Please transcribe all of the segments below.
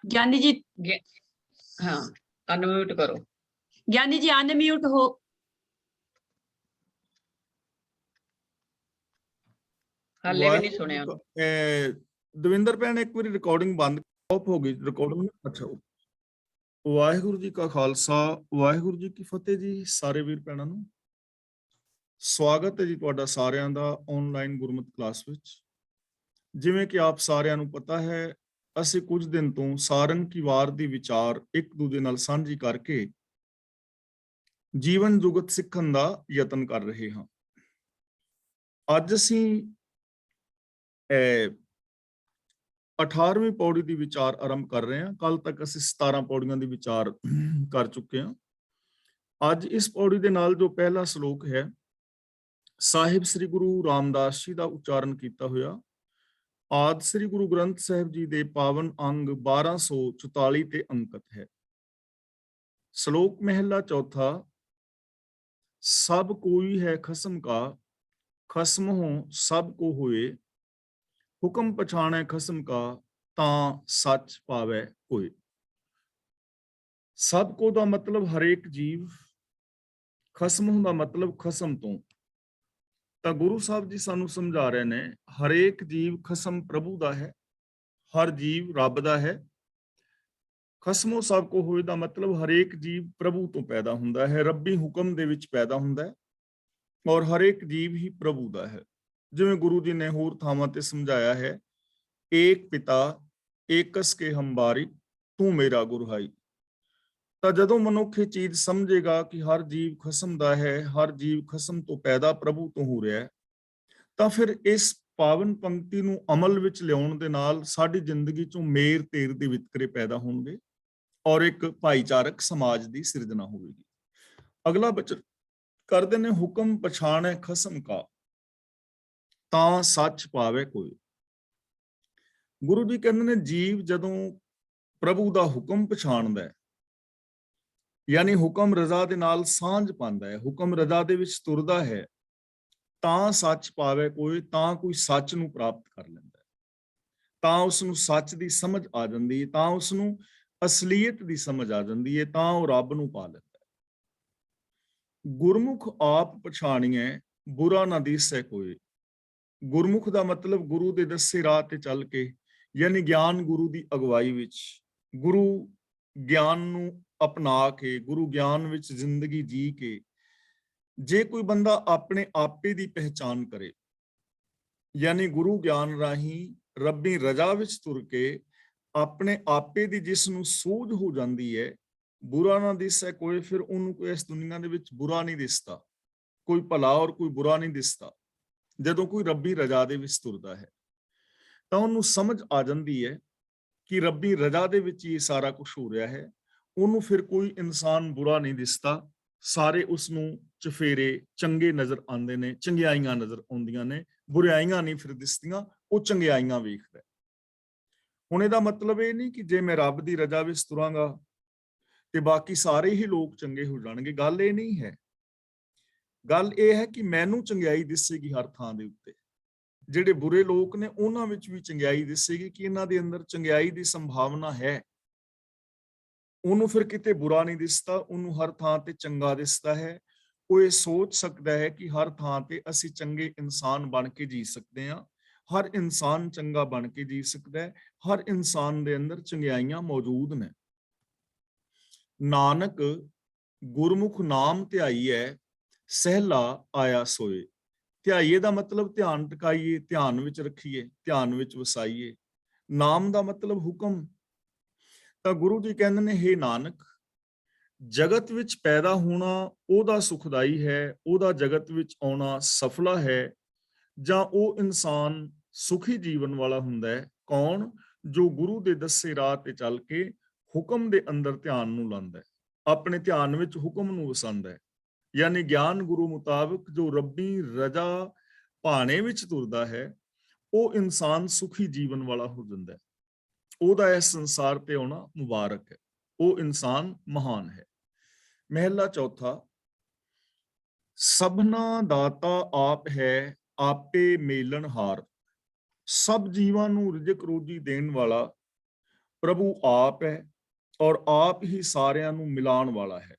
ज्ञानी जी, गे- हाँ, अनम्यूट करो। ज्ञानी जी अनम्यूट हो। हाले भी नहीं सुने ਉਹਨੂੰ। ਦਵਿੰਦਰ ਭੈਣ ਇੱਕ ਵਾਰੀ ਰਿਕਾਰਡਿੰਗ ਬੰਦ ਆਫ ਹੋ ਗਈ ਰਿਕਾਰਡਿੰਗ। ਅੱਛਾ, ਵਾਹਿਗੁਰੂ ਜੀ ਕਾ ਖਾਲਸਾ ਵਾਹਿਗੁਰੂ ਜੀ ਕੀ ਫਤਿਹ ਜੀ। ਸਾਰੇ ਵੀਰ ਭੈਣਾਂ ਨੂੰ ਸਵਾਗਤ ਹੈ ਜੀ ਤੁਹਾਡਾ ਸਾਰਿਆਂ ਦਾ ਆਨਲਾਈਨ ਗੁਰਮਤਿ ਕਲਾਸ ਵਿੱਚ। ਜਿਵੇਂ ਕਿ ਆਪ ਸਾਰਿਆਂ ਨੂੰ ਪਤਾ ਹੈ, ਅਸੀਂ ਕੁਝ ਦਿਨ ਤੋਂ ਸਾਰੰਗ ਕੀ ਵਾਰ ਦੀ ਵਿਚਾਰ ਇੱਕ ਦੂਜੇ ਨਾਲ ਸਾਂਝੀ ਕਰਕੇ ਜੀਵਨ ਜੁਗਤ ਸਿੱਖਣ ਦਾ ਯਤਨ ਕਰ ਰਹੇ ਹਾਂ। ਅੱਜ ਅਸੀਂ 18ਵੀਂ ਪੌੜੀ ਦੀ ਵਿਚਾਰ ਆਰੰਭ ਕਰ ਰਹੇ ਹਾਂ। ਕੱਲ ਤੱਕ ਅਸੀਂ 17 ਪੌੜੀਆਂ ਦੀ ਵਿਚਾਰ ਕਰ ਚੁੱਕੇ ਹਾਂ। ਅੱਜ ਇਸ ਪੌੜੀ ਦੇ ਨਾਲ ਜੋ ਪਹਿਲਾ ਸ਼ਲੋਕ ਹੈ, ਸਾਹਿਬ ਸ੍ਰੀ ਗੁਰੂ ਰਾਮਦਾਸ ਜੀ ਦਾ ਉਚਾਰਨ ਕੀਤਾ ਹੋਇਆ ਆਦਿ ਸ੍ਰੀ ਗੁਰੂ ਗ੍ਰੰਥ ਸਾਹਿਬ ਜੀ ਦੇ ਪਾਵਨ ਅੰਗ 1244 ਤੇ ਅੰਕਿਤ ਹੈ। ਸ਼ਲੋਕ ਮਹਿਲਾ ਚੌਥਾ। ਸਭ ਕੋਈ ਹੈ ਖਸਮ ਕਾ, ਖਸਮ ਹੋ ਸਭ ਕੋ ਹੋਏ, ਹੁਕਮ ਪਛਾਣੈ ਖਸਮ ਕਾ, ਤਾਂ ਸੱਚ ਪਾਵੈ ਕੋਇ। ਸਭ ਕੋ ਦਾ ਮਤਲਬ ਹਰੇਕ ਜੀਵ, ਖਸਮ ਦਾ ਮਤਲਬ ਖਸਮ ਤੋਂ। ਤਾਂ ਗੁਰੂ ਸਾਹਿਬ ਜੀ ਸਾਨੂੰ ਸਮਝਾ ਰਹੇ ਨੇ, ਹਰੇਕ ਜੀਵ ਖਸਮ ਪ੍ਰਭੂ ਦਾ ਹੈ, ਹਰ ਜੀਵ ਰੱਬ ਦਾ ਹੈ। ਖਸਮੋ ਸਭ ਕੋ ਹੋਏ ਦਾ ਮਤਲਬ ਹਰੇਕ ਜੀਵ ਪ੍ਰਭੂ ਤੋਂ ਪੈਦਾ ਹੁੰਦਾ ਹੈ, ਰੱਬੀ ਹੁਕਮ ਦੇ ਵਿੱਚ ਪੈਦਾ ਹੁੰਦਾ ਹੈ, ਔਰ ਹਰੇਕ ਜੀਵ ਹੀ ਪ੍ਰਭੂ ਦਾ ਹੈ। ਜਿਵੇਂ ਗੁਰੂ ਜੀ ਨੇ ਹੋਰ ਥਾਵਾਂ ਤੇ ਸਮਝਾਇਆ ਹੈ, ਏਕ ਪਿਤਾ ਏਕਸ ਕੇ ਹੰਬਾਰੀ, ਤੂੰ ਮੇਰਾ ਗੁਰਹਾਈ। ਤਾਂ ਜਦੋਂ ਮਨੁੱਖ ਇਹ ਚੀਜ਼ ਸਮਝੇਗਾ ਕਿ ਹਰ ਜੀਵ ਖਸਮ ਦਾ ਹੈ, ਹਰ ਜੀਵ ਖਸਮ ਤੋਂ ਪੈਦਾ ਪ੍ਰਭੂ ਤੋਂ ਹੋ ਰਿਹਾ ਹੈ, ਤਾਂ ਫਿਰ ਇਸ ਪਾਵਨ ਪੰਕਤੀ ਨੂੰ ਅਮਲ ਵਿੱਚ ਲਿਆਉਣ ਦੇ ਨਾਲ ਸਾਡੀ ਜ਼ਿੰਦਗੀ ਚੋਂ ਮੇਰ ਤੇਰ ਦੇ ਵਿਤਕਰੇ ਪੈਦਾ ਹੋਣਗੇ ਔਰ ਇੱਕ ਭਾਈਚਾਰਕ ਸਮਾਜ ਦੀ ਸਿਰਜਣਾ ਹੋਵੇਗੀ। ਅਗਲਾ ਬਚਨ ਕਰਦੇ ਨੇ, ਹੁਕਮ ਪਛਾਣੈ ਖਸਮ ਕਾ, ਤਾਂ ਸੱਚ ਪਾਵੇ ਕੋਈ। ਗੁਰੂ ਜੀ ਕਹਿੰਦੇ ਨੇ, ਜੀਵ ਜਦੋਂ ਪ੍ਰਭੂ ਦਾ ਹੁਕਮ ਪਛਾਣਦਾ ਹੈ, ਯਾਨੀ ਹੁਕਮ ਰਜ਼ਾ ਦੇ ਨਾਲ ਸਾਂਝ ਪਾਉਂਦਾ ਹੈ, ਹੁਕਮ ਰਜ਼ਾ ਦੇ ਵਿੱਚ ਤੁਰਦਾ ਹੈ, ਤਾਂ ਸੱਚ ਪਾਵੇ ਕੋਈ, ਤਾਂ ਕੋਈ ਸੱਚ ਨੂੰ ਪ੍ਰਾਪਤ ਕਰ ਲੈਂਦਾ ਹੈ, ਤਾਂ ਉਸ ਨੂੰ ਸੱਚ ਦੀ ਸਮਝ ਆ ਜਾਂਦੀ ਹੈ, ਤਾਂ ਉਸ ਨੂੰ ਅਸਲੀਅਤ ਦੀ ਸਮਝ ਆ ਜਾਂਦੀ ਹੈ, ਤਾਂ ਉਹ ਰੱਬ ਨੂੰ ਪਾ ਲੈਂਦਾ ਹੈ। ਗੁਰਮੁਖ ਆਪ ਪਛਾਣੀਐ, ਬੁਰਾ ਨਾ ਦੀਸੈ ਕੋਈ। ਗੁਰਮੁਖ ਦਾ ਮਤਲਬ ਗੁਰੂ ਦੇ ਦੱਸੇ ਰਾਹ ਤੇ ਚੱਲ ਕੇ, ਯਾਨੀ ਗਿਆਨ ਗੁਰੂ ਦੀ ਅਗਵਾਈ ਵਿੱਚ, ਗੁਰੂ ਗਿਆਨ ਨੂੰ ਅਪਣਾ ਕੇ, ਗੁਰੂ ਗਿਆਨ ਵਿੱਚ ਜ਼ਿੰਦਗੀ ਜੀ ਕੇ ਜੇ ਕੋਈ ਬੰਦਾ ਆਪਣੇ ਆਪੇ ਦੀ ਪਹਿਚਾਨ ਕਰੇ, ਯਾਨੀ ਗੁਰੂ ਗਿਆਨ ਰਾਹੀਂ ਰੱਬੀ ਰਜ਼ਾ ਵਿੱਚ ਤੁਰ ਕੇ ਆਪਣੇ ਆਪੇ ਦੀ ਜਿਸ ਨੂੰ ਸੂਝ ਹੋ ਜਾਂਦੀ ਹੈ, ਬੁਰਾ ਨਾ ਦਿਸੈ ਕੋਈ, ਫਿਰ ਉਹਨੂੰ ਕੋਈ ਇਸ ਦੁਨੀਆ ਦੇ ਵਿੱਚ ਬੁਰਾ ਨਹੀਂ ਦਿਸਦਾ, ਕੋਈ ਭਲਾ ਔਰ ਕੋਈ ਬੁਰਾ ਨਹੀਂ ਦਿਸਦਾ। ਜਦੋਂ ਕੋਈ ਰੱਬੀ ਰਜ਼ਾ ਦੇ ਵਿੱਚ ਤੁਰਦਾ ਹੈ ਤਾਂ ਉਹਨੂੰ ਸਮਝ ਆ ਜਾਂਦੀ ਹੈ ਕਿ ਰੱਬੀ ਰਜ਼ਾ ਦੇ ਵਿੱਚ ਇਹ ਸਾਰਾ ਕੁਝ ਹੋ ਰਿਹਾ ਹੈ। ਉਹਨੂੰ ਫਿਰ ਕੋਈ ਇਨਸਾਨ ਬੁਰਾ ਨਹੀਂ ਦਿਸਦਾ, ਸਾਰੇ ਉਸ ਨੂੰ ਚਫੇਰੇ ਚੰਗੇ ਨਜ਼ਰ ਆਉਂਦੇ ਨੇ, ਚੰਗਿਆਈਆਂ ਨਜ਼ਰ ਆਉਂਦੀਆਂ ਨੇ, ਬੁਰਾਈਆਂ ਨਹੀਂ ਫਿਰ ਦਿਸਦੀਆਂ, ਉਹ ਚੰਗਿਆਈਆਂ ਵੇਖਦਾ। ਹੁਣ ਇਹਦਾ ਮਤਲਬ ਇਹ ਨਹੀਂ ਕਿ ਜੇ ਮੈਂ ਰੱਬ ਦੀ ਰਜ਼ਾ ਵਿੱਚ ਤੁਰਾਂਗਾ ਤੇ ਬਾਕੀ ਸਾਰੇ ਹੀ ਲੋਕ ਚੰਗੇ ਹੋ ਜਾਣਗੇ, ਗੱਲ ਇਹ ਨਹੀਂ ਹੈ। ਗੱਲ ਇਹ ਹੈ ਕਿ ਮੈਨੂੰ ਚੰਗਿਆਈ ਦਿਸੇਗੀ ਹਰ ਥਾਂ ਦੇ ਉੱਤੇ, ਜਿਹੜੇ ਬੁਰੇ ਲੋਕ ਨੇ ਉਹਨਾਂ ਵਿੱਚ ਵੀ ਚੰਗਿਆਈ ਦਿਸੇਗੀ ਕਿ ਇਹਨਾਂ ਦੇ ਅੰਦਰ ਚੰਗਿਆਈ ਦੀ ਸੰਭਾਵਨਾ ਹੈ। ਉਹਨੂੰ ਫਿਰ ਕਿਤੇ ਬੁਰਾ ਨਹੀਂ ਦਿਸਦਾ, ਉਹਨੂੰ ਹਰ ਥਾਂ ਤੇ ਚੰਗਾ ਦਿਸਦਾ ਹੈ। ਉਹ ਇਹ ਸੋਚ ਸਕਦਾ ਹੈ ਕਿ ਹਰ ਥਾਂ ਤੇ ਅਸੀਂ ਚੰਗੇ ਇਨਸਾਨ ਬਣ ਕੇ ਜੀ ਸਕਦੇ ਹਾਂ, ਹਰ ਇਨਸਾਨ ਚੰਗਾ ਬਣ ਕੇ ਜੀ ਸਕਦਾ ਹੈ, ਹਰ ਇਨਸਾਨ ਦੇ ਅੰਦਰ ਚੰਗਿਆਈਆਂ ਮੌਜੂਦ ਨੇ। ਨਾਨਕ ਗੁਰਮੁਖ ਨਾਮ ਧਿਆਈਐ, ਸਹਿਲਾ ਆਇਆ ਸੋਏ। ਧਿਆਈਏ ਦਾ ਮਤਲਬ ਧਿਆਨ ਟਿਕਾਈਏ, ਧਿਆਨ ਵਿੱਚ ਰੱਖੀਏ, ਧਿਆਨ ਵਿੱਚ ਵਸਾਈਏ। ਨਾਮ ਦਾ ਮਤਲਬ ਹੁਕਮ। ਤਾਂ ਗੁਰੂ ਜੀ ਕਹਿੰਦੇ ਨੇ, ਹੇ ਨਾਨਕ, ਜਗਤ ਵਿੱਚ ਪੈਦਾ ਹੋਣਾ ਉਹਦਾ ਸੁਖਦਾਈ ਹੈ, ਉਹਦਾ ਜਗਤ ਵਿੱਚ ਆਉਣਾ ਸਫਲਾ ਹੈ, ਜਾਂ ਉਹ ਇਨਸਾਨ ਸੁਖੀ ਜੀਵਨ ਵਾਲਾ ਹੁੰਦਾ ਹੈ। ਕੌਣ? ਜੋ ਗੁਰੂ ਦੇ ਦੱਸੇ ਰਾਹ ਤੇ ਚੱਲ ਕੇ ਹੁਕਮ ਦੇ ਅੰਦਰ ਧਿਆਨ ਨੂੰ ਲਾਉਂਦਾ ਹੈ, ਆਪਣੇ ਧਿਆਨ ਵਿੱਚ ਹੁਕਮ ਨੂੰ ਵਸਾਉਂਦਾ ਹੈ, ਯਾਨੀ ਗਿਆਨ ਗੁਰੂ ਮੁਤਾਬਕ ਜੋ ਰੱਬੀ ਰਜ਼ਾ ਭਾਣੇ ਵਿੱਚ ਤੁਰਦਾ ਹੈ, ਉਹ ਇਨਸਾਨ ਸੁਖੀ ਜੀਵਨ ਵਾਲਾ ਹੋ ਜਾਂਦਾ ਹੈ। ਉਹਦਾ ਇਸ ਸੰਸਾਰ ਤੇ ਆਉਣਾ ਮੁਬਾਰਕ ਹੈ, ਉਹ ਇਨਸਾਨ ਮਹਾਨ ਹੈ। ਮਹਿਲਾ ਚੌਥਾ। ਸਭਨਾ ਦਾਤਾ ਆਪ ਹੈ, ਆਪੇ ਮੇਲਣ ਹਾਰ। ਸਭ ਜੀਵਾਂ ਨੂੰ ਰਿਜ਼ਕ ਰੋਜੀ ਦੇਣ ਵਾਲਾ ਪ੍ਰਭੂ ਆਪ ਹੈ ਔਰ ਆਪ ਹੀ ਸਾਰਿਆਂ ਨੂੰ ਮਿਲਾਉਣ ਵਾਲਾ ਹੈ।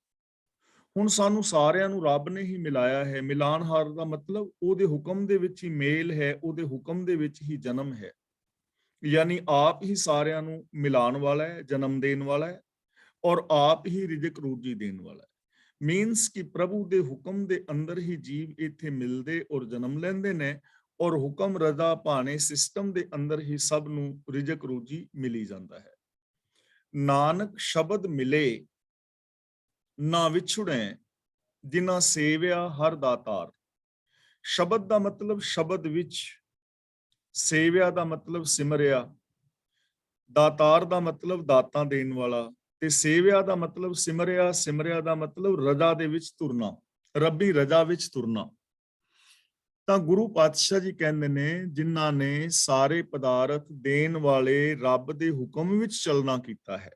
ਹੁਣ ਸਾਨੂੰ ਸਾਰਿਆਂ ਨੂੰ ਰੱਬ ਨੇ ਹੀ ਮਿਲਾਇਆ ਹੈ। ਮਿਲਾਨਹਾਰ ਦਾ ਮਤਲਬ ਉਹਦੇ ਹੁਕਮ ਦੇ ਵਿੱਚ ਹੀ ਮੇਲ ਹੈ, ਉਹਦੇ ਹੁਕਮ ਦੇ ਵਿੱਚ ਹੀ ਜਨਮ ਹੈ। ਯਾਨੀ ਆਪ ਹੀ ਸਾਰਿਆਂ ਨੂੰ ਮਿਲਾਉਣ ਵਾਲਾ ਹੈ, ਜਨਮ ਦੇਣ ਵਾਲਾ ਹੈ ਔਰ ਆਪ ਹੀ ਰਿਜ਼ਕ ਰੋਜੀ ਦੇਣ ਵਾਲਾ ਹੈ। ਮੀਨਸ ਕਿ ਪ੍ਰਭੂ ਦੇ ਹੁਕਮ ਦੇ ਅੰਦਰ ਹੀ ਜੀਵ ਇੱਥੇ ਮਿਲਦੇ ਔਰ ਜਨਮ ਲੈਂਦੇ ਨੇ ਔਰ ਹੁਕਮ ਰਜ਼ਾ ਭਾਣੇ ਸਿਸਟਮ ਦੇ ਅੰਦਰ ਹੀ ਸਭ ਨੂੰ ਰਿਜ਼ਕ ਰੋਜੀ ਮਿਲੀ ਜਾਂਦਾ ਹੈ। ਨਾਨਕ ਸ਼ਬਦ ਮਿਲੇ ਨਾ ਵਿਛੁੜੇ ਜਿਨ੍ਹਾਂ ਸੇਵਿਆ ਹਰ ਦਾਤਾਰ। ਸ਼ਬਦ ਦਾ ਮਤਲਬ ਸ਼ਬਦ ਵਿੱਚ, ਸੇਵਿਆ ਦਾ ਮਤਲਬ ਸਿਮਰਿਆ, ਦਾਤਾਰ ਦਾ ਮਤਲਬ ਦਾਤਾਂ ਦੇਣ ਵਾਲਾ, ਤੇ ਸੇਵਿਆ ਦਾ ਮਤਲਬ ਸਿਮਰਿਆ, ਸਿਮਰਿਆ ਦਾ ਮਤਲਬ ਰਜ਼ਾ ਦੇ ਵਿੱਚ ਤੁਰਨਾ, ਰੱਬੀ ਰਜ਼ਾ ਵਿੱਚ ਤੁਰਨਾ। ਤਾਂ ਗੁਰੂ ਪਾਤਸ਼ਾਹ ਜੀ ਕਹਿੰਦੇ ਨੇ ਜਿਨ੍ਹਾਂ ਨੇ ਸਾਰੇ ਪਦਾਰਥ ਦੇਣ ਵਾਲੇ ਰੱਬ ਦੇ ਹੁਕਮ ਵਿੱਚ ਚੱਲਣਾ ਕੀਤਾ ਹੈ,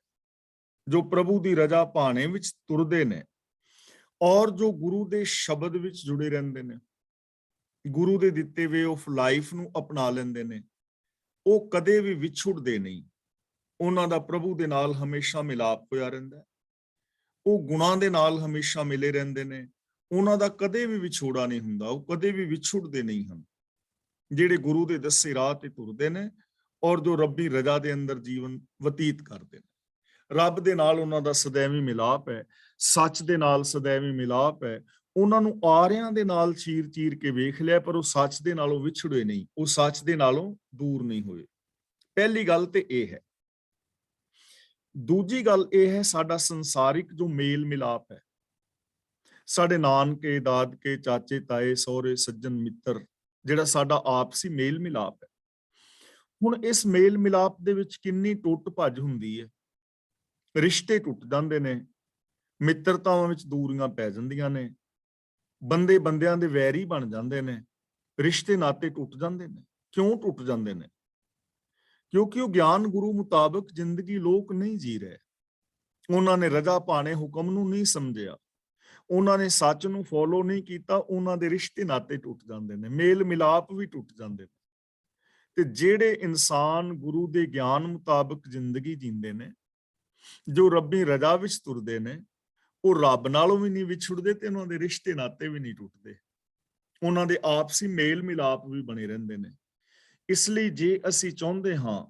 ਜੋ ਪ੍ਰਭੂ ਦੀ ਰਜ਼ਾ ਭਾਣੇ ਵਿੱਚ ਤੁਰਦੇ ਨੇ ਔਰ ਜੋ ਗੁਰੂ ਦੇ ਸ਼ਬਦ ਵਿੱਚ ਜੁੜੇ ਰਹਿੰਦੇ ਨੇ, ਗੁਰੂ ਦੇ ਦਿੱਤੇ ਵੇ ਆਫ ਲਾਈਫ ਨੂੰ ਅਪਣਾ ਲੈਂਦੇ ਨੇ, ਉਹ ਕਦੇ ਵੀ ਵਿਛੁੜਦੇ ਨਹੀਂ। ਉਹਨਾਂ ਦਾ ਪ੍ਰਭੂ ਦੇ ਨਾਲ ਹਮੇਸ਼ਾ ਮਿਲਾਪ ਹੋਇਆ ਰਹਿੰਦਾ ਹੈ। ਉਹ ਗੁਣਾਂ ਦੇ ਨਾਲ ਹਮੇਸ਼ਾ ਮਿਲੇ ਰਹਿੰਦੇ ਨੇ। ਉਹਨਾਂ ਦਾ ਕਦੇ ਵੀ ਵਿਛੋੜਾ ਨਹੀਂ ਹੁੰਦਾ, ਉਹ ਕਦੇ ਵੀ ਵਿਛੁੜਦੇ ਨਹੀਂ ਹਨ। ਜਿਹੜੇ ਗੁਰੂ ਦੇ ਦੱਸੇ ਰਾਹ ਤੇ ਤੁਰਦੇ ਨੇ ਔਰ ਜੋ ਰੱਬੀ ਰਜ਼ਾ ਦੇ ਅੰਦਰ ਜੀਵਨ ਬਤੀਤ ਕਰਦੇ ਨੇ। ਰੱਬ ਦੇ ਨਾਲ ਉਹਨਾਂ ਦਾ ਸदैਵੀ ਮਿਲਾਪ ਹੈ, ਸੱਚ ਦੇ ਨਾਲ ਸदैਵੀ ਮਿਲਾਪ ਹੈ। ਉਹਨਾਂ ਨੂੰ ਆਰਿਆਂ ਦੇ ਨਾਲ ਚੀਰ ਕੇ ਵੇਖ ਲਿਆ, ਪਰ ਉਹ ਸੱਚ ਦੇ ਨਾਲੋਂ ਵਿਛੜੇ ਨਹੀਂ, ਉਹ ਸੱਚ ਦੇ ਨਾਲੋਂ ਦੂਰ ਨਹੀਂ ਹੋਏ। ਪਹਿਲੀ ਗੱਲ ਤੇ ਇਹ ਹੈ। ਦੂਜੀ ਗੱਲ ਇਹ ਹੈ ਸਾਡਾ ਸੰਸਾਰਿਕ ਜੋ ਮੇਲ ਮਿਲਾਪ ਹੈ, ਸਾਡੇ ਨਾਨਕੇ, ਦਾਦਕੇ, ਚਾਚੇ, ਤਾਏ, ਸਹੁਰੇ, ਸੱਜਣ, ਮਿੱਤਰ, ਜਿਹੜਾ ਸਾਡਾ ਆਪਸੀ ਮੇਲ ਮਿਲਾਪ ਹੈ। ਹੁਣ ਇਸ ਮੇਲ ਮਿਲਾਪ ਦੇ ਵਿੱਚ ਕਿੰਨੀ ਟੁੱਟ ਭੱਜ ਹੁੰਦੀ ਹੈ, ਰਿਸ਼ਤੇ ਟੁੱਟ ਜਾਂਦੇ ਨੇ, ਮਿੱਤਰਤਾਵਾਂ ਵਿੱਚ ਦੂਰੀਆਂ ਪੈ ਜਾਂਦੀਆਂ ਨੇ, ਬੰਦੇ ਬੰਦਿਆਂ ਦੇ ਵੈਰੀ ਬਣ ਜਾਂਦੇ ਨੇ, ਰਿਸ਼ਤੇ ਨਾਤੇ ਟੁੱਟ ਜਾਂਦੇ ਨੇ। ਕਿਉਂ ਟੁੱਟ ਜਾਂਦੇ ਨੇ? ਕਿਉਂਕਿ ਉਹ ਗਿਆਨ ਗੁਰੂ ਮੁਤਾਬਕ ਜ਼ਿੰਦਗੀ ਲੋਕ ਨਹੀਂ ਜੀ ਰਹੇ। ਉਹਨਾਂ ਨੇ ਰਜ਼ਾ ਭਾਣੇ ਹੁਕਮ ਨੂੰ ਨਹੀਂ ਸਮਝਿਆ, ਉਹਨਾਂ ਨੇ ਸੱਚ ਨੂੰ ਫੋਲੋ ਨਹੀਂ ਕੀਤਾ। ਉਹਨਾਂ ਦੇ ਰਿਸ਼ਤੇ ਨਾਤੇ ਟੁੱਟ ਜਾਂਦੇ ਨੇ, ਮੇਲ ਮਿਲਾਪ ਵੀ ਟੁੱਟ ਜਾਂਦੇ ਨੇ। ਤੇ ਜਿਹੜੇ ਇਨਸਾਨ ਗੁਰੂ ਦੇ ਗਿਆਨ ਮੁਤਾਬਕ ਜ਼ਿੰਦਗੀ ਜੀਂਦੇ ਨੇ, ਜੋ ਰੱਬੀ ਰਜ਼ਾ ਵਿੱਚ ਤੁਰਦੇ ਨੇ, ਉਹ ਰੱਬ ਨਾਲੋਂ ਵੀ ਨਹੀਂ ਵਿਛੜਦੇ ਤੇ ਉਹਨਾਂ ਦੇ ਰਿਸ਼ਤੇ ਨਾਤੇ ਵੀ ਨਹੀਂ ਟੁੱਟਦੇ। ਉਹਨਾਂ ਦੇ ਆਪਸੀ ਮੇਲ ਮਿਲਾਪ ਵੀ ਬਣੇ ਰਹਿੰਦੇ ਨੇ। ਇਸ ਲਈ ਜੇ ਅਸੀਂ ਚਾਹੁੰਦੇ ਹਾਂ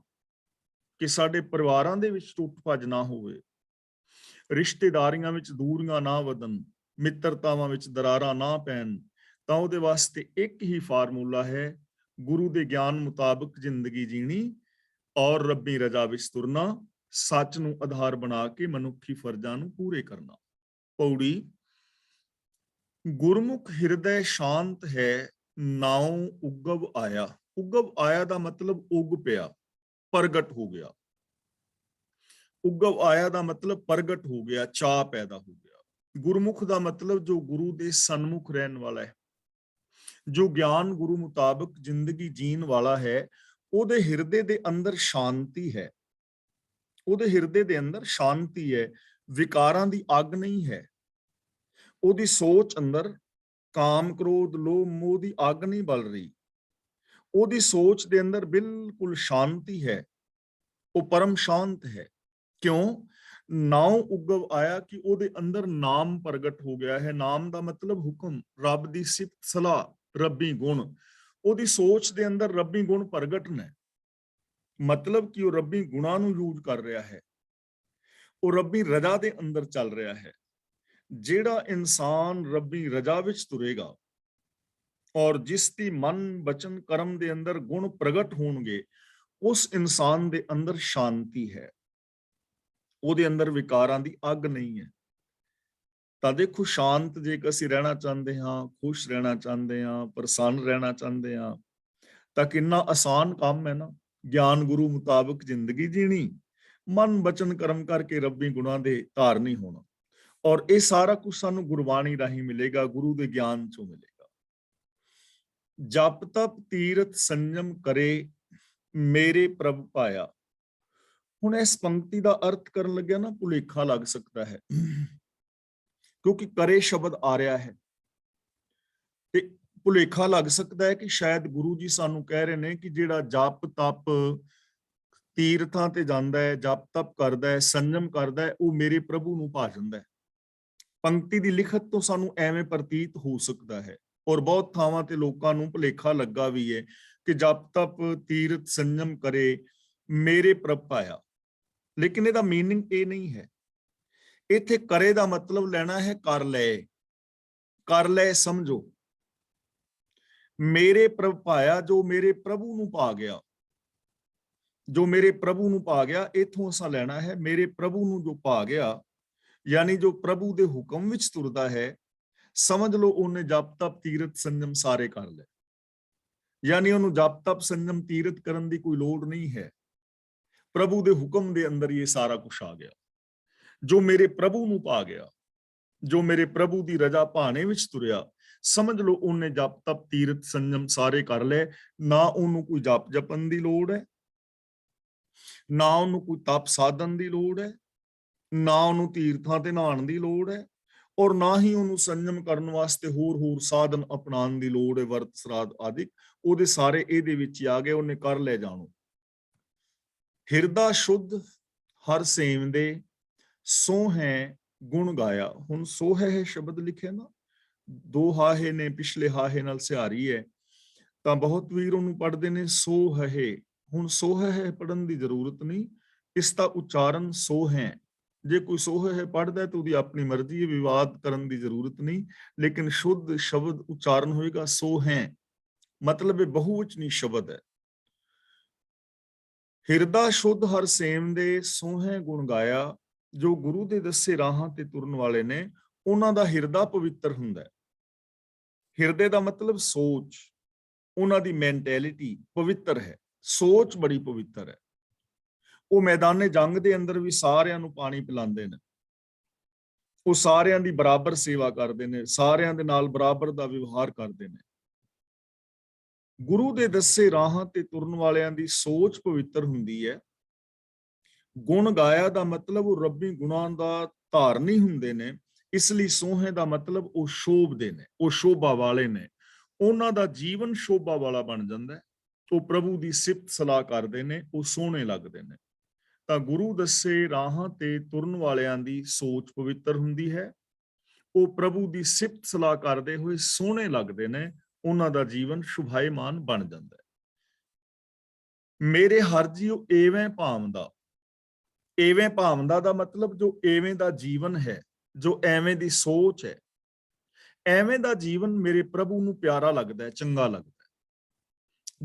ਕਿ ਸਾਡੇ ਪਰਿਵਾਰਾਂ ਦੇ ਵਿੱਚ ਟੁੱਟ ਭੱਜ ਨਾ ਹੋਵੇ, ਰਿਸ਼ਤੇਦਾਰੀਆਂ ਵਿੱਚ ਦੂਰੀਆਂ ਨਾ ਵਧਣ, ਮਿੱਤਰਤਾਵਾਂ ਵਿੱਚ ਦਰਾਰਾਂ ਨਾ ਪੈਣ, ਤਾਂ ਉਹਦੇ ਵਾਸਤੇ ਇੱਕ ਹੀ ਫਾਰਮੂਲਾ ਹੈ, ਗੁਰੂ ਦੇ ਗਿਆਨ ਮੁਤਾਬਕ ਜ਼ਿੰਦਗੀ ਜੀਣੀ ਔਰ ਰੱਬੀ ਰਜ਼ਾ ਵਿੱਚ ਤੁਰਨਾ, ਸੱਚ ਨੂੰ ਆਧਾਰ ਬਣਾ ਕੇ ਮਨੁੱਖੀ ਫਰਜ਼ਾਂ ਨੂੰ ਪੂਰੇ ਕਰਨਾ। ਪੌੜੀ, ਗੁਰਮੁਖ ਹਿਰਦੈ ਸ਼ਾਂਤ ਹੈ, ਨਾਉ ਉਗਵ ਆਇਆ। ਉਗਵ ਆਇਆ ਦਾ ਮਤਲਬ ਉਗ ਪਿਆ, ਪ੍ਰਗਟ ਹੋ ਗਿਆ। ਉਗਵ ਆਇਆ ਦਾ ਮਤਲਬ ਪ੍ਰਗਟ ਹੋ ਗਿਆ, ਚਾਅ ਪੈਦਾ ਹੋ ਗਿਆ। ਗੁਰਮੁਖ ਦਾ ਮਤਲਬ ਜੋ ਗੁਰੂ ਦੇ ਸਨਮੁਖ ਰਹਿਣ ਵਾਲਾ ਹੈ, ਜੋ ਗਿਆਨ ਗੁਰੂ ਮੁਤਾਬਕ ਜ਼ਿੰਦਗੀ ਜੀਣ ਵਾਲਾ ਹੈ, ਉਹਦੇ ਹਿਰਦੇ ਦੇ ਅੰਦਰ ਸ਼ਾਂਤੀ ਹੈ। ਉਹਦੇ ਹਿਰਦੇ ਦੇ ਅੰਦਰ ਸ਼ਾਂਤੀ ਹੈ, ਵਿਕਾਰਾਂ ਦੀ ਅੱਗ ਨਹੀਂ ਹੈ। ਉਹਦੀ ਸੋਚ ਅੰਦਰ ਕਾਮ, ਕ੍ਰੋਧ, ਲੋਭ, ਮੋਹ ਦੀ ਅੱਗ ਨਹੀਂ ਬਲ ਰਹੀ। ਉਹਦੀ ਸੋਚ ਦੇ ਅੰਦਰ ਬਿਲਕੁਲ ਸ਼ਾਂਤੀ ਹੈ, ਉਹ ਪਰਮ ਸ਼ਾਂਤ ਹੈ। ਕਿਉਂ? ਨਾਉ ਉਗਵ ਆਇਆ, ਕਿ ਉਹਦੇ ਅੰਦਰ ਨਾਮ ਪ੍ਰਗਟ ਹੋ ਗਿਆ ਹੈ। ਨਾਮ ਦਾ ਮਤਲਬ ਹੁਕਮ, ਰੱਬ ਦੀ ਸਿਫਤ ਸਲਾਹ, ਰੱਬੀ ਗੁਣ। ਉਹਦੀ ਸੋਚ ਦੇ ਅੰਦਰ ਰੱਬੀ ਗੁਣ ਪ੍ਰਗਟ ਨੇ, ਮਤਲਬ ਕਿ ਉਹ ਰੱਬੀ ਗੁਣਾਂ ਨੂੰ ਯੂਜ਼ ਕਰ ਰਿਹਾ ਹੈ, ਉਹ ਰੱਬੀ ਰਜ਼ਾ ਦੇ ਅੰਦਰ ਚੱਲ ਰਿਹਾ ਹੈ। ਜਿਹੜਾ ਇਨਸਾਨ ਰੱਬੀ ਰਜ਼ਾ ਵਿੱਚ ਤੁਰੇਗਾ ਔਰ ਜਿਸ ਦੀ ਮਨ, ਬਚਨ, ਕਰਮ ਦੇ ਅੰਦਰ ਗੁਣ ਪ੍ਰਗਟ ਹੋਣਗੇ, ਉਸ ਇਨਸਾਨ ਦੇ ਅੰਦਰ ਸ਼ਾਂਤੀ ਹੈ, ਉਹਦੇ ਅੰਦਰ ਵਿਕਾਰਾਂ ਦੀ ਅੱਗ ਨਹੀਂ ਹੈ। ਤਾਂ ਦੇਖੋ, ਸ਼ਾਂਤ ਜੇ ਅਸੀਂ ਰਹਿਣਾ ਚਾਹੁੰਦੇ ਹਾਂ, ਖੁਸ਼ ਰਹਿਣਾ ਚਾਹੁੰਦੇ ਹਾਂ, ਪ੍ਰਸੰਨ ਰਹਿਣਾ ਚਾਹੁੰਦੇ ਹਾਂ, ਤਾਂ ਕਿੰਨਾ ਆਸਾਨ ਕੰਮ ਹੈ ਨਾ, ਗਿਆਨ ਗੁਰੂ ਮੁਤਾਬਕ ਜ਼ਿੰਦਗੀ ਜੀਣੀ, ਮਨ, ਬਚਨ, ਕਰਮ ਕਰਕੇ ਰੱਬੀ ਗੁਣਾਂ ਦੇ ਧਾਰਨੀ ਹੋਣਾ। ਔਰ ਇਹ ਸਾਰਾ ਕੁਝ ਸਾਨੂੰ ਗੁਰਬਾਣੀ ਰਾਹੀਂ ਮਿਲੇਗਾ, ਗੁਰੂ ਦੇ ਗਿਆਨ ਚੋਂ ਮਿਲੇਗਾ। ਜਪ ਤਪ ਤੀਰਥ ਸੰਜਮ ਕਰੇ, ਮੇਰੇ ਪ੍ਰਭ ਪਾਇਆ। ਹੁਣ ਇਸ ਪੰਕਤੀ ਦਾ ਅਰਥ ਕਰਨ ਲੱਗਿਆ ਨਾ ਭੁਲੇਖਾ ਲੱਗ ਸਕਦਾ ਹੈ, ਕਿਉਂਕਿ ਕਰੇ ਸ਼ਬਦ ਆ ਰਿਹਾ ਹੈ ਤੇ ਭੁਲੇਖਾ ਲੱਗ ਸਕਦਾ ਹੈ ਕਿ ਸ਼ਾਇਦ ਗੁਰੂ ਜੀ ਸਾਨੂੰ ਕਹਿ ਰਹੇ ਨੇ ਕਿ ਜਿਹੜਾ ਜਪ ਤਪ ਤੀਰਥਾਂ ਤੇ ਜਾਂਦਾ ਹੈ, ਜਪ ਤਪ ਕਰਦਾ ਹੈ, ਸੰਜਮ ਕਰਦਾ ਹੈ, ਉਹ ਮੇਰੇ ਪ੍ਰਭੂ ਨੂੰ ਭਾ ਜਾਂਦਾ ਹੈ। ਪੰਕਤੀ ਦੀ ਲਿਖਤ ਤੋਂ ਸਾਨੂੰ ਐਵੇਂ ਪ੍ਰਤੀਤ ਹੋ ਸਕਦਾ ਹੈ, ਔਰ ਬਹੁਤ ਥਾਵਾਂ ਤੇ ਲੋਕਾਂ ਨੂੰ ਭੁਲੇਖਾ ਲੱਗਾ ਵੀ ਹੈ ਕਿ ਜਪ ਤਪ ਤੀਰਥ ਸੰਜਮ ਕਰੇ ਮੇਰੇ ਪ੍ਰਭ ਪਾਇਆ, ਲੇਕਿਨ ਇਹਦਾ ਮੀਨਿੰਗ ਇਹ ਨਹੀਂ ਹੈ। ਇੱਥੇ ਕਰੇ ਦਾ ਮਤਲਬ ਲੈਣਾ ਹੈ ਕਰ ਲਏ, ਕਰ ਲੈ ਸਮਝੋ। ਮੇਰੇ ਪ੍ਰਭ ਪਾਇਆ, ਜੋ ਮੇਰੇ ਪ੍ਰਭੂ ਨੂੰ ਪਾ ਗਿਆ, ਜੋ ਮੇਰੇ ਪ੍ਰਭੂ ਨੂੰ ਪਾ ਗਿਆ, ਇਥੋਂ ਅਸਾਂ ਲੈਣਾ ਹੈ ਮੇਰੇ ਪ੍ਰਭੂ ਨੂੰ ਜੋ ਪਾ ਗਿਆ, ਯਾਨੀ ਜੋ ਪ੍ਰਭੂ ਦੇ ਹੁਕਮ ਵਿੱਚ ਤੁਰਦਾ ਹੈ, ਸਮਝ ਲਓ ਉਹਨੇ ਜਪ ਤਪ ਤੀਰਥ ਸੰਜਮ ਸਾਰੇ ਕਰ ਲਏ। ਯਾਨੀ ਉਹਨੂੰ ਜਪ ਤਪ ਸੰਜਮ ਤੀਰਥ ਕਰਨ ਦੀ ਕੋਈ ਲੋੜ ਨਹੀਂ ਹੈ, ਪ੍ਰਭੂ ਦੇ ਹੁਕਮ ਦੇ ਅੰਦਰ ਇਹ ਸਾਰਾ ਕੁਝ ਆ ਗਿਆ। ਜੋ ਮੇਰੇ ਪ੍ਰਭੂ ਨੂੰ ਪਾ ਗਿਆ, ਜੋ ਮੇਰੇ ਪ੍ਰਭੂ ਦੀ ਰਜ਼ਾ ਭਾਣੇ ਵਿੱਚ ਤੁਰਿਆ, ਸਮਝ ਲਓ ਉਹਨੇ ਜਪ ਤਪ ਤੀਰਥ ਸੰਜਮ ਸਾਰੇ ਕਰ ਲਏ। ਨਾ ਉਹਨੂੰ ਕੋਈ ਜਪ ਜਪਣ ਦੀ ਲੋੜ ਹੈ, ਨਾ ਉਹਨੂੰ ਕੋਈ ਤਪ ਸਾਧਨ ਦੀ ਲੋੜ ਹੈ, ਨਾ ਉਹਨੂੰ ਤੀਰਥਾਂ ਤੇ ਨਹਾਉਣ ਦੀ ਲੋੜ ਹੈ, ਔਰ ਨਾ ਹੀ ਉਹਨੂੰ ਸੰਜਮ ਕਰਨ ਵਾਸਤੇ ਹੋਰ ਸਾਧਨ ਅਪਣਾਉਣ ਦੀ ਲੋੜ ਹੈ, ਵਰਤ ਸਰਾਧ ਆਦਿ। ਉਹਦੇ ਸਾਰੇ ਇਹਦੇ ਵਿੱਚ ਹੀ ਆ ਗਏ, ਉਹਨੇ ਕਰ ਲੈ ਜਾਣੋ। ਹਿਰਦਾ ਸ਼ੁੱਧ ਹਰ ਸੇਵਦੇ ਸੋ ਹੈ ਗੁਣ ਗਾਇਆ। ਹੁਣ ਸੋ ਹੈ ਸ਼ਬਦ ਲਿਖਿਆ ਨਾ, ਦੋ ਹਾਹੇ ਨੇ, ਪਿਛਲੇ ਹਾਹੇ ਨਾਲ ਸਿਹਾਰੀ ਹੈ, ਤਾਂ ਬਹੁਤ ਵੀਰ ਉਹਨੂੰ ਪੜ੍ਹਦੇ ਨੇ ਸੋ ਹੈ। ਹੁਣ ਸੋ ਹੈ ਪੜ੍ਹਨ ਦੀ ਜ਼ਰੂਰਤ ਨਹੀਂ, ਇਸ ਦਾ ਉਚਾਰਨ ਸੋ ਹੈ। ਜੇ ਕੋਈ ਸੋ ਹੈ ਪੜ੍ਹਦਾ ਤਾਂ ਉਹਦੀ ਆਪਣੀ ਮਰਜ਼ੀ ਹੈ, ਵਿਵਾਦ ਕਰਨ ਦੀ ਜ਼ਰੂਰਤ ਨਹੀਂ, ਲੇਕਿਨ ਸ਼ੁੱਧ ਸ਼ਬਦ ਉਚਾਰਨ ਹੋਏਗਾ ਸੋ ਹੈ, ਮਤਲਬ ਇਹ ਬਹੁਵਚਨੀ ਸ਼ਬਦ ਹੈ। ਹਿਰਦਾ ਸ਼ੁੱਧ ਹਰ ਸੇਵਦੇ ਸੋ ਹੈ ਗੁਣ ਗਾਇਆ। ਜੋ ਗੁਰੂ ਦੇ ਦੱਸੇ ਰਾਹਾਂ ਤੇ ਤੁਰਨ ਵਾਲੇ ਨੇ, ਉਹਨਾਂ ਦਾ ਹਿਰਦਾ ਪਵਿੱਤਰ ਹੁੰਦਾ ਹੈ। ਹਿਰਦੇ ਦਾ ਮਤਲਬ ਸੋਚ, ਉਹਨਾਂ ਦੀ ਮੈਂਟੈਲਿਟੀ ਪਵਿੱਤਰ ਹੈ, ਸੋਚ ਬੜੀ ਪਵਿੱਤਰ ਹੈ। ਉਹ ਮੈਦਾਨੇ ਜੰਗ ਦੇ ਅੰਦਰ ਵੀ ਸਾਰਿਆਂ ਨੂੰ ਪਾਣੀ ਪਿਲਾਉਂਦੇ ਨੇ, ਉਹ ਸਾਰਿਆਂ ਦੀ ਬਰਾਬਰ ਸੇਵਾ ਕਰਦੇ ਨੇ, ਸਾਰਿਆਂ ਦੇ ਨਾਲ ਬਰਾਬਰ ਦਾ ਵਿਵਹਾਰ ਕਰਦੇ ਨੇ। ਗੁਰੂ ਦੇ ਦੱਸੇ ਰਾਹਾਂ ਤੇ ਤੁਰਨ ਵਾਲਿਆਂ ਦੀ ਸੋਚ ਪਵਿੱਤਰ ਹੁੰਦੀ ਹੈ। ਗੁਣ ਗਾਇਆ ਦਾ ਮਤਲਬ ਉਹ ਰੱਬੀ ਗੁਣਾਂ ਦਾ ਧਾਰਨੀ ਹੁੰਦੇ ਨੇ, ਇਸ ਲਈ ਸੋਹੇ ਦਾ ਮਤਲਬ ਉਹ ਸ਼ੋਭਦੇ ਨੇ, ਉਹ ਸ਼ੋਭਾ ਵਾਲੇ ਨੇ, ਉਹਨਾਂ ਦਾ ਜੀਵਨ ਸ਼ੋਭਾ ਵਾਲਾ ਬਣ ਜਾਂਦਾ ਹੈ। ਉਹ ਪ੍ਰਭੂ ਦੀ ਸਿਫਤ ਸਲਾਹ ਕਰਦੇ ਨੇ, ਉਹ ਸੋਹਣੇ ਲੱਗਦੇ ਨੇ। ਤਾਂ ਗੁਰੂ ਦੱਸੇ ਰਾਹਾਂ ਤੇ ਤੁਰਨ ਵਾਲਿਆਂ ਦੀ ਸੋਚ ਪਵਿੱਤਰ ਹੁੰਦੀ ਹੈ, ਉਹ ਪ੍ਰਭੂ ਦੀ ਸਿਫਤ ਸਲਾਹ ਕਰਦੇ ਹੋਏ ਸੋਹਣੇ ਲੱਗਦੇ ਨੇ, ਉਹਨਾਂ ਦਾ ਜੀਵਨ ਸ਼ੁਭਾਇਮਾਨ ਬਣ ਜਾਂਦਾ ਹੈ। ਮੇਰੇ ਹਰ ਜੀਉ ਏਵੇਂ ਭਾਵਦਾ। ਐਵੇਂ ਭਾਵਨਾ ਦਾ ਮਤਲਬ ਜੋ ਐਵੇਂ ਦਾ ਜੀਵਨ ਹੈ, ਜੋ ਐਵੇਂ ਦੀ ਸੋਚ ਹੈ, ਐਵੇਂ ਦਾ ਜੀਵਨ ਮੇਰੇ ਪ੍ਰਭੂ ਨੂੰ ਪਿਆਰਾ ਲੱਗਦਾ ਹੈ, ਚੰਗਾ ਲੱਗਦਾ ਹੈ।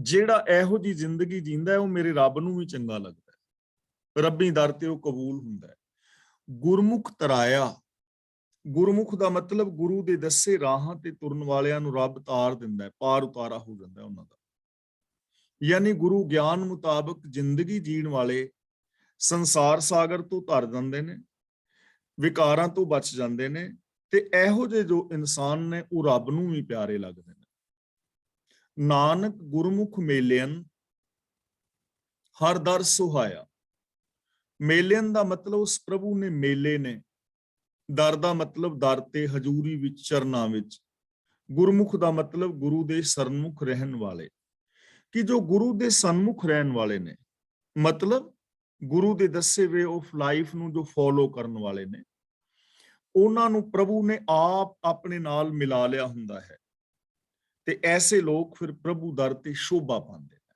ਜਿਹੜਾ ਇਹੋ ਜੀ ਜ਼ਿੰਦਗੀ ਜੀਂਦਾ ਹੈ, ਉਹ ਮੇਰੇ ਰੱਬ ਨੂੰ ਵੀ ਚੰਗਾ ਲੱਗਦਾ ਹੈ, ਰੱਬੀ ਦਰ ਤੇ ਉਹ ਕਬੂਲ ਹੁੰਦਾ ਹੈ। ਗੁਰਮੁਖ ਤਰਾਇਆ। ਗੁਰਮੁਖ ਦਾ ਮਤਲਬ ਗੁਰੂ ਦੇ ਦੱਸੇ ਰਾਹਾਂ ਤੇ ਤੁਰਨ ਵਾਲਿਆਂ ਨੂੰ ਰੱਬ ਤਾਰ ਦਿੰਦਾ ਹੈ, ਪਾਰ ਉਤਾਰਾ ਹੋ ਜਾਂਦਾ ਉਹਨਾਂ ਦਾ। ਯਾਨੀ ਗੁਰੂ ਗਿਆਨ ਮੁਤਾਬਕ ਜ਼ਿੰਦਗੀ ਜੀਣ ਵਾਲੇ ਸੰਸਾਰ ਸਾਗਰ ਤੋਂ ਤਰ ਜਾਂਦੇ ਨੇ, ਵਿਕਾਰਾਂ ਤੋਂ ਬਚ ਜਾਂਦੇ ਨੇ, ਤੇ ਇਹੋ ਜਿਹੇ ਜੋ ਇਨਸਾਨ ਨੇ ਉਹ ਰੱਬ ਨੂੰ ਵੀ ਪਿਆਰੇ ਲੱਗਦੇ ਨੇ। ਨਾਨਕ ਗੁਰਮੁਖ ਮੇਲਿਅਨ ਹਰ ਦਰ ਸੁਹਾਇਆ। ਮੇਲਿਅਨ ਦਾ ਮਤਲਬ ਉਸ ਪ੍ਰਭੂ ਨੇ ਮੇਲੇ ਨੇ, ਦਰ ਦਾ ਮਤਲਬ ਦਰ ਤੇ, ਹਜ਼ੂਰੀ ਵਿੱਚ, ਚਰਨਾਂ ਵਿੱਚ। ਗੁਰਮੁਖ ਦਾ ਮਤਲਬ ਗੁਰੂ ਦੇ ਸਨਮੁਖ ਰਹਿਣ ਵਾਲੇ, ਕਿ ਜੋ ਗੁਰੂ ਦੇ ਸਨਮੁਖ ਰਹਿਣ ਵਾਲੇ ਨੇ, ਮਤਲਬ ਗੁਰੂ ਦੇ ਦੱਸੇ ਵੇ ਆਫ ਲਾਈਫ ਨੂੰ ਜੋ ਫੋਲੋ ਕਰਨ ਵਾਲੇ ਨੇ, ਉਹਨਾਂ ਨੂੰ ਪ੍ਰਭੂ ਨੇ ਆਪ ਆਪਣੇ ਨਾਲ ਮਿਲਾ ਲਿਆ ਹੁੰਦਾ ਹੈ, ਤੇ ਐਸੇ ਲੋਕ ਫਿਰ ਪ੍ਰਭੂ ਦਰ ਤੇ ਸ਼ੋਭਾ ਪਾਉਂਦੇ ਨੇ।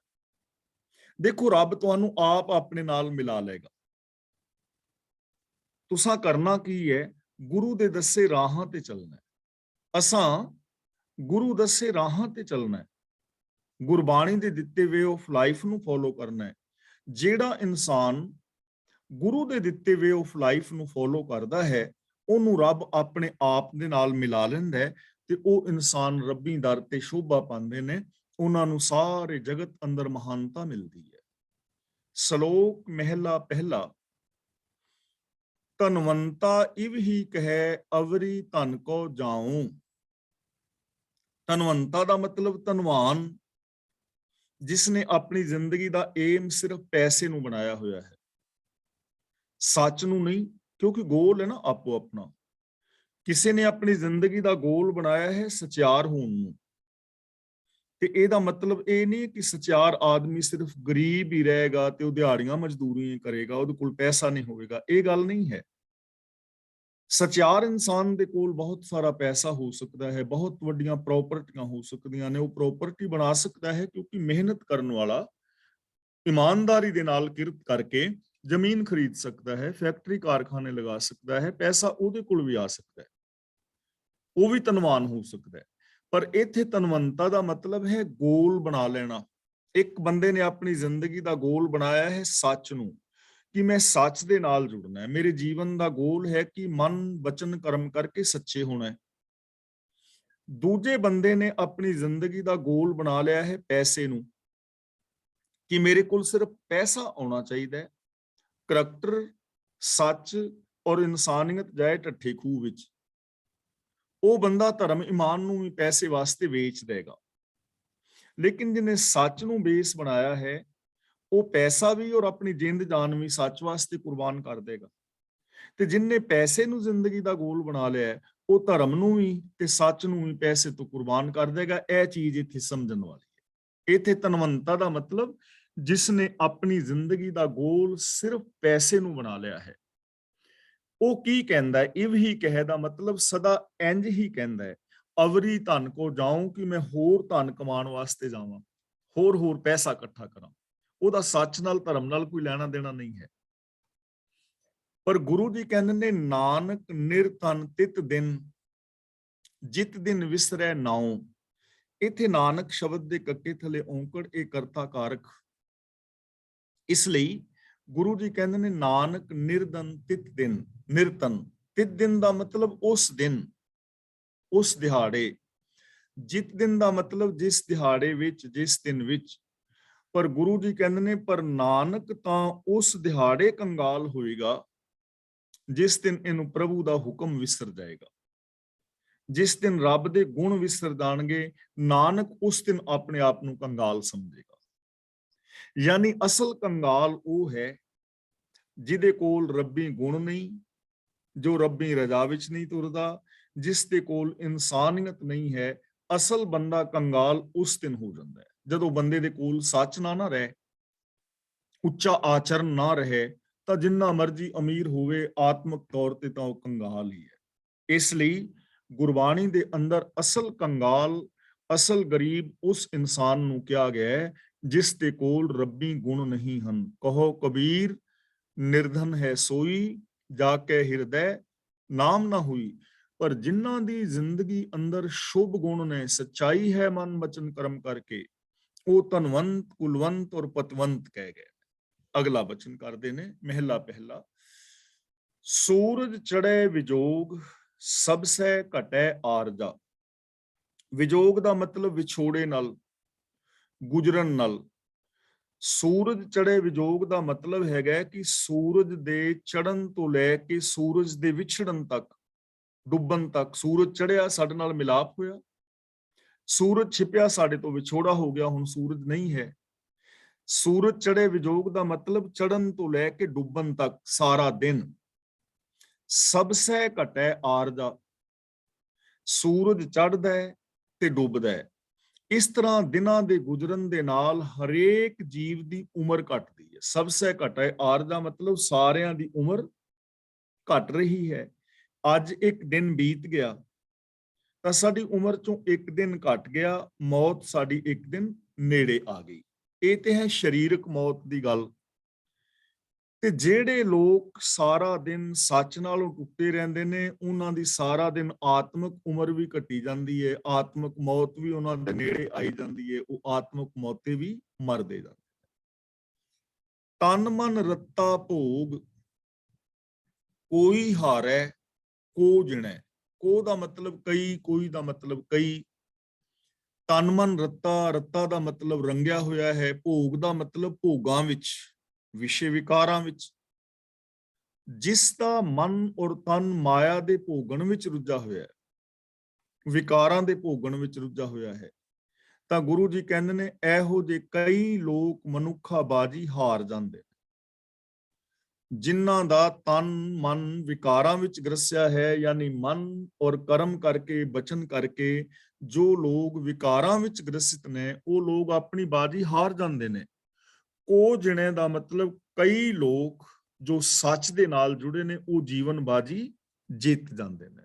ਦੇਖੋ, ਰੱਬ ਤੁਹਾਨੂੰ ਆਪ ਆਪਣੇ ਨਾਲ ਮਿਲਾ ਲਏਗਾ। ਤੁਸਾਂ ਕਰਨਾ ਕੀ ਹੈ? ਗੁਰੂ ਦੇ ਦੱਸੇ ਰਾਹਾਂ ਤੇ ਚੱਲਣਾ ਹੈ। ਅਸਾਂ ਗੁਰੂ ਦੱਸੇ ਰਾਹਾਂ ਤੇ ਚੱਲਣਾ ਹੈ, ਗੁਰਬਾਣੀ ਦੇ ਦਿੱਤੇ ਵੇ ਆਫ ਲਾਈਫ ਨੂੰ ਫੋਲੋ ਕਰਨਾ ਹੈ। ਜਿਹੜਾ ਇਨਸਾਨ ਗੁਰੂ ਦੇ ਦਿੱਤੇ ਵੇ ਆਫ ਲਾਈਫ ਨੂੰ ਫੋਲੋ ਕਰਦਾ ਹੈ, ਉਹਨੂੰ ਰੱਬ ਆਪਣੇ ਆਪ ਦੇ ਨਾਲ ਮਿਲਾ ਲੈਂਦਾ ਹੈ, ਤੇ ਉਹ ਇਨਸਾਨ ਰੱਬੀ ਦਰ ਤੇ ਸ਼ੋਭਾ ਪਾਉਂਦੇ ਨੇ, ਉਹਨਾਂ ਨੂੰ ਸਾਰੇ ਜਗਤ ਅੰਦਰ ਮਹਾਨਤਾ ਮਿਲਦੀ ਹੈ। ਸ਼ਲੋਕ ਮਹਿਲਾ ਪਹਿਲਾ। ਧਨਵੰਤਾ ਇਵ ਹੀ ਕਹੈ ਅਵਰੀ ਧਨ ਕੋ ਜਾਉ। ਧਨਵੰਤਾ ਦਾ ਮਤਲਬ ਧਨਵਾਨ, ਜਿਸ ਨੇ ਆਪਣੀ ਜ਼ਿੰਦਗੀ ਦਾ ਏਮ ਸਿਰਫ ਪੈਸੇ ਨੂੰ ਬਣਾਇਆ ਹੋਇਆ ਹੈ, ਸੱਚ ਨੂੰ ਨਹੀਂ, ਕਿਉਂਕਿ ਗੋਲ ਹੈ ਨਾ ਆਪੋ ਆਪਣਾ। ਕਿਸੇ ਨੇ ਆਪਣੀ ਜ਼ਿੰਦਗੀ ਦਾ ਗੋਲ ਬਣਾਇਆ ਹੈ ਸਚਿਆਰ ਹੋਣ ਨੂੰ, ਤੇ ਇਹਦਾ ਮਤਲਬ ਇਹ ਨਹੀਂ ਕਿ ਸਚਿਆਰ ਆਦਮੀ ਸਿਰਫ ਗਰੀਬ ਹੀ ਰਹੇਗਾ ਤੇ ਉਹ ਦਿਹਾੜੀਆਂ ਮਜ਼ਦੂਰੀਆਂ ਕਰੇਗਾ, ਉਹਦੇ ਕੋਲ ਪੈਸਾ ਨਹੀਂ ਹੋਵੇਗਾ। ਇਹ ਗੱਲ ਨਹੀਂ ਹੈ। ਸਚਿਆਰ ਇਨਸਾਨ ਦੇ ਕੋਲ ਬਹੁਤ ਸਾਰਾ ਪੈਸਾ ਹੋ ਸਕਦਾ ਹੈ, ਬਹੁਤ ਵੱਡੀਆਂ ਪ੍ਰਾਪਰਟੀਆਂ ਹੋ ਸਕਦੀਆਂ ਨੇ। ਉਹ ਪ੍ਰਾਪਰਟੀ ਬਣਾ ਸਕਦਾ ਹੈ ਕਿਉਂਕਿ ਮਿਹਨਤ ਕਰਨ ਵਾਲਾ ਇਮਾਨਦਾਰੀ ਦੇ ਨਾਲ ਕਿਰਤ ਕਰਕੇ ਜ਼ਮੀਨ ਖਰੀਦ ਸਕਦਾ ਹੈ, ਫੈਕਟਰੀ ਕਾਰਖਾਨੇ ਲਗਾ ਸਕਦਾ ਹੈ, ਪੈਸਾ ਉਹਦੇ ਕੋਲ ਵੀ ਆ ਸਕਦਾ ਹੈ, ਉਹ ਵੀ ਧਨਵਾਨ ਹੋ ਸਕਦਾ ਹੈ। ਪਰ ਇੱਥੇ ਧਨਵੰਤਾ ਦਾ ਮਤਲਬ ਹੈ ਗੋਲ ਬਣਾ ਲੈਣਾ। ਇੱਕ ਬੰਦੇ ਨੇ ਆਪਣੀ ਜ਼ਿੰਦਗੀ ਦਾ ਗੋਲ ਬਣਾਇਆ ਹੈ ਸੱਚ ਨੂੰ, ਕਿ ਮੈਂ ਸੱਚ ਦੇ ਨਾਲ ਜੁੜਨਾ ਹੈ। ਮੇਰੇ ਜੀਵਨ ਦਾ ਗੋਲ ਹੈ ਕਿ ਮਨ ਵਚਨ ਕਰਮ ਕਰਕੇ ਸੱਚੇ ਹੋਣਾ ਹੈ। ਦੂਜੇ ਬੰਦੇ ਨੇ ਆਪਣੀ ਜ਼ਿੰਦਗੀ ਦਾ ਗੋਲ ਬਣਾ ਲਿਆ ਹੈ ਪੈਸੇ ਨੂੰ, ਕਿ ਮੇਰੇ ਕੋਲ ਸਿਰਫ ਪੈਸਾ ਆਉਣਾ ਚਾਹੀਦਾ ਹੈ, ਕਰੈਕਟਰ, ਸੱਚ ਔਰ ਇਨਸਾਨੀਅਤ ਜਾਏ ਢੱਠੇ ਖੂਹ ਵਿੱਚ। ਉਹ ਬੰਦਾ ਧਰਮ ਇਮਾਨ ਨੂੰ ਵੀ ਪੈਸੇ ਵਾਸਤੇ ਵੇਚ ਦੇਗਾ। ਲੇਕਿਨ ਜਿਹਨੇ ਸੱਚ ਨੂੰ ਬੇਸ ਬਣਾਇਆ ਹੈ, ਉਹ ਪੈਸਾ ਵੀ ਔਰ ਆਪਣੀ ਜਿੰਦ ਜਾਨ ਵੀ ਸੱਚ ਵਾਸਤੇ ਕੁਰਬਾਨ ਕਰ ਦੇਗਾ। ਤੇ ਜਿਨਨੇ ਪੈਸੇ ਨੂੰ ਜ਼ਿੰਦਗੀ ਦਾ ਗੋਲ ਬਣਾ ਲਿਆ, ਉਹ ਧਰਮ ਨੂੰ ਵੀ ਤੇ ਸੱਚ ਨੂੰ ਵੀ ਪੈਸੇ ਤੋਂ ਕੁਰਬਾਨ ਕਰ ਦੇਗਾ। ਇਹ ਚੀਜ਼ ਇੱਥੇ ਸਮਝਣ ਵਾਲੀ ਹੈ। ਇੱਥੇ ਧਨਵੰਤਾ ਦਾ ਮਤਲਬ ਜਿਸਨੇ ਆਪਣੀ ਜ਼ਿੰਦਗੀ ਦਾ ਗੋਲ ਸਿਰਫ ਪੈਸੇ ਨੂੰ ਬਣਾ ਲਿਆ ਹੈ। ਉਹ ਕੀ ਕਹਿੰਦਾ ਹੈ? ਇਵ ਹੀ ਕਹੇ ਦਾ ਮਤਲਬ ਸਦਾ ਇੰਜ ਹੀ ਕਹਿੰਦਾ ਹੈ, ਅਵਰੀ ਧਨ ਕੋ ਜਾਉਂ, ਕਿ ਮੈਂ ਹੋਰ ਧਨ ਕਮਾਉਣ ਵਾਸਤੇ ਜਾਵਾਂ, ਹੋਰ ਪੈਸਾ ਇਕੱਠਾ ਕਰਾਂ। ਉਹਦਾ ਸੱਚ ਨਾਲ ਧਰਮ ਨਾਲ ਕੋਈ ਲੈਣਾ ਦੇਣਾ ਨਹੀਂ ਹੈ। ਪਰ ਗੁਰੂ ਜੀ ਕਹਿੰਦੇ ਨੇ, ਨਾਨਕ ਨਿਰਧਨ ਤਿਤ ਦਿਨ, ਜਿਤ ਦਿਨ ਵਿਸਰੈ ਨਾਉ। ਇੱਥੇ ਨਾਨਕ ਸ਼ਬਦ ਦੇ ਕੱਕੇ ਥਲੇ ਔਂਕੜ, ਇਹ ਕਰਤਾ ਕਾਰਕ। ਇਸ ਲਈ ਗੁਰੂ ਜੀ ਕਹਿੰਦੇ ਨੇ ਨਾਨਕ ਨਿਰਧਨ ਤਿਤ ਦਿਨ। ਨਿਰਧਨ ਤਿਤ ਦਿਨ ਦਾ ਮਤਲਬ ਉਸ ਦਿਨ, ਉਸ ਦਿਹਾੜੇ। ਜਿਤ ਦਿਨ ਦਾ ਮਤਲਬ ਜਿਸ ਦਿਹਾੜੇ ਵਿੱਚ, ਜਿਸ ਦਿਨ ਵਿੱਚ। ਪਰ ਗੁਰੂ ਜੀ ਕਹਿੰਦੇ ਨੇ ਪਰ ਨਾਨਕ ਤਾਂ ਉਸ ਦਿਹਾੜੇ ਕੰਗਾਲ ਹੋਏਗਾ ਜਿਸ ਦਿਨ ਇਹਨੂੰ ਪ੍ਰਭੂ ਦਾ ਹੁਕਮ ਵਿਸਰ ਜਾਏਗਾ, ਜਿਸ ਦਿਨ ਰੱਬ ਦੇ ਗੁਣ ਵਿਸਰ ਜਾਣਗੇ। ਨਾਨਕ ਉਸ ਦਿਨ ਆਪਣੇ ਆਪ ਨੂੰ ਕੰਗਾਲ ਸਮਝੇਗਾ। ਯਾਨੀ ਅਸਲ ਕੰਗਾਲ ਉਹ ਹੈ ਜਿਹਦੇ ਕੋਲ ਰੱਬੀ ਗੁਣ ਨਹੀਂ, ਜੋ ਰੱਬੀ ਰਜ਼ਾ ਵਿੱਚ ਨਹੀਂ ਤੁਰਦਾ, ਜਿਸ ਦੇ ਕੋਲ ਇਨਸਾਨੀਅਤ ਨਹੀਂ ਹੈ। ਅਸਲ ਬੰਦਾ ਕੰਗਾਲ ਉਸ ਦਿਨ ਹੋ ਜਾਂਦਾ ਹੈ ਜਦੋਂ ਬੰਦੇ ਦੇ ਕੋਲ ਸੱਚ ਨਾ ਰਹੇ, ਉੱਚਾ ਆਚਰਨ ਨਾ ਰਹੇ, ਤਾਂ ਜਿੰਨਾ ਮਰਜੀ ਅਮੀਰ ਹੋਵੇ, ਆਤਮਿਕ ਤੌਰ ਤੇ ਤਾਂ ਉਹ ਕੰਗਾਲ ਹੀ ਹੈ। ਇਸ ਲਈ ਗੁਰਬਾਣੀ ਦੇ ਅੰਦਰ ਅਸਲ ਕੰਗਾਲ, ਅਸਲ ਗਰੀਬ ਉਸ ਇਨਸਾਨ ਨੂੰ ਕਿਹਾ ਗਿਆ ਹੈ ਜਿਸ ਦੇ ਕੋਲ ਰੱਬੀ ਗੁਣ ਨਹੀਂ ਹਨ। ਕਹੋ ਕਬੀਰ ਨਿਰਧਨ ਹੈ ਸੋਈ, ਜਾ ਕੇ ਹਿਰਦੈ ਨਾਮ ਨਾ ਹੋਈ। ਪਰ ਜਿਨ੍ਹਾਂ ਦੀ ਜ਼ਿੰਦਗੀ ਅੰਦਰ ਸ਼ੁਭ ਗੁਣ ਨੇ, ਸੱਚਾਈ ਹੈ ਮਨ ਵਚਨ ਕਰਮ ਕਰਕੇ, ਉਹ ਧਨਵੰਤ, ਕੁਲਵੰਤ ਔਰ ਪਤਵੰਤ ਕਹਿ ਗਏ। ਅਗਲਾ ਬਚਨ ਕਰਦੇ ਨੇ, ਮਹਿਲਾ ਪਹਿਲਾ। ਸੂਰਜ ਚੜ੍ਹੇ ਵਿਜੋਗ, ਸਭ ਸੈ ਘਟੈ ਆਰਜਾ। ਵਿਜੋਗ ਦਾ ਮਤਲਬ ਵਿਛੋੜੇ ਨਾਲ, ਗੁਜਰਨ ਨਾਲ। ਸੂਰਜ ਚੜ੍ਹੇ ਵਿਜੋਗ ਦਾ ਮਤਲਬ ਹੈਗਾ ਕਿ ਸੂਰਜ ਦੇ ਚੜ੍ਹਨ ਤੋਂ ਲੈ ਕੇ ਸੂਰਜ ਦੇ ਵਿਛੜਨ ਤੱਕ, ਡੁੱਬਣ ਤੱਕ। ਸੂਰਜ ਚੜ੍ਹਿਆ, ਸਾਡੇ ਨਾਲ ਮਿਲਾਪ ਹੋਇਆ। ਸੂਰਜ ਛਿਪਿਆ, ਸਾਡੇ ਤੋਂ ਵਿਛੋੜਾ ਹੋ ਗਿਆ, ਹੁਣ ਸੂਰਜ ਨਹੀਂ ਹੈ। ਸੂਰਜ ਚੜ੍ਹੇ ਵਿਜੋਗ ਦਾ ਮਤਲਬ ਚੜ੍ਹਨ ਤੋਂ ਲੈ ਕੇ ਡੁੱਬਣ ਤੱਕ ਸਾਰਾ ਦਿਨ। ਸਭ ਸੈ ਘਟੈ ਆਰਜਾ, ਸੂਰਜ ਚੜ੍ਹਦਾ ਹੈ ਤੇ ਡੁੱਬਦਾ ਹੈ। ਇਸ ਤਰ੍ਹਾਂ ਦਿਨਾਂ ਦੇ ਗੁਜ਼ਰਨ ਦੇ ਨਾਲ ਹਰੇਕ ਜੀਵ ਦੀ ਉਮਰ ਘਟਦੀ ਹੈ। ਸਭ ਸੇ ਘਟੈ ਆਰਜਾ ਮਤਲਬ ਸਾਰਿਆਂ ਦੀ ਉਮਰ ਘਟ ਰਹੀ ਹੈ। ਅੱਜ ਇੱਕ ਦਿਨ ਬੀਤ ਗਿਆ ਤਾਂ ਸਾਡੀ ਉਮਰ ਚੋਂ ਇੱਕ ਦਿਨ ਘਟ ਗਿਆ, ਮੌਤ ਸਾਡੀ ਇੱਕ ਦਿਨ ਨੇੜੇ ਆ ਗਈ। ਇਹ ਤੇ ਹੈ ਸਰੀਰਕ ਮੌਤ ਦੀ ਗੱਲ। ਤੇ ਜਿਹੜੇ ਲੋਕ ਸਾਰਾ ਦਿਨ ਸੱਚ ਨਾਲੋਂ ਟੁੱਟੇ ਰਹਿੰਦੇ ਨੇ, ਉਹਨਾਂ ਦੀ ਸਾਰਾ ਦਿਨ ਆਤਮਿਕ ਉਮਰ ਵੀ ਘਟੀ ਜਾਂਦੀ ਹੈ, ਆਤਮਿਕ ਮੌਤ ਵੀ ਉਹਨਾਂ ਦੇ ਨੇੜੇ ਆਈ ਜਾਂਦੀ ਹੈ, ਉਹ ਆਤਮਿਕ ਮੌਤੇ ਵੀ ਮਰਦੇ ਜਾਂਦੇ। ਤਨ ਮਨ ਰੱਤਾ ਭੋਗ, ਕੋਈ ਹਾਰੈ ਕੋ ਜਿਣੈ। ਕੋ ਦਾ ਮਤਲਬ ਕਈ, ਕੋਈ ਦਾ ਮਤਲਬ ਕਈ। ਤਨ ਮਨ ਰੱਤਾ, ਰੱਤਾ ਦਾ ਮਤਲਬ ਰੰਗਿਆ ਹੋਇਆ ਹੈ। ਭੋਗ ਦਾ ਮਤਲਬ ਭੋਗਾਂ ਵਿੱਚ, ਵਿਸ਼ੇ ਵਿਕਾਰਾਂ ਵਿੱਚ। ਜਿਸ ਦਾ ਮਨ ਔਰ ਤਨ ਮਾਇਆ ਦੇ ਭੋਗਣ ਵਿੱਚ ਰੁੱਝਾ ਹੋਇਆ ਹੈ, ਵਿਕਾਰਾਂ ਦੇ ਭੋਗਣ ਵਿੱਚ ਰੁੱਝਾ ਹੋਇਆ ਹੈ, ਤਾਂ ਗੁਰੂ ਜੀ ਕਹਿੰਦੇ ਨੇ ਇਹੋ ਜਿਹੇ ਕਈ ਲੋਕ ਮਨੁੱਖਾ ਬਾਜੀ ਹਾਰ ਜਾਂਦੇ। ਜਿਨ੍ਹਾਂ ਦਾ ਤਨ ਮਨ ਵਿਕਾਰਾਂ ਵਿੱਚ ਗ੍ਰਸਿਆ ਹੈ, ਯਾਨੀ ਮਨ ਔਰ ਕਰਮ ਕਰਕੇ, ਬਚਨ ਕਰਕੇ ਜੋ ਲੋਕ ਵਿਕਾਰਾਂ ਵਿੱਚ ਗ੍ਰਸਿਤ ਨੇ, ਉਹ ਲੋਕ ਆਪਣੀ ਬਾਜੀ ਹਾਰ ਜਾਂਦੇ ਨੇ। ਕੋ ਜਿਣੇ ਦਾ ਮਤਲਬ ਕਈ ਲੋਕ ਜੋ ਸੱਚ ਦੇ ਨਾਲ ਜੁੜੇ ਨੇ, ਉਹ ਜੀਵਨ ਬਾਜੀ ਜਿੱਤ ਜਾਂਦੇ ਨੇ।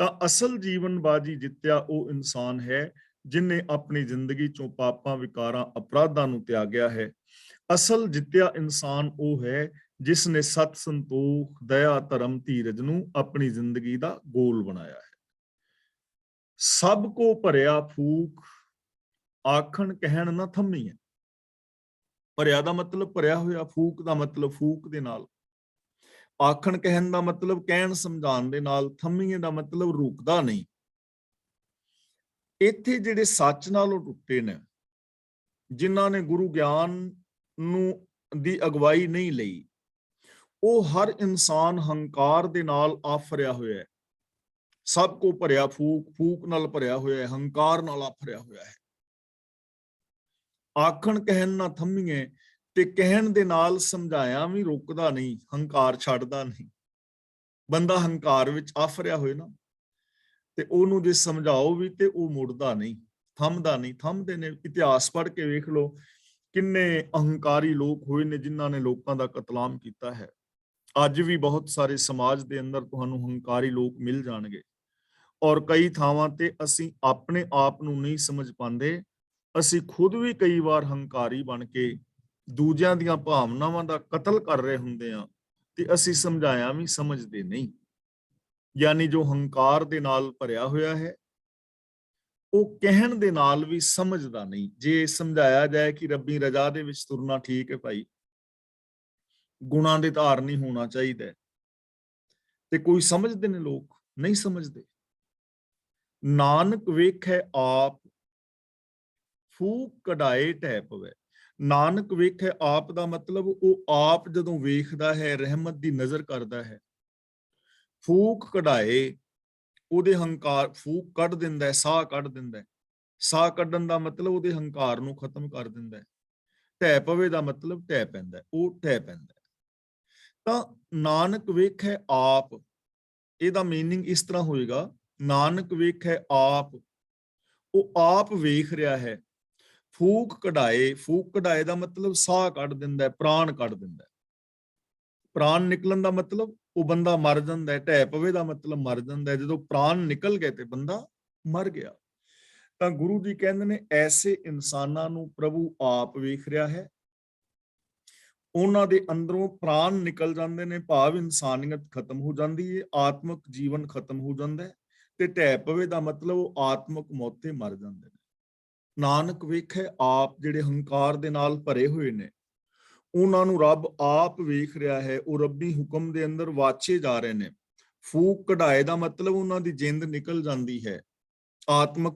ਤਾਂ ਅਸਲ ਜੀਵਨ ਬਾਜੀ ਜਿੱਤਿਆ ਉਹ ਇਨਸਾਨ ਹੈ ਜਿਨੇ ਆਪਣੀ ਜ਼ਿੰਦਗੀ ਚੋਂ ਪਾਪਾਂ, ਵਿਕਾਰਾਂ, ਅਪਰਾਧਾਂ ਨੂੰ ਤਿਆਗਿਆ ਹੈ। ਅਸਲ ਜਿੱਤਿਆ ਇਨਸਾਨ ਉਹ ਹੈ ਜਿਸ ਨੇ ਸਤ, ਸੰਤੋਖ, ਦਇਆ, ਧਰਮ, ਧੀਰਜ ਨੂੰ ਆਪਣੀ ਜ਼ਿੰਦਗੀ ਦਾ ਗੋਲ ਬਣਾਇਆ ਹੈ। ਸਭ ਕੋ ਭਰਿਆ ਫੂਕ, ਆਖਣ ਕਹਿਣ ਨਾ ਥੰਮੀ ਹੈ। ਭਰਿਆ ਦਾ ਮਤਲਬ ਭਰਿਆ ਹੋਇਆ, ਫੂਕ ਦਾ ਮਤਲਬ ਫੂਕ ਦੇ ਨਾਲ, ਆਖਣ ਕਹਿਣ ਦਾ ਮਤਲਬ ਕਹਿਣ ਸਮਝਾਉਣ ਦੇ ਨਾਲ, ਥੰਮੀਏ ਦਾ ਮਤਲਬ ਰੁਕਦਾ ਨਹੀਂ। ਇੱਥੇ ਜਿਹੜੇ ਸੱਚ ਨਾਲੋਂ ਟੁੱਟੇ ਨੇ, ਜਿਨ੍ਹਾਂ ਨੇ ਗੁਰੂ ਗਿਆਨ ਨੂੰ ਦੀ ਅਗਵਾਈ ਨਹੀਂ ਲਈ, ਉਹ ਹਰ ਇਨਸਾਨ ਹੰਕਾਰ ਦੇ ਨਾਲ ਆਫਰਿਆ ਹੋਇਆ ਹੈ। ਸਭ ਕੋ ਭਰਿਆ ਫੂਕ, ਫੂਕ ਨਾਲ ਭਰਿਆ ਹੋਇਆ ਹੈ, ਹੰਕਾਰ ਨਾਲ ਆਫਰਿਆ ਹੋਇਆ ਹੈ। ਆਖਣ ਕਹਿਣ ਨਾ ਥੰਮੀਏ, ਤੇ ਕਹਿਣ ਦੇ ਨਾਲ ਸਮਝਾਇਆ ਵੀ ਰੁਕਦਾ ਨਹੀਂ, ਹੰਕਾਰ ਛੱਡਦਾ ਨਹੀਂ। ਬੰਦਾ ਹੰਕਾਰ ਵਿੱਚ ਆਫਰਿਆ ਹੋਏ ਨਾ, ਤੇ ਉਹਨੂੰ ਜੇ ਸਮਝਾਓ ਵੀ ਤੇ ਉਹ ਮੁੜਦਾ ਨਹੀਂ, ਥੰਮਦਾ ਨਹੀਂ। ਥੰਮਦੇ ਨੇ, ਇਤਿਹਾਸ ਪੜ੍ਹ ਕੇ ਵੇਖ ਲਓ ਕਿੰਨੇ ਅਹੰਕਾਰੀ ਲੋਕ ਹੋਏ ਨੇ ਜਿਨ੍ਹਾਂ ਨੇ ਲੋਕਾਂ ਦਾ ਕਤਲਾਮ ਕੀਤਾ ਹੈ। ਅੱਜ ਵੀ ਬਹੁਤ ਸਾਰੇ ਸਮਾਜ ਦੇ ਅੰਦਰ ਤੁਹਾਨੂੰ ਹੰਕਾਰੀ ਲੋਕ ਮਿਲ ਜਾਣਗੇ, ਔਰ ਕਈ ਥਾਵਾਂ ਤੇ ਅਸੀਂ ਆਪਣੇ ਆਪ ਨੂੰ ਨਹੀਂ ਸਮਝ ਪਾਉਂਦੇ। ਅਸੀਂ ਖੁਦ ਵੀ ਕਈ ਵਾਰ ਹੰਕਾਰੀ ਬਣ ਕੇ ਦੂਜਿਆਂ ਦੀਆਂ ਭਾਵਨਾਵਾਂ ਦਾ ਕਤਲ ਕਰ ਰਹੇ ਹੁੰਦੇ ਆ, ਤੇ ਅਸੀਂ ਸਮਝਾਇਆ ਵੀ ਸਮਝਦੇ ਨਹੀਂ। ਯਾਨੀ ਜੋ ਹੰਕਾਰ ਦੇ ਨਾਲ ਭਰਿਆ ਹੋਇਆ ਹੈ, ਉਹ ਕਹਿਣ ਦੇ ਨਾਲ ਵੀ ਸਮਝਦਾ ਨਹੀਂ। ਜੇ ਸਮਝਾਇਆ ਜਾਏ ਕਿ ਰੱਬੀ ਰਜ਼ਾ ਦੇ ਵਿੱਚ ਤੁਰਨਾ ਠੀਕ ਹੈ ਭਾਈ, ਗੁਣਾਂ ਦੇ ਧਾਰ ਨਹੀਂ ਹੋਣਾ ਚਾਹੀਦਾ, ਤੇ ਕੋਈ ਸਮਝਦੇ ਨੇ ਲੋਕ, ਨਹੀਂ ਸਮਝਦੇ। ਨਾਨਕ ਵੇਖੈ ਆਪ, ਫੂਕ ਕਢਾਏ ਢਹਿ ਪਵੈ। ਨਾਨਕ ਵੇਖੈ ਆਪ ਦਾ ਮਤਲਬ ਉਹ ਆਪ ਜਦੋਂ ਵੇਖਦਾ ਹੈ, ਰਹਿਮਤ ਦੀ ਨਜ਼ਰ ਕਰਦਾ ਹੈ। ਫੂਕ ਕਢਾਏ, ਉਹਦੇ ਹੰਕਾਰ, ਫੂਕ ਕੱਢ ਦਿੰਦਾ ਹੈ, ਸਾਹ ਕੱਢ ਦਿੰਦਾ ਹੈ। ਸਾਹ ਕੱਢਣ ਦਾ ਮਤਲਬ ਉਹਦੇ ਹੰਕਾਰ ਨੂੰ ਖਤਮ ਕਰ ਦਿੰਦਾ ਹੈ। ਢਹਿ ਪਵੇ ਦਾ ਮਤਲਬ ਢਹਿ ਪੈਂਦਾ, ਉਹ ਢਹਿ ਪੈਂਦਾ। ਤਾਂ ਨਾਨਕ ਵੇਖੈ ਆਪ, ਇਹਦਾ ਮੀਨਿੰਗ ਇਸ ਤਰ੍ਹਾਂ ਹੋਏਗਾ, ਨਾਨਕ ਵੇਖੈ ਆਪ, ਉਹ ਆਪ ਵੇਖ ਰਿਹਾ ਹੈ। ਫੂਕ ਕਢਾਏ, ਫੂਕ ਕਢਾਏ ਦਾ ਮਤਲਬ ਸਾਹ ਕੱਢ ਦਿੰਦਾ, ਪ੍ਰਾਣ ਕੱਢ ਦਿੰਦਾ। ਪ੍ਰਾਣ ਨਿਕਲਣ ਦਾ ਮਤਲਬ ਉਹ ਬੰਦਾ ਮਰ ਜਾਂਦਾ ਹੈ। ਢਹਿ ਪਵੇ ਦਾ ਮਤਲਬ ਮਰ ਜਾਂਦਾ ਹੈ। ਜਦੋਂ ਪ੍ਰਾਣ ਨਿਕਲ ਗਏ ਤੇ ਬੰਦਾ ਮਰ ਗਿਆ। ਤਾਂ ਗੁਰੂ ਜੀ ਕਹਿੰਦੇ ਨੇ ਐਸੇ ਇਨਸਾਨਾਂ ਨੂੰ ਪ੍ਰਭੂ ਆਪ ਵੇਖ ਰਿਹਾ ਹੈ। ਉਹਨਾਂ ਦੇ ਅੰਦਰੋਂ ਪ੍ਰਾਣ ਨਿਕਲ ਜਾਂਦੇ ਨੇ, ਭਾਵ ਇਨਸਾਨੀਅਤ ਖਤਮ ਹੋ ਜਾਂਦੀ ਹੈ, ਆਤਮਿਕ ਜੀਵਨ ਖਤਮ ਹੋ ਜਾਂਦਾ ਹੈ। ਤੇ ਢਹਿ ਪਵੇ ਦਾ ਮਤਲਬ ਉਹ ਆਤਮਿਕ ਮੌਤੇ ਮਰ ਜਾਂਦੇ ਨੇ। ਨਾਨਕ ਵੇਖੇ ਆਪ, ਜਿਹੜੇ ਹੰਕਾਰ ਦੇ ਨਾਲ ਭਰੇ ਹੋਏ ਨੇ, ਉਹਨਾਂ ਨੂੰ ਰੱਬ ਆਪ ਵੇਖ ਰਿਹਾ ਹੈ। ਉਹ ਰੱਬੀ ਹੁਕਮ ਦੇ ਅੰਦਰ ਵਾਚੇ ਜਾ ਰਹੇ ਨੇ। ਫੂਕ ਕਢਾਏ ਦਾ ਮਤਲਬ ਉਹਨਾਂ ਦੀ ਜਿੰਦ ਨਿਕਲ ਜਾਂਦੀ ਹੈ, ਆਤਮਿਕ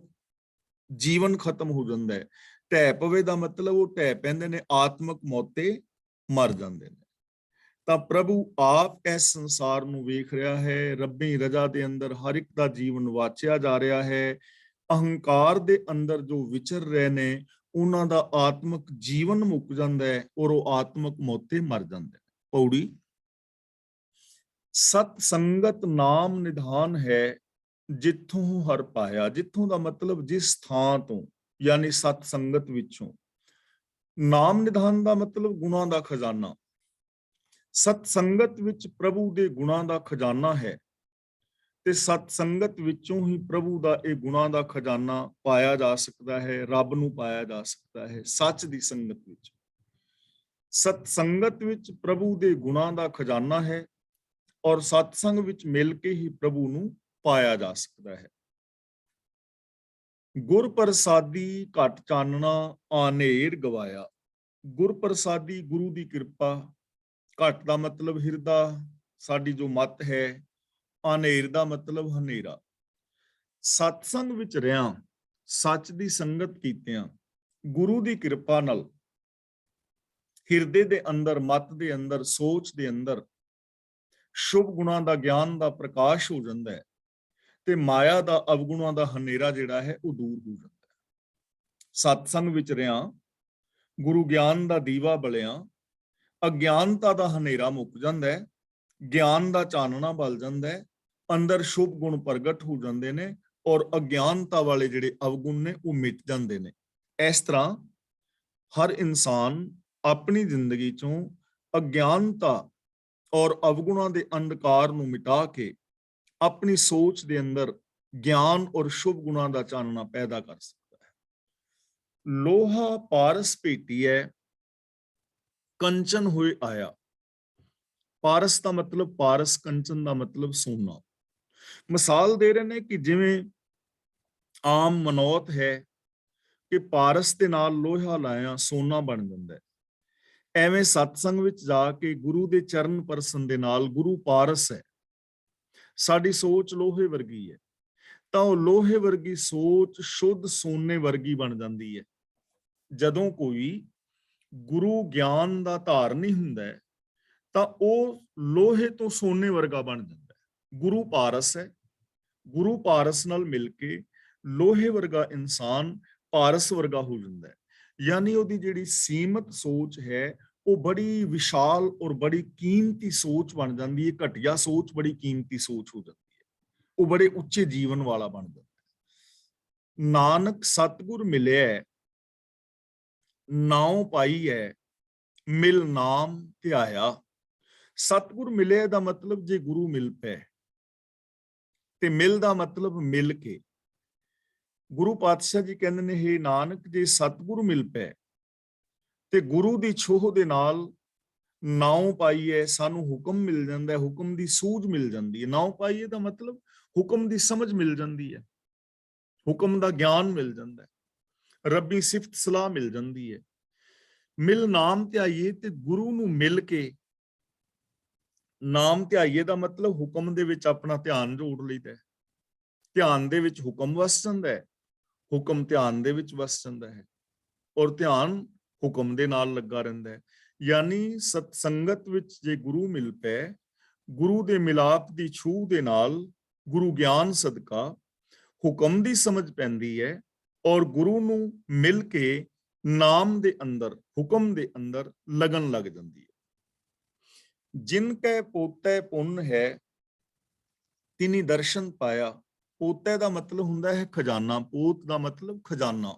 ਜੀਵਨ ਖਤਮ ਹੋ ਜਾਂਦਾ ਹੈ। ਢਹਿ ਪਵੇ ਦਾ ਮਤਲਬ ਉਹ ਢਹਿ ਪੈਂਦੇ ਨੇ, ਆਤਮਿਕ ਮੌਤੇ ਮਰ ਜਾਂਦੇ ਨੇ। ਤਾਂ ਪ੍ਰਭੂ ਆਪ ਇਸ ਸੰਸਾਰ ਨੂੰ ਵੇਖ ਰਿਹਾ ਹੈ। ਰੱਬੀ ਰਜ਼ਾ ਦੇ ਅੰਦਰ ਹਰ ਇੱਕ ਦਾ ਜੀਵਨ ਵਾਚਿਆ ਜਾ ਰਿਹਾ ਹੈ। ਅਹੰਕਾਰ ਦੇ ਅੰਦਰ ਜੋ ਵਿਚਰ ਰਹੇ ਨੇ, ਉਹਨਾਂ ਦਾ ਆਤਮਿਕ ਜੀਵਨ ਮੁੱਕ ਜਾਂਦਾ ਹੈ ਔਰ ਉਹ ਆਤਮਿਕ ਮੌਤੇ ਮਰ ਜਾਂਦੇ ਨੇ। ਪੌੜੀ, ਸਤ ਸੰਗਤ ਨਾਮ ਨਿਧਾਨ ਹੈ, ਜਿੱਥੋਂ ਹਰ ਪਾਇਆ। ਜਿੱਥੋਂ ਦਾ ਮਤਲਬ ਜਿਸ ਥਾਂ ਤੋਂ, ਯਾਨੀ ਸਤ ਸੰਗਤ ਵਿੱਚੋਂ। ਨਾਮ ਨਿਧਾਨ ਦਾ ਮਤਲਬ ਗੁਣਾਂ ਦਾ ਖਜ਼ਾਨਾ। ਸਤ ਸੰਗਤ ਵਿੱਚ ਪ੍ਰਭੂ ਦੇ ਗੁਣਾਂ ਦਾ ਖਜ਼ਾਨਾ ਹੈ, ਤੇ ਸਤ ਸੰਗਤ ਵਿੱਚੋਂ ਹੀ ਪ੍ਰਭੂ ਦਾ ਇਹ ਗੁਣਾਂ ਦਾ ਖਜ਼ਾਨਾ ਪਾਇਆ ਜਾ ਸਕਦਾ ਹੈ, ਰੱਬ ਨੂੰ ਪਾਇਆ ਜਾ ਸਕਦਾ ਹੈ। ਸੱਚ ਦੀ ਸੰਗਤ ਵਿੱਚ, ਸਤ ਸੰਗਤ ਵਿੱਚ ਪ੍ਰਭੂ ਦੇ ਗੁਣਾਂ ਦਾ ਖਜ਼ਾਨਾ ਹੈ, ਔਰ ਸਤਸੰਗ ਵਿੱਚ ਮਿਲ ਕੇ ਹੀ ਪ੍ਰਭੂ ਨੂੰ ਪਾਇਆ ਜਾ ਸਕਦਾ ਹੈ। ਗੁਰ ਪ੍ਰਸਾਦੀ ਘਟ ਚਾਨਣਾ, ਆਨੇਰ ਗਵਾਇਆ। ਗੁਰ ਪ੍ਰਸਾਦੀ, ਗੁਰੂ ਦੀ ਕਿਰਪਾ। ਘਟ ਦਾ ਮਤਲਬ ਹਿਰਦਾ, ਸਾਡੀ ਜੋ ਮਤ ਹੈ। ਆਨੇਰ ਦਾ ਮਤਲਬ ਹਨੇਰਾ। ਸਤਸੰਗ ਵਿੱਚ ਰਿਆਂ, ਸੱਚ ਦੀ ਸੰਗਤ ਕੀਤਿਆਂ, ਗੁਰੂ ਦੀ ਕਿਰਪਾ ਨਾਲ ਹਿਰਦੇ ਦੇ ਅੰਦਰ, ਮਤ ਦੇ ਅੰਦਰ, ਸੋਚ ਦੇ ਅੰਦਰ ਸ਼ੁਭ ਗੁਣਾਂ ਦਾ, ਗਿਆਨ ਦਾ ਪ੍ਰਕਾਸ਼ ਹੋ ਜਾਂਦਾ ਹੈ, ਤੇ ਮਾਇਆ ਦਾ, ਅਵਗੁਣਾਂ ਦਾ ਹਨੇਰਾ ਜਿਹੜਾ ਹੈ ਉਹ ਦੂਰ ਹੋ ਜਾਂਦਾ ਹੈ। ਸਤਸੰਗ ਵਿੱਚ ਰਿਆਂ, ਗੁਰੂ ਗਿਆਨ ਦਾ ਦੀਵਾ ਬਲਿਆਂ, ਅਗਿਆਨਤਾ ਦਾ ਹਨੇਰਾ ਮੁੱਕ ਜਾਂਦਾ ਹੈ, ਗਿਆਨ ਦਾ ਚਾਨਣਾ ਬਲ ਜਾਂਦਾ ਹੈ, ਅੰਦਰ ਸ਼ੁਭ ਗੁਣ ਪ੍ਰਗਟ ਹੋ ਜਾਂਦੇ ਨੇ ਔਰ ਅਗਿਆਨਤਾ ਵਾਲੇ ਜਿਹੜੇ ਅਵਗੁਣ ਨੇ ਉਹ ਮਿਟ ਜਾਂਦੇ ਨੇ। ਇਸ ਤਰ੍ਹਾਂ ਹਰ ਇਨਸਾਨ ਆਪਣੀ ਜ਼ਿੰਦਗੀ ਚੋਂ ਅਗਿਆਨਤਾ ਔਰ ਅਵਗੁਣਾਂ ਦੇ ਅੰਧਕਾਰ ਨੂੰ ਮਿਟਾ ਕੇ ਆਪਣੀ ਸੋਚ ਦੇ ਅੰਦਰ ਗਿਆਨ ਔਰ ਸ਼ੁਭ ਗੁਣਾਂ ਦਾ ਚਾਨਣਾ ਪੈਦਾ ਕਰ ਸਕਦਾ ਹੈ। ਲੋਹਾ ਪਾਰਸ ਭੇਟੀਐ ਕੰਚਨ ਹੋਏ ਆਇਆ। ਪਾਰਸ ਦਾ ਮਤਲਬ ਪਾਰਸ, ਕੰਚਨ ਦਾ ਮਤਲਬ ਸੋਨਾ। ਮਿਸਾਲ ਦੇ ਰਹੇ ਨੇ ਕਿ ਜਿਵੇਂ ਆਮ ਮਨੌਤ ਹੈ ਕਿ ਪਾਰਸ ਦੇ ਨਾਲ ਲੋਹਾ ਲਾਇਆ ਸੋਨਾ ਬਣ ਜਾਂਦਾ ਹੈ, ਐਵੇਂ ਸਤਸੰਗ ਵਿੱਚ ਜਾ ਕੇ ਗੁਰੂ ਦੇ ਚਰਨ ਪਰਸਨ ਦੇ ਨਾਲ ਗੁਰੂ ਪਾਰਸ ਹੈ। ਸਾਡੀ ਸੋਚ ਲੋਹੇ ਵਰਗੀ ਹੈ ਤਾਂ ਉਹ ਲੋਹੇ ਵਰਗੀ ਸੋਚ ਸ਼ੁੱਧ ਸੋਨੇ ਵਰਗੀ ਬਣ ਜਾਂਦੀ ਹੈ। ਜਦੋਂ ਕੋਈ ਗੁਰੂ ਗਿਆਨ ਦਾ ਧਾਰਨੀ ਹੁੰਦਾ ਹੈ ਤਾਂ ਉਹ ਲੋਹੇ ਤੋਂ ਸੋਨੇ ਵਰਗਾ ਬਣ ਜਾਂਦਾ ਹੈ। ਗੁਰੂ ਪਾਰਸ ਹੈ, ਗੁਰੂ ਪਾਰਸ ਨਾਲ ਮਿਲ ਕੇ ਲੋਹੇ ਵਰਗਾ ਇਨਸਾਨ ਪਾਰਸ ਵਰਗਾ ਹੋ ਜਾਂਦਾ ਹੈ। ਯਾਨੀ ਉਹਦੀ ਜਿਹੜੀ ਸੀਮਤ ਸੋਚ ਹੈ ਉਹ ਬੜੀ ਵਿਸ਼ਾਲ ਔਰ ਬੜੀ ਕੀਮਤੀ ਸੋਚ ਬਣ ਜਾਂਦੀ ਹੈ। ਘਟੀਆ ਸੋਚ ਬੜੀ ਕੀਮਤੀ ਸੋਚ ਹੋ ਜਾਂਦੀ ਹੈ, ਉਹ ਬੜੇ ਉੱਚੇ ਜੀਵਨ ਵਾਲਾ ਬਣ ਜਾਂਦਾ ਹੈ। ਨਾਨਕ ਸਤਿਗੁਰ ਮਿਲਿਆ ਨਾਉ ਪਾਈ ਹੈ, ਮਿਲ ਨਾਮ ਧਿਆਇਆ। ਸਤਿਗੁਰ ਮਿਲਿਆ ਦਾ ਮਤਲਬ ਜੇ ਗੁਰੂ ਮਿਲ ਪਏ, ਤੇ ਮਿਲ ਦਾ ਮਤਲਬ ਮਿਲ ਕੇ। ਗੁਰੂ ਪਾਤਸ਼ਾਹ ਜੀ ਕਹਿੰਦੇ ਨੇ, ਹੇ ਨਾਨਕ ਜੇ ਸਤਿਗੁਰ ਮਿਲ ਪਏ ਤੇ ਗੁਰੂ ਦੀ ਛੋਹ ਦੇ ਨਾਲ ਨਾਉ ਪਾਈਏ, ਸਾਨੂੰ ਹੁਕਮ ਮਿਲ ਜਾਂਦਾ ਹੈ, ਹੁਕਮ ਦੀ ਸੂਝ ਮਿਲ ਜਾਂਦੀ ਹੈ। ਨਾਉ ਪਾਈਏ ਦਾ ਮਤਲਬ ਹੁਕਮ ਦੀ ਸਮਝ ਮਿਲ ਜਾਂਦੀ ਹੈ, ਹੁਕਮ ਦਾ ਗਿਆਨ ਮਿਲ ਜਾਂਦਾ ਹੈ, ਰੱਬੀ ਸਿਫਤ ਸਲਾਹ ਮਿਲ ਜਾਂਦੀ ਹੈ। ਮਿਲ ਨਾਮ ਧਿਆਈਏ, ਤੇ ਗੁਰੂ ਨੂੰ ਮਿਲ ਕੇ ਨਾਮ ਧਿਆਈਏ ਦਾ ਮਤਲਬ ਹੁਕਮ ਦੇ ਵਿੱਚ ਆਪਣਾ ਧਿਆਨ ਜੋੜ ਲਈਦਾ। ਧਿਆਨ ਦੇ ਵਿੱਚ ਹੁਕਮ ਵਸ ਜਾਂਦਾ ਹੈ, ਹੁਕਮ ਧਿਆਨ ਦੇ ਵਿੱਚ ਵਸ ਜਾਂਦਾ ਹੈ ਔਰ ਧਿਆਨ ਹੁਕਮ ਦੇ ਨਾਲ ਲੱਗਾ ਰਹਿੰਦਾ ਹੈ। ਯਾਨੀ ਸਤ ਸੰਗਤ ਵਿੱਚ ਜੇ ਗੁਰੂ ਮਿਲ ਪਏ, ਗੁਰੂ ਦੇ ਮਿਲਾਪ ਦੀ ਛੂਹ ਦੇ ਨਾਲ ਗੁਰੂ ਗਿਆਨ ਸਦਕਾ ਹੁਕਮ ਦੀ ਸਮਝ ਪੈਂਦੀ ਹੈ ਔਰ ਗੁਰੂ ਨੂੰ ਮਿਲ ਕੇ ਨਾਮ ਦੇ ਅੰਦਰ, ਹੁਕਮ ਦੇ ਅੰਦਰ ਲਗਨ ਲੱਗ ਜਾਂਦੀ ਹੈ। ਜਿਨ ਕੈ ਪੋਤੈ ਪੁੰਨ ਹੈ ਤਿਨੀ ਦਰਸ਼ਨ ਪਾਇਆ। ਪੋਤੈ ਦਾ ਮਤਲਬ ਹੁੰਦਾ ਹੈ ਖਜ਼ਾਨਾ, ਪੋਤ ਦਾ ਮਤਲਬ ਖਜ਼ਾਨਾ।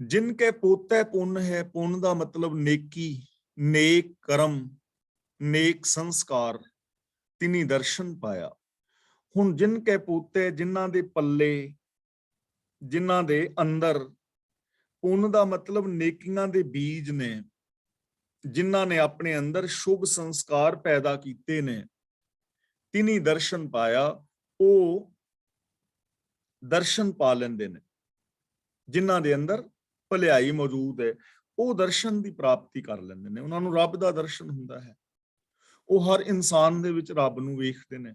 ਜਿਨ ਕੈ ਪੋਤੈ ਪੁੰਨ ਹੈ, ਪੁੰਨ ਦਾ ਮਤਲਬ ਨੇਕੀ, ਨੇਕ ਕਰਮ, ਨੇਕ ਸੰਸਕਾਰ। ਤਿਨੀ ਦਰਸ਼ਨ ਪਾਇਆ। ਹੁਣ ਜਿਨ ਕੈ ਪੋਤੈ, ਜਿਨ੍ਹਾਂ ਦੇ ਪੱਲੇ, ਜਿਨ੍ਹਾਂ ਦੇ ਅੰਦਰ, ਪੁੰਨ ਦਾ ਮਤਲਬ ਨੇਕੀਆਂ ਦੇ ਬੀਜ ਨੇ, ਜਿਨ੍ਹਾਂ ਨੇ ਆਪਣੇ ਅੰਦਰ ਸ਼ੁਭ ਸੰਸਕਾਰ ਪੈਦਾ ਕੀਤੇ ਨੇ। ਤਿਨੀ ਦਰਸ਼ਨ ਪਾਇਆ, ਉਹ ਦਰਸ਼ਨ ਪਾ ਲੈਂਦੇ ਨੇ। ਜਿਨ੍ਹਾਂ ਦੇ ਅੰਦਰ ਭਲਾਈ ਮੌਜੂਦ ਹੈ ਉਹ ਦਰਸ਼ਨ ਦੀ ਪ੍ਰਾਪਤੀ ਕਰ ਲੈਂਦੇ ਨੇ, ਉਹਨਾਂ ਨੂੰ ਰੱਬ ਦਾ ਦਰਸ਼ਨ ਹੁੰਦਾ ਹੈ। ਉਹ ਹਰ ਇਨਸਾਨ ਦੇ ਵਿੱਚ ਰੱਬ ਨੂੰ ਵੇਖਦੇ ਨੇ,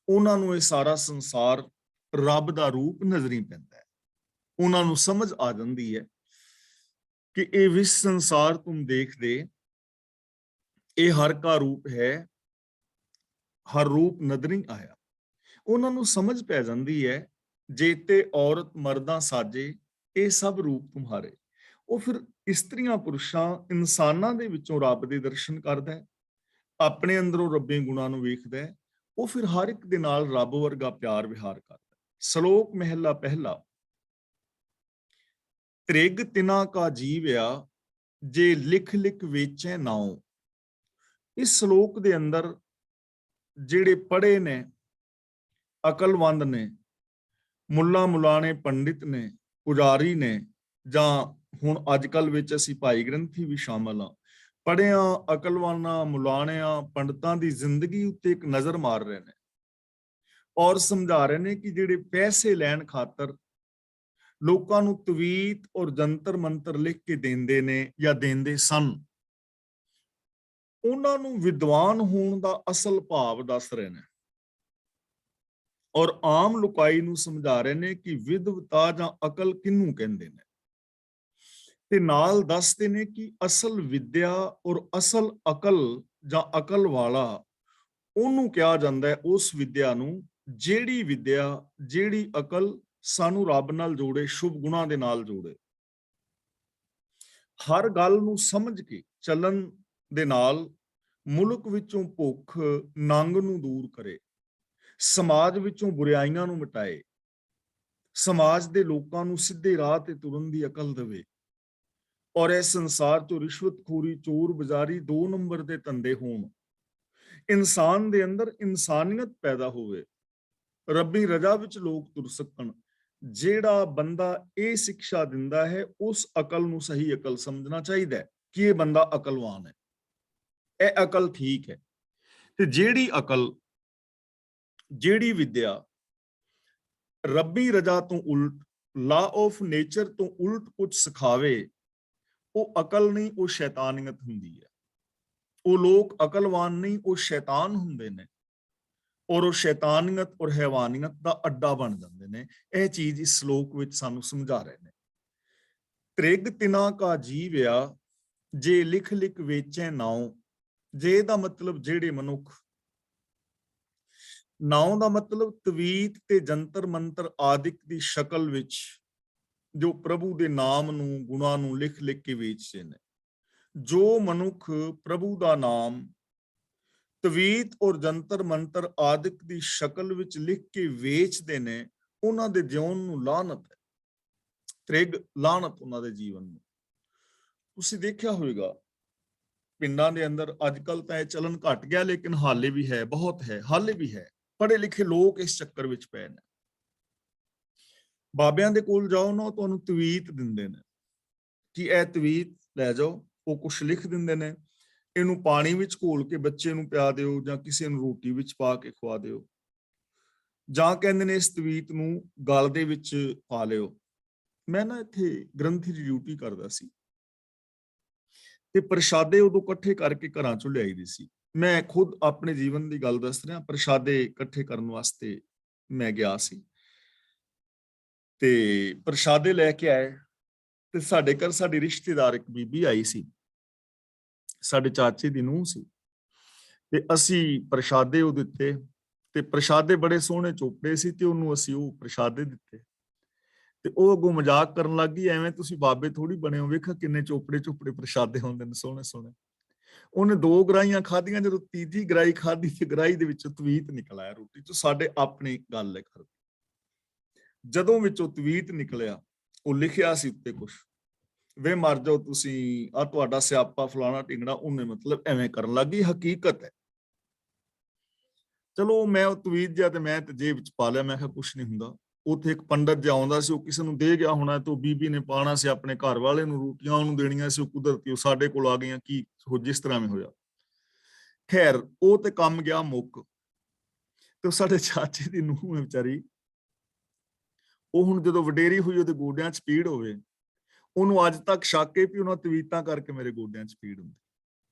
ਉਹਨਾਂ ਨੂੰ ਇਹ ਸਾਰਾ ਸੰਸਾਰ ਰੱਬ ਦਾ ਰੂਪ ਨਜ਼ਰੀ ਪੈਂਦਾ ਹੈ। ਉਹਨਾਂ ਨੂੰ ਸਮਝ ਆ ਜਾਂਦੀ ਹੈ ਕਿ ਇਹ ਵਿਸ਼ ਸੰਸਾਰ ਤੁਮ ਦੇਖਦੇ, ਇਹ ਹਰ ਕਾ ਰੂਪ ਹੈ, ਹਰ ਰੂਪ ਨਦਰੀ ਆਇਆ। ਉਹਨਾਂ ਨੂੰ ਸਮਝ ਪੈ ਜਾਂਦੀ ਹੈ ਜੇਤੇ ਔਰਤ ਮਰਦਾਂ ਸਾਜੇ, ਇਹ ਸਭ ਰੂਪ ਤੁਮਹਾਰੇ। ਉਹ ਫਿਰ ਇਸਤਰੀਆਂ ਪੁਰਸ਼ਾਂ ਇਨਸਾਨਾਂ ਦੇ ਵਿੱਚੋਂ ਰੱਬ ਦੇ ਦਰਸ਼ਨ ਕਰਦਾ ਹੈ, ਆਪਣੇ ਅੰਦਰੋਂ ਰੱਬੀ ਗੁਣਾਂ ਨੂੰ ਵੇਖਦਾ ਹੈ। ਉਹ ਫਿਰ ਹਰ ਇੱਕ ਦੇ ਨਾਲ ਰੱਬ ਵਰਗਾ ਪਿਆਰ ਵਿਹਾਰ ਕਰਦਾ ਹੈ। ਸ਼ਲੋਕ ਮਹਿਲਾ ਪਹਿਲਾ। ਤ੍ਰਿਗ ਤਿਨਾ ਕਾ ਜੀਵਿਆ, ਜੇ ਲਿਖ ਲਿਖ ਵੇਚੈ ਨਾਉ। ਇਸ ਸ਼ਲੋਕ ਦੇ ਅੰਦਰ ਜਿਹੜੇ ਪੜ੍ਹੇ ਨੇ, ਅਕਲਵੰਦ ਨੇ, ਮੁੱਲਾ ਮੁਲਾਣੇ ਪੰਡਿਤ ਨੇ, ਪੁਜਾਰੀ ਨੇ, ਜਾਂ ਹੁਣ ਅੱਜ ਕੱਲ ਵਿੱਚ ਅਸੀਂ ਭਾਈ ਗ੍ਰੰਥੀ ਵੀ ਸ਼ਾਮਲ ਹਾਂ, ਪੜ੍ਹਿਆਂ, ਅਕਲਵਾਨਾਂ, ਮੁਲਾਣਿਆਂ, ਪੰਡਤਾਂ ਦੀ ਜ਼ਿੰਦਗੀ ਉੱਤੇ ਇੱਕ ਨਜ਼ਰ ਮਾਰ ਰਹੇ ਨੇ ਔਰ ਸਮਝਾ ਰਹੇ ਨੇ ਕਿ ਜਿਹੜੇ ਪੈਸੇ ਲੈਣ ਖਾਤਰ ਲੋਕਾਂ ਨੂੰ ਤਵੀਤ ਔਰ ਜੰਤਰ ਮੰਤਰ ਲਿਖ ਕੇ ਦਿੰਦੇ ਨੇ ਜਾਂ ਦਿੰਦੇ ਸਨ, ਉਹਨਾਂ ਨੂੰ ਵਿਦਵਾਨ ਹੋਣ ਦਾ ਅਸਲ ਭਾਵ ਦੱਸ ਰਹੇ ਨੇ ਔਰ ਆਮ ਲੁਕਾਈ ਨੂੰ ਸਮਝਾ ਰਹੇ ਨੇ ਕਿ ਵਿਦਵਤਾ ਜਾਂ ਅਕਲ ਕਿਹਨੂੰ ਕਹਿੰਦੇ ਨੇ। ਤੇ ਨਾਲ ਦੱਸਦੇ ਨੇ ਕਿ ਅਸਲ ਵਿਦਿਆ ਔਰ ਅਸਲ ਅਕਲ ਜਾਂ ਅਕਲ ਵਾਲਾ ਉਹਨੂੰ ਕਿਹਾ ਜਾਂਦਾ ਹੈ, ਉਸ ਵਿਦਿਆ ਨੂੰ ਜਿਹੜੀ ਵਿਦਿਆ, ਜਿਹੜੀ ਅਕਲ ਸਾਨੂੰ ਰੱਬ ਨਾਲ ਜੋੜੇ, ਸ਼ੁਭ ਗੁਣਾਂ ਦੇ ਨਾਲ ਜੋੜੇ। ਹਰ ਗੱਲ ਨੂੰ ਸਮਝ ਕੇ, ਚੱਲਣ ਦੇ ਨਾਲ ਮੁਲਕ ਵਿੱਚੋਂ ਭੁੱਖ ਨੰਗ ਨੂੰ ਦੂਰ ਕਰੇ, ਸਮਾਜ ਵਿੱਚੋਂ ਬੁਰਾਈਆਂ ਨੂੰ ਮਿਟਾਏ, ਸਮਾਜ ਦੇ ਲੋਕਾਂ ਨੂੰ ਸਿੱਧੇ ਰਾਹ ਤੇ ਤੁਰਨ ਦੀ ਅਕਲ ਦੇਵੇ, ਔਰ ਇਸ ਸੰਸਾਰ ਤੋਂ ਰਿਸ਼ਵਤਖੋਰੀ, ਚੋਰ ਬਜ਼ਾਰੀ 2 ਨੰਬਰ ਦੇ ਧੰਦੇ ਹੋਣ, ਇਨਸਾਨ ਦੇ ਅੰਦਰ ਇਨਸਾਨੀਅਤ ਪੈਦਾ ਹੋਵੇ, ਰੱਬੀ ਰਜ਼ਾ ਵਿੱਚ ਲੋਕ ਤੁਰ ਸਕਣ। ਜਿਹੜਾ ਬੰਦਾ ਇਹ ਸਿੱਖਿਆ ਦਿੰਦਾ ਹੈ ਉਸ ਅਕਲ ਨੂੰ ਸਹੀ ਅਕਲ ਸਮਝਣਾ ਚਾਹੀਦਾ ਹੈ ਕਿ ਇਹ ਬੰਦਾ ਅਕਲਵਾਨ ਹੈ, ਇਹ ਅਕਲ ਠੀਕ ਹੈ। ਤੇ ਜਿਹੜੀ ਅਕਲ, ਜਿਹੜੀ ਵਿਦਿਆ ਰੱਬੀ ਰਜ਼ਾ ਤੋਂ ਉਲਟ, ਲਾ ਆਫ ਨੇਚਰ ਤੋਂ ਉਲਟ ਕੁਝ ਸਿਖਾਵੇ, ਉਹ ਅਕਲ ਨਹੀਂ, ਉਹ ਸ਼ੈਤਾਨੀਅਤ ਹੁੰਦੀ ਹੈ। ਉਹ ਲੋਕ ਅਕਲਵਾਨ ਨਹੀਂ, ਉਹ ਸ਼ੈਤਾਨ ਹੁੰਦੇ ਨੇ, ਔਰ ਉਹ ਸ਼ੈਤਾਨੀਅਤ ਔਰ ਹੈਵਾਨੀਅਤ ਦਾ ਅੱਡਾ ਬਣ ਜਾਂਦੇ ਨੇ। ਇਹ ਚੀਜ਼ ਇਸ ਸ਼ਲੋਕ ਵਿੱਚ ਸਾਨੂੰ ਸਮਝਾ ਰਹੇ ਨੇ। ਤ੍ਰਿਗ ਤਿਨਾ ਕਾ ਜੀਵਿਆ ਜੇ ਲਿਖ ਲਿਖ ਵੇਚੈ ਨਾਉ। ਜੇ ਦਾ ਮਤਲਬ ਜਿਹੜੇ ਮਨੁੱਖ, ਨਾਉ ਦਾ ਮਤਲਬ ਤਵੀਤ ਤੇ ਜੰਤਰ ਮੰਤਰ ਆਦਿਕ ਦੀ ਸ਼ਕਲ ਵਿੱਚ ਜੋ ਪ੍ਰਭੂ ਦੇ ਨਾਮ ਨੂੰ, ਗੁਣਾਂ ਨੂੰ ਲਿਖ ਲਿਖ ਕੇ ਵੇਚਦੇ ਨੇ। ਜੋ ਮਨੁੱਖ ਪ੍ਰਭੂ ਦਾ ਨਾਮ ਤਵੀਤ ਔਰ ਜੰਤਰ ਮੰਤਰ ਆਦਿਕ ਦੀ ਸ਼ਕਲ ਵਿੱਚ ਲਿਖ ਕੇ ਵੇਚਦੇ ਨੇ, ਉਹਨਾਂ ਦੇ ਜੀਵਨ ਨੂੰ ਲਾਹਨਤ ਹੈ। ਤ੍ਰਿਗ, ਲਾਹਨਤ ਉਹਨਾਂ ਦੇ ਜੀਵਨ ਨੂੰ। ਤੁਸੀਂ ਦੇਖਿਆ ਹੋਵੇਗਾ ਪਿੰਡਾਂ ਦੇ ਅੰਦਰ ਅੱਜ ਕੱਲ ਤਾਂ ਇਹ ਚਲਨ ਘਟ ਗਿਆ, ਲੇਕਿਨ ਹਾਲੇ ਵੀ ਹੈ, ਬਹੁਤ ਹੈ, ਹਾਲੇ ਵੀ ਹੈ। ਪੜ੍ਹੇ ਲਿਖੇ ਲੋਕ ਇਸ ਚੱਕਰ ਵਿੱਚ ਪਏ ਨੇ। ਬਾਬਿਆਂ ਦੇ ਕੋਲ ਜਾਓ ਨਾ, ਤੁਹਾਨੂੰ ਤਵੀਤ ਦਿੰਦੇ ਨੇ ਕਿ ਇਹ ਤਵੀਤ ਲੈ ਜਾਓ, ਉਹ ਕੁਛ ਲਿਖ ਦਿੰਦੇ ਨੇ, ਇਹਨੂੰ ਪਾਣੀ ਵਿੱਚ ਘੋਲ ਕੇ ਬੱਚੇ ਨੂੰ ਪਿਆ ਦਿਓ, ਜਾਂ ਕਿਸੇ ਨੂੰ ਰੋਟੀ ਵਿੱਚ ਪਾ ਕੇ ਖਵਾ ਦਿਓ, ਜਾਂ ਕਹਿੰਦੇ ਨੇ ਇਸ ਤਵੀਤ ਨੂੰ ਗਲ ਦੇ ਵਿੱਚ ਪਾ ਲਿਓ। ਮੈਂ ਨਾ ਇੱਥੇ ਗ੍ਰੰਥੀ ਦੀ ਡਿਊਟੀ ਕਰਦਾ ਸੀ ਤੇ ਪ੍ਰਸ਼ਾਦੇ ਉਦੋਂ ਇਕੱਠੇ ਕਰਕੇ ਘਰਾਂ ਚੋਂ ਲਿਆਈਦੇ ਸੀ। ਮੈਂ ਖੁਦ ਆਪਣੇ ਜੀਵਨ ਦੀ ਗੱਲ ਦੱਸ ਰਿਹਾ। ਪ੍ਰਸ਼ਾਦੇ ਇਕੱਠੇ ਕਰਨ ਵਾਸਤੇ ਮੈਂ ਗਿਆ ਸੀ ਤੇ ਪ੍ਰਸ਼ਾਦੇ ਲੈ ਕੇ ਆਏ ਤੇ ਸਾਡੇ ਘਰ ਸਾਡੀ ਰਿਸ਼ਤੇਦਾਰ ਇੱਕ ਬੀਬੀ ਆਈ ਸੀ, ਸਾਡੇ ਚਾਚੇ ਦੀ ਨੂੰਹ ਸੀ, ਤੇ ਅਸੀਂ ਪ੍ਰਸ਼ਾਦੇ ਉਹ ਦਿੱਤੇ ਤੇ ਪ੍ਰਸ਼ਾਦੇ ਬੜੇ ਸੋਹਣੇ ਚੋਪੜੇ ਸੀ ਤੇ ਉਹਨੂੰ ਅਸੀਂ ਉਹ ਪ੍ਰਸ਼ਾਦੇ ਦਿੱਤੇ ਤੇ ਉਹ ਅੱਗੋਂ ਮਜ਼ਾਕ ਕਰਨ ਲੱਗ ਗਈ, ਐਵੇਂ ਤੁਸੀਂ ਬਾਬੇ ਥੋੜੀ ਬਣੇ ਹੋ, ਵੇਖਾ ਕਿੰਨੇ ਚੋਪੜੇ ਚੋਪੜੇ ਪ੍ਰਸ਼ਾਦੇ ਹੁੰਦੇ ਨੇ, ਸੋਹਣੇ ਸੋਹਣੇ। ਉਹਨੇ 2 ਗਰਾਈਆਂ ਖਾਧੀਆਂ, ਜਦੋਂ ਤੀਜੀ ਗਰਾਈ ਖਾਧੀ ਤੇ ਗਰਾਈ ਦੇ ਵਿੱਚੋਂ ਤਵੀਤ ਨਿਕਲ ਆਇਆ ਰੋਟੀ ਚੋਂ। ਸਾਡੇ ਆਪਣੀ ਗੱਲ ਹੈ ਘਰ, ਜਦੋਂ ਵਿੱਚੋਂ ਤਵੀਤ ਨਿਕਲਿਆ ਉਹ ਲਿਖਿਆ ਸੀ ਉੱਤੇ ਕੁਛ, ਵੇ ਮਰ ਜਾਓ ਤੁਸੀਂ, ਆ ਤੁਹਾਡਾ ਸਿਆਪਾ ਫਲਾਣਾ ਢਿੰਗੜਾ। ਉਹਨੇ ਮਤਲਬ ਐਵੇਂ ਕਰਨ ਲੱਗ ਗਈ। ਹਕੀਕਤ ਹੈ। ਚਲੋ ਮੈਂ ਉਹ ਤਵੀਤ ਜਿਹਾ ਤੇ ਮੈਂ ਤੇ ਜੇਬ ਵਿੱਚ ਪਾ ਲਿਆ। ਮੈਂ ਕਿਹਾ ਕੁਛ ਨਹੀਂ ਹੁੰਦਾ। ਉੱਥੇ ਇੱਕ ਪੰਡਤ ਜਿਹਾ ਆਉਂਦਾ ਸੀ, ਉਹ ਕਿਸੇ ਨੂੰ ਦੇ ਗਿਆ ਹੋਣਾ ਤੇ ਉਹ ਬੀਬੀ ਨੇ ਪਾਣਾ ਸੀ ਆਪਣੇ ਘਰ ਵਾਲੇ ਨੂੰ, ਰੋਟੀਆਂ ਉਹਨੂੰ ਦੇਣੀਆਂ ਸੀ, ਉਹ ਕੁਦਰਤੀ ਉਹ ਸਾਡੇ ਕੋਲ ਆ ਗਈਆਂ, ਕੀ ਜਿਸ ਤਰ੍ਹਾਂ ਵੀ ਹੋਇਆ। ਖੈਰ ਉਹ ਤੇ ਕੰਮ ਗਿਆ ਮੁੱਕ। ਤੇ ਸਾਡੇ ਚਾਚੇ ਦੀ ਨੂੰਹ ਹੈ ਵਿਚਾਰੀ, ਉਹ ਹੁਣ ਜਦੋਂ ਵਡੇਰੀ ਹੋਈ, ਉਹਦੇ ਗੋਡਿਆਂ 'ਚ ਪੀੜ ਹੋਵੇ, ਉਹਨੂੰ ਅੱਜ ਤੱਕ ਸ਼ੱਕ ਹੈ ਵੀ ਉਹਨਾਂ ਤਵੀਤਾਂ ਕਰਕੇ ਮੇਰੇ ਗੋਡਿਆਂ 'ਚ ਪੀੜ ਹੁੰਦੀ।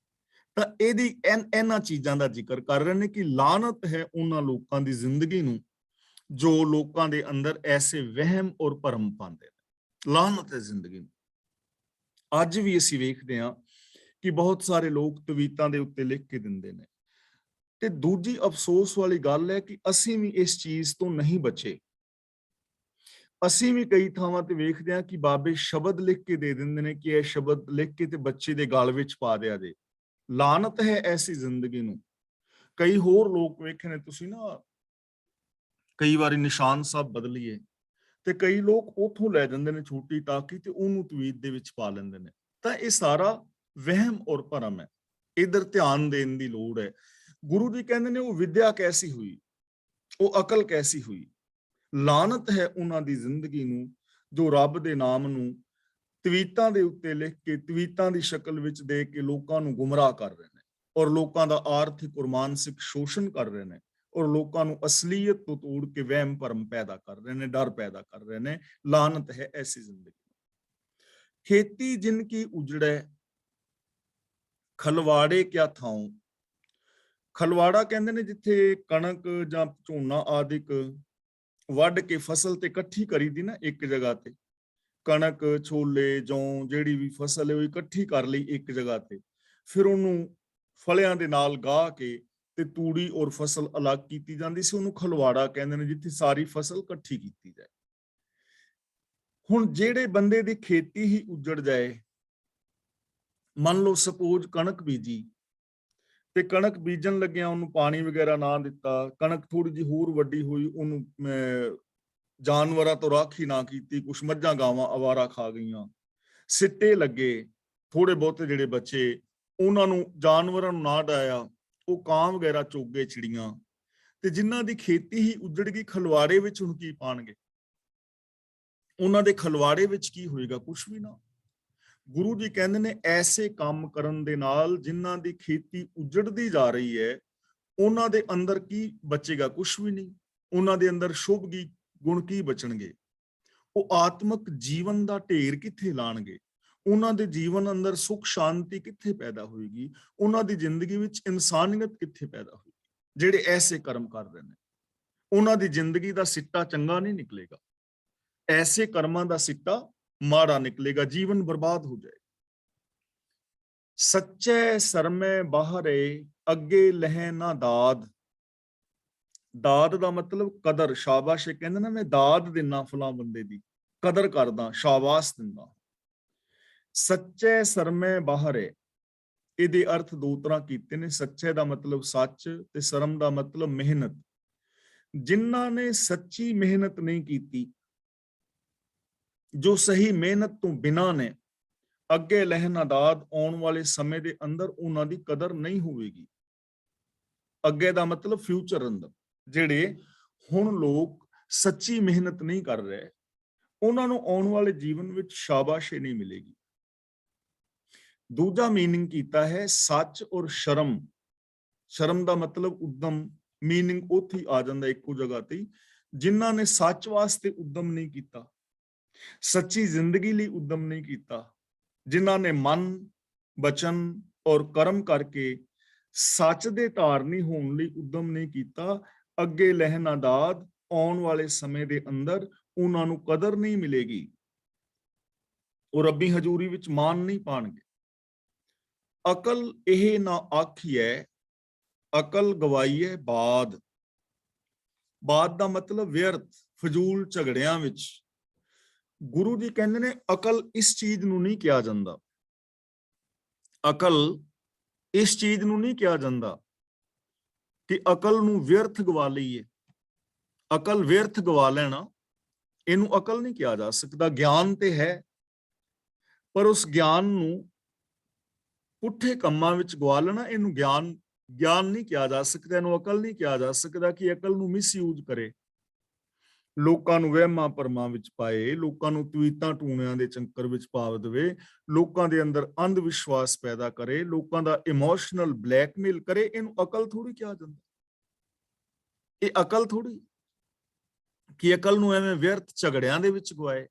ਤਾਂ ਇਹਨਾਂ ਚੀਜ਼ਾਂ ਦਾ ਜ਼ਿਕਰ ਕਰ ਰਹੇ ਨੇ ਕਿ ਲਾਹਨਤ ਹੈ ਉਹਨਾਂ ਲੋਕਾਂ ਦੀ ਜ਼ਿੰਦਗੀ ਨੂੰ ਜੋ ਲੋਕਾਂ ਦੇ ਅੰਦਰ ਐਸੇ ਵਹਿਮ ਔਰ ਭਰਮ ਪਾਉਂਦੇ ਨੇ। ਲਾਹਨਤ ਹੈ ਜ਼ਿੰਦਗੀ ਨੂੰ। ਅੱਜ ਵੀ ਅਸੀਂ ਵੇਖਦੇ ਹਾਂ ਕਿ ਬਹੁਤ ਸਾਰੇ ਲੋਕ ਤਵੀਤਾਂ ਦੇ ਉੱਤੇ ਲਿਖ ਕੇ ਦਿੰਦੇ ਨੇ। ਤੇ ਦੂਜੀ ਅਫਸੋਸ ਵਾਲੀ ਗੱਲ ਹੈ ਕਿ ਅਸੀਂ ਵੀ ਇਸ ਚੀਜ਼ ਤੋਂ ਨਹੀਂ ਬਚੇ। ਅਸੀਂ ਵੀ ਕਈ ਥਾਵਾਂ ਤੇ ਵੇਖਦੇ ਹਾਂ ਕਿ ਬਾਬੇ ਸ਼ਬਦ ਲਿਖ ਕੇ ਦੇ ਦਿੰਦੇ ਨੇ ਕਿ ਇਹ ਸ਼ਬਦ ਲਿਖ ਕੇ ਤੇ ਬੱਚੇ ਦੇ ਗਲ ਵਿੱਚ ਪਾ ਦਿਆ ਜੇ। ਲਾਹਨਤ ਹੈ ਐਸੀ ਜ਼ਿੰਦਗੀ ਨੂੰ। ਕਈ ਹੋਰ ਲੋਕ ਵੇਖੇ ਨੇ ਤੁਸੀਂ ਨਾ, ਕਈ ਵਾਰੀ ਨਿਸ਼ਾਨ ਸਾਹਿਬ ਬਦਲੀਏ ਤੇ ਕਈ ਲੋਕ ਉਥੋਂ ਲੈ ਜਾਂਦੇ ਨੇ ਛੋਟੀ ਟਾਕੀ ਤੇ ਉਹਨੂੰ ਤਵੀਤ ਦੇ ਵਿੱਚ ਪਾ ਲੈਂਦੇ ਨੇ। ਤਾਂ ਇਹ ਸਾਰਾ ਵਹਿਮ ਔਰ ਭਰਮ ਹੈ। ਇਧਰ ਧਿਆਨ ਦੇਣ ਦੀ ਲੋੜ ਹੈ। ਗੁਰੂ ਜੀ ਕਹਿੰਦੇ ਨੇ ਉਹ ਵਿਦਿਆ ਕੈਸੀ ਹੋਈ, ਉਹ ਅਕਲ ਕੈਸੀ ਹੋਈ। ਲਾਹਨਤ ਹੈ ਉਹਨਾਂ ਦੀ ਜ਼ਿੰਦਗੀ ਨੂੰ ਜੋ ਰੱਬ ਦੇ ਨਾਮ ਨੂੰ ਤਵੀਤਾਂ ਦੇ ਉੱਤੇ ਲਿਖ ਕੇ, ਤਵੀਤਾਂ ਦੀ ਸ਼ਕਲ ਵਿੱਚ ਦੇ ਕੇ ਲੋਕਾਂ ਨੂੰ ਗੁੰਮਰਾਹ ਕਰ ਰਹੇ ਨੇ, ਔਰ ਲੋਕਾਂ ਦਾ ਆਰਥਿਕ ਔਰ ਮਾਨਸਿਕ ਸ਼ੋਸ਼ਣ ਕਰ ਰਹੇ ਨੇ, ਔਰ ਲੋਕਾਂ ਨੂੰ ਅਸਲੀਅਤ ਤੋਂ ਤੋੜ ਕੇ ਵਹਿਮ ਭਰਮ ਪੈਦਾ ਕਰ ਰਹੇ ਨੇ, ਡਰ ਪੈਦਾ ਕਰ ਰਹੇ ਨੇ। ਲਾਹਨਤ ਹੈ ਐਸੀ ਜ਼ਿੰਦਗੀ। ਖੇਤੀ ਜਿਨ ਕੀ ਉਜੜੈ, ਖਲਵਾੜੇ ਕਿਆ ਥਾਉ। ਖਲਵਾੜਾ ਕਹਿੰਦੇ ਨੇ ਜਿੱਥੇ ਕਣਕ ਜਾਂ ਝੋਨਾ ਆਦਿਕ ਵੱਢ ਕੇ ਫਸਲ ਤੇ ਇਕੱਠੀ ਕਰੀ ਦੀ ਨਾ, ਇੱਕ ਜਗ੍ਹਾ ਤੇ ਕਣਕ, ਛੋਲੇ, ਜੌਂ, ਜਿਹੜੀ ਵੀ ਫਸਲ ਹੈ ਉਹ ਇਕੱਠੀ ਕਰ ਲਈ ਇੱਕ ਜਗ੍ਹਾ ਤੇ, ਫਿਰ ਉਹਨੂੰ ਫਲਿਆਂ ਦੇ ਨਾਲ ਗਾਹ ਕੇ ਤੇ ਤੂੜੀ ਔਰ ਫਸਲ ਅਲੱਗ ਕੀਤੀ ਜਾਂਦੀ ਸੀ। ਉਹਨੂੰ ਖਲਵਾੜਾ ਕਹਿੰਦੇ ਨੇ, ਜਿੱਥੇ ਸਾਰੀ ਫਸਲ ਇਕੱਠੀ ਕੀਤੀ ਜਾਏ। ਹੁਣ ਜਿਹੜੇ ਬੰਦੇ ਦੀ ਖੇਤੀ ਹੀ ਉੱਜੜ ਜਾਏ, ਮੰਨ ਲਓ ਸਪੋਜ਼ ਕਣਕ ਬੀਜੀ ਤੇ ਕਣਕ ਬੀਜਣ ਲੱਗਿਆ ਉਹਨੂੰ ਪਾਣੀ ਵਗੈਰਾ ਨਾ ਦਿੱਤਾ, ਕਣਕ ਥੋੜੀ ਜਿਹੀ ਹੋਰ ਵੱਡੀ ਹੋਈ, ਉਹਨੂੰ ਜਾਨਵਰਾਂ ਤੋਂ ਰਾਖੀ ਨਾ ਕੀਤੀ, ਕੁਛ ਮੱਝਾਂ ਗਾਵਾਂ ਅਵਾਰਾ ਖਾ ਗਈਆਂ, ਸਿੱਟੇ ਲੱਗੇ, ਥੋੜੇ ਬਹੁਤੇ ਜਿਹੜੇ ਬੱਚੇ ਉਹਨਾਂ ਨੂੰ ਜਾਨਵਰਾਂ ਨੂੰ ਨਾ ਡਾਇਆ, ਉਹ ਕਾਂ ਵਗੈਰਾ ਚੁੱਕ ਗਏ, ਚਿੜੀਆਂ, ਤੇ ਜਿਨ੍ਹਾਂ ਦੀ ਖੇਤੀ ਹੀ ਉੱਜੜ ਗਈ, ਖਲਵਾੜੇ ਵਿੱਚ ਹੁਣ ਕੀ ਪਾਣਗੇ? ਉਹਨਾਂ ਦੇ ਖਲਵਾੜੇ ਵਿੱਚ ਕੀ ਹੋਏਗਾ? ਕੁਛ ਵੀ ਨਾ। ਗੁਰੂ ਜੀ ਕਹਿੰਦੇ ਨੇ ਐਸੇ ਕੰਮ ਕਰਨ ਦੇ ਨਾਲ ਜਿਨ੍ਹਾਂ ਦੀ ਖੇਤੀ ਉੱਜੜਦੀ ਜਾ ਰਹੀ ਹੈ, ਉਹਨਾਂ ਦੇ ਅੰਦਰ ਕੀ ਬਚੇਗਾ? ਕੁਛ ਵੀ ਨਹੀਂ। ਉਹਨਾਂ ਦੇ ਅੰਦਰ ਸ਼ੁਭ ਗੁਣ ਕੀ ਬਚਣਗੇ? ਉਹ ਆਤਮਿਕ ਜੀਵਨ ਦਾ ਢੇਰ ਕਿੱਥੇ ਲਾਣਗੇ? ਉਹਨਾਂ ਦੇ ਜੀਵਨ ਅੰਦਰ ਸੁਖ ਸ਼ਾਂਤੀ ਕਿੱਥੇ ਪੈਦਾ ਹੋਏਗੀ? ਉਹਨਾਂ ਦੀ ਜ਼ਿੰਦਗੀ ਵਿੱਚ ਇਨਸਾਨੀਅਤ ਕਿੱਥੇ ਪੈਦਾ ਹੋਏਗੀ? ਜਿਹੜੇ ਐਸੇ ਕਰਮ ਕਰ ਰਹੇ ਨੇ, ਉਹਨਾਂ ਦੀ ਜ਼ਿੰਦਗੀ ਦਾ ਸਿੱਟਾ ਚੰਗਾ ਨਹੀਂ ਨਿਕਲੇਗਾ। ਐਸੇ ਕਰਮਾਂ ਦਾ ਸਿੱਟਾ ਮਾੜਾ ਨਿਕਲੇਗਾ, ਜੀਵਨ ਬਰਬਾਦ ਹੋ ਜਾਏ। ਸੱਚੇ ਸਰਮੇ ਬਾਹਰੇ ਅੱਗੇ ਲਹਿ ਨਾ ਦਾਦ। ਦਾਦ ਦਾ ਮਤਲਬ ਕਦਰ, ਸ਼ਾਬਾਸ਼। ਕਹਿੰਦੇ ਨਾ ਮੈਂ ਦਾਦ ਦਿੰਦਾ ਫਲਾਂ ਬੰਦੇ ਦੀ, ਕਦਰ ਕਰਦਾ, ਸ਼ਾਬਾਸ਼ ਦਿੰਦਾ। ਸੱਚੇ ਸਰਮੇ ਬਾਹਰੇ, ਇਹਦੇ ਅਰਥ ਦੋ ਤਰ੍ਹਾਂ ਕੀਤੇ ਨੇ। ਸੱਚੇ ਦਾ ਮਤਲਬ ਸੱਚ ਤੇ ਸਰਮ ਦਾ ਮਤਲਬ ਮਿਹਨਤ। ਜਿਨ੍ਹਾਂ ਨੇ ਸੱਚੀ ਮਿਹਨਤ ਨਹੀਂ ਕੀਤੀ, ਜੋ ਸਹੀ ਮਿਹਨਤ ਤੋਂ ਬਿਨਾਂ ਨੇ, ਅੱਗੇ ਲਹਿਣਾ ਦਾਦ, ਆਉਣ ਵਾਲੇ ਸਮੇਂ ਦੇ ਅੰਦਰ ਉਹਨਾਂ ਦੀ ਕਦਰ ਨਹੀਂ ਹੋਵੇਗੀ। ਅੱਗੇ ਦਾ ਮਤਲਬ ਫਿਊਚਰ ਅੰਦਰ। ਜਿਹੜੇ ਹੁਣ ਲੋਕ ਸੱਚੀ ਮਿਹਨਤ ਨਹੀਂ ਕਰ ਰਹੇ, ਉਹਨਾਂ ਨੂੰ ਆਉਣ ਵਾਲੇ ਜੀਵਨ ਵਿੱਚ ਸ਼ਾਬਾਸ਼ੀ ਨਹੀਂ ਮਿਲੇਗੀ। ਦੂਜਾ ਮੀਨਿੰਗ ਕੀਤਾ ਹੈ ਸੱਚ ਔਰ ਸ਼ਰਮ। ਸ਼ਰਮ ਦਾ ਮਤਲਬ ਉਦਮ, ਮੀਨਿੰਗ ਉੱਥੇ ਹੀ ਆ ਜਾਂਦਾ ਇੱਕੋ ਜਗ੍ਹਾ ਤੇ। ਜਿਨ੍ਹਾਂ ਨੇ ਸੱਚ ਵਾਸਤੇ ਉਦਮ ਨਹੀਂ ਕੀਤਾ, ਸੱਚੀ ਜ਼ਿੰਦਗੀ ਲਈ ਉਦਮ ਨਹੀਂ ਕੀਤਾ, ਜਿਨ੍ਹਾਂ ਨੇ ਮਨ, ਬਚਨ ਔਰ ਕਰਮ ਕਰਕੇ ਸੱਚ ਦੇ ਧਾਰਨੀ ਹੋਣ ਲਈ ਉਦਮ ਨਹੀਂ ਕੀਤਾ, ਅੱਗੇ ਲਹਿਣਾ ਦਾਦ, ਆਉਣ ਵਾਲੇ ਸਮੇਂ ਦੇ ਅੰਦਰ ਉਹਨਾਂ ਨੂੰ ਕਦਰ ਨਹੀਂ ਮਿਲੇਗੀ। ਉਹ ਰੱਬੀ ਹਜ਼ੂਰੀ ਵਿੱਚ ਮਾਨ ਨਹੀਂ ਪਾਣਗੇ। ਅਕਲ ਇਹ ਨਾ ਆਖੀਐ, ਅਕਲ ਗਵਾਈਐ ਬਾਦ। ਬਾਦ ਦਾ ਮਤਲਬ ਵਿਅਰਥ, ਫਜ਼ੂਲ ਝਗੜਿਆਂ ਵਿੱਚ। ਗੁਰੂ ਜੀ ਕਹਿੰਦੇ ਨੇ ਅਕਲ ਇਸ ਚੀਜ਼ ਨੂੰ ਨਹੀਂ ਕਿਹਾ ਜਾਂਦਾ, ਅਕਲ ਇਸ ਚੀਜ਼ ਨੂੰ ਨਹੀਂ ਕਿਹਾ ਜਾਂਦਾ ਕਿ ਅਕਲ ਨੂੰ ਵਿਅਰਥ ਗਵਾ ਲਈਏ। ਅਕਲ ਵਿਅਰਥ ਗਵਾ ਲੈਣਾ, ਇਹਨੂੰ ਅਕਲ ਨਹੀਂ ਕਿਹਾ ਜਾ ਸਕਦਾ। ਗਿਆਨ ਤੇ ਹੈ, ਪਰ ਉਸ ਗਿਆਨ ਨੂੰ ਪੁੱਠੇ ਕੰਮਾਂ ਵਿੱਚ ਗਵਾ ਲੈਣਾ, ਇਹਨੂੰ ਗਿਆਨ ਨਹੀਂ ਕਿਹਾ ਜਾ ਸਕਦਾ, ਇਹਨੂੰ ਅਕਲ ਨਹੀਂ ਕਿਹਾ ਜਾ ਸਕਦਾ। ਕਿ ਅਕਲ ਨੂੰ ਮਿਸਯੂਜ਼ ਕਰੇ, ਲੋਕਾਂ ਨੂੰ ਵਹਿਮਾਂ ਭਰਮਾਂ ਵਿੱਚ ਪਾਏ, ਲੋਕਾਂ ਨੂੰ ਤਵੀਤਾਂ ਟੂਣਿਆਂ ਦੇ ਚੱਕਰ ਵਿੱਚ ਪਾ ਦੇਵੇ, ਲੋਕਾਂ ਦੇ ਅੰਦਰ ਅੰਧ ਵਿਸ਼ਵਾਸ ਪੈਦਾ ਕਰੇ, ਲੋਕਾਂ ਦਾ ਇਮੋਸ਼ਨਲ ਬਲੈਕਮੇਲ ਕਰੇ, ਇਹਨੂੰ ਅਕਲ ਥੋੜੀ ਕਿਹਾ ਜਾਂਦਾ। ਇਹ ਅਕਲ ਥੋੜੀ ਕਿ ਅਕਲ ਨੂੰ ਐਵੇਂ ਵਿਅਰਥ ਝਗੜਿਆਂ ਦੇ ਵਿੱਚ ਗਵਾਏ,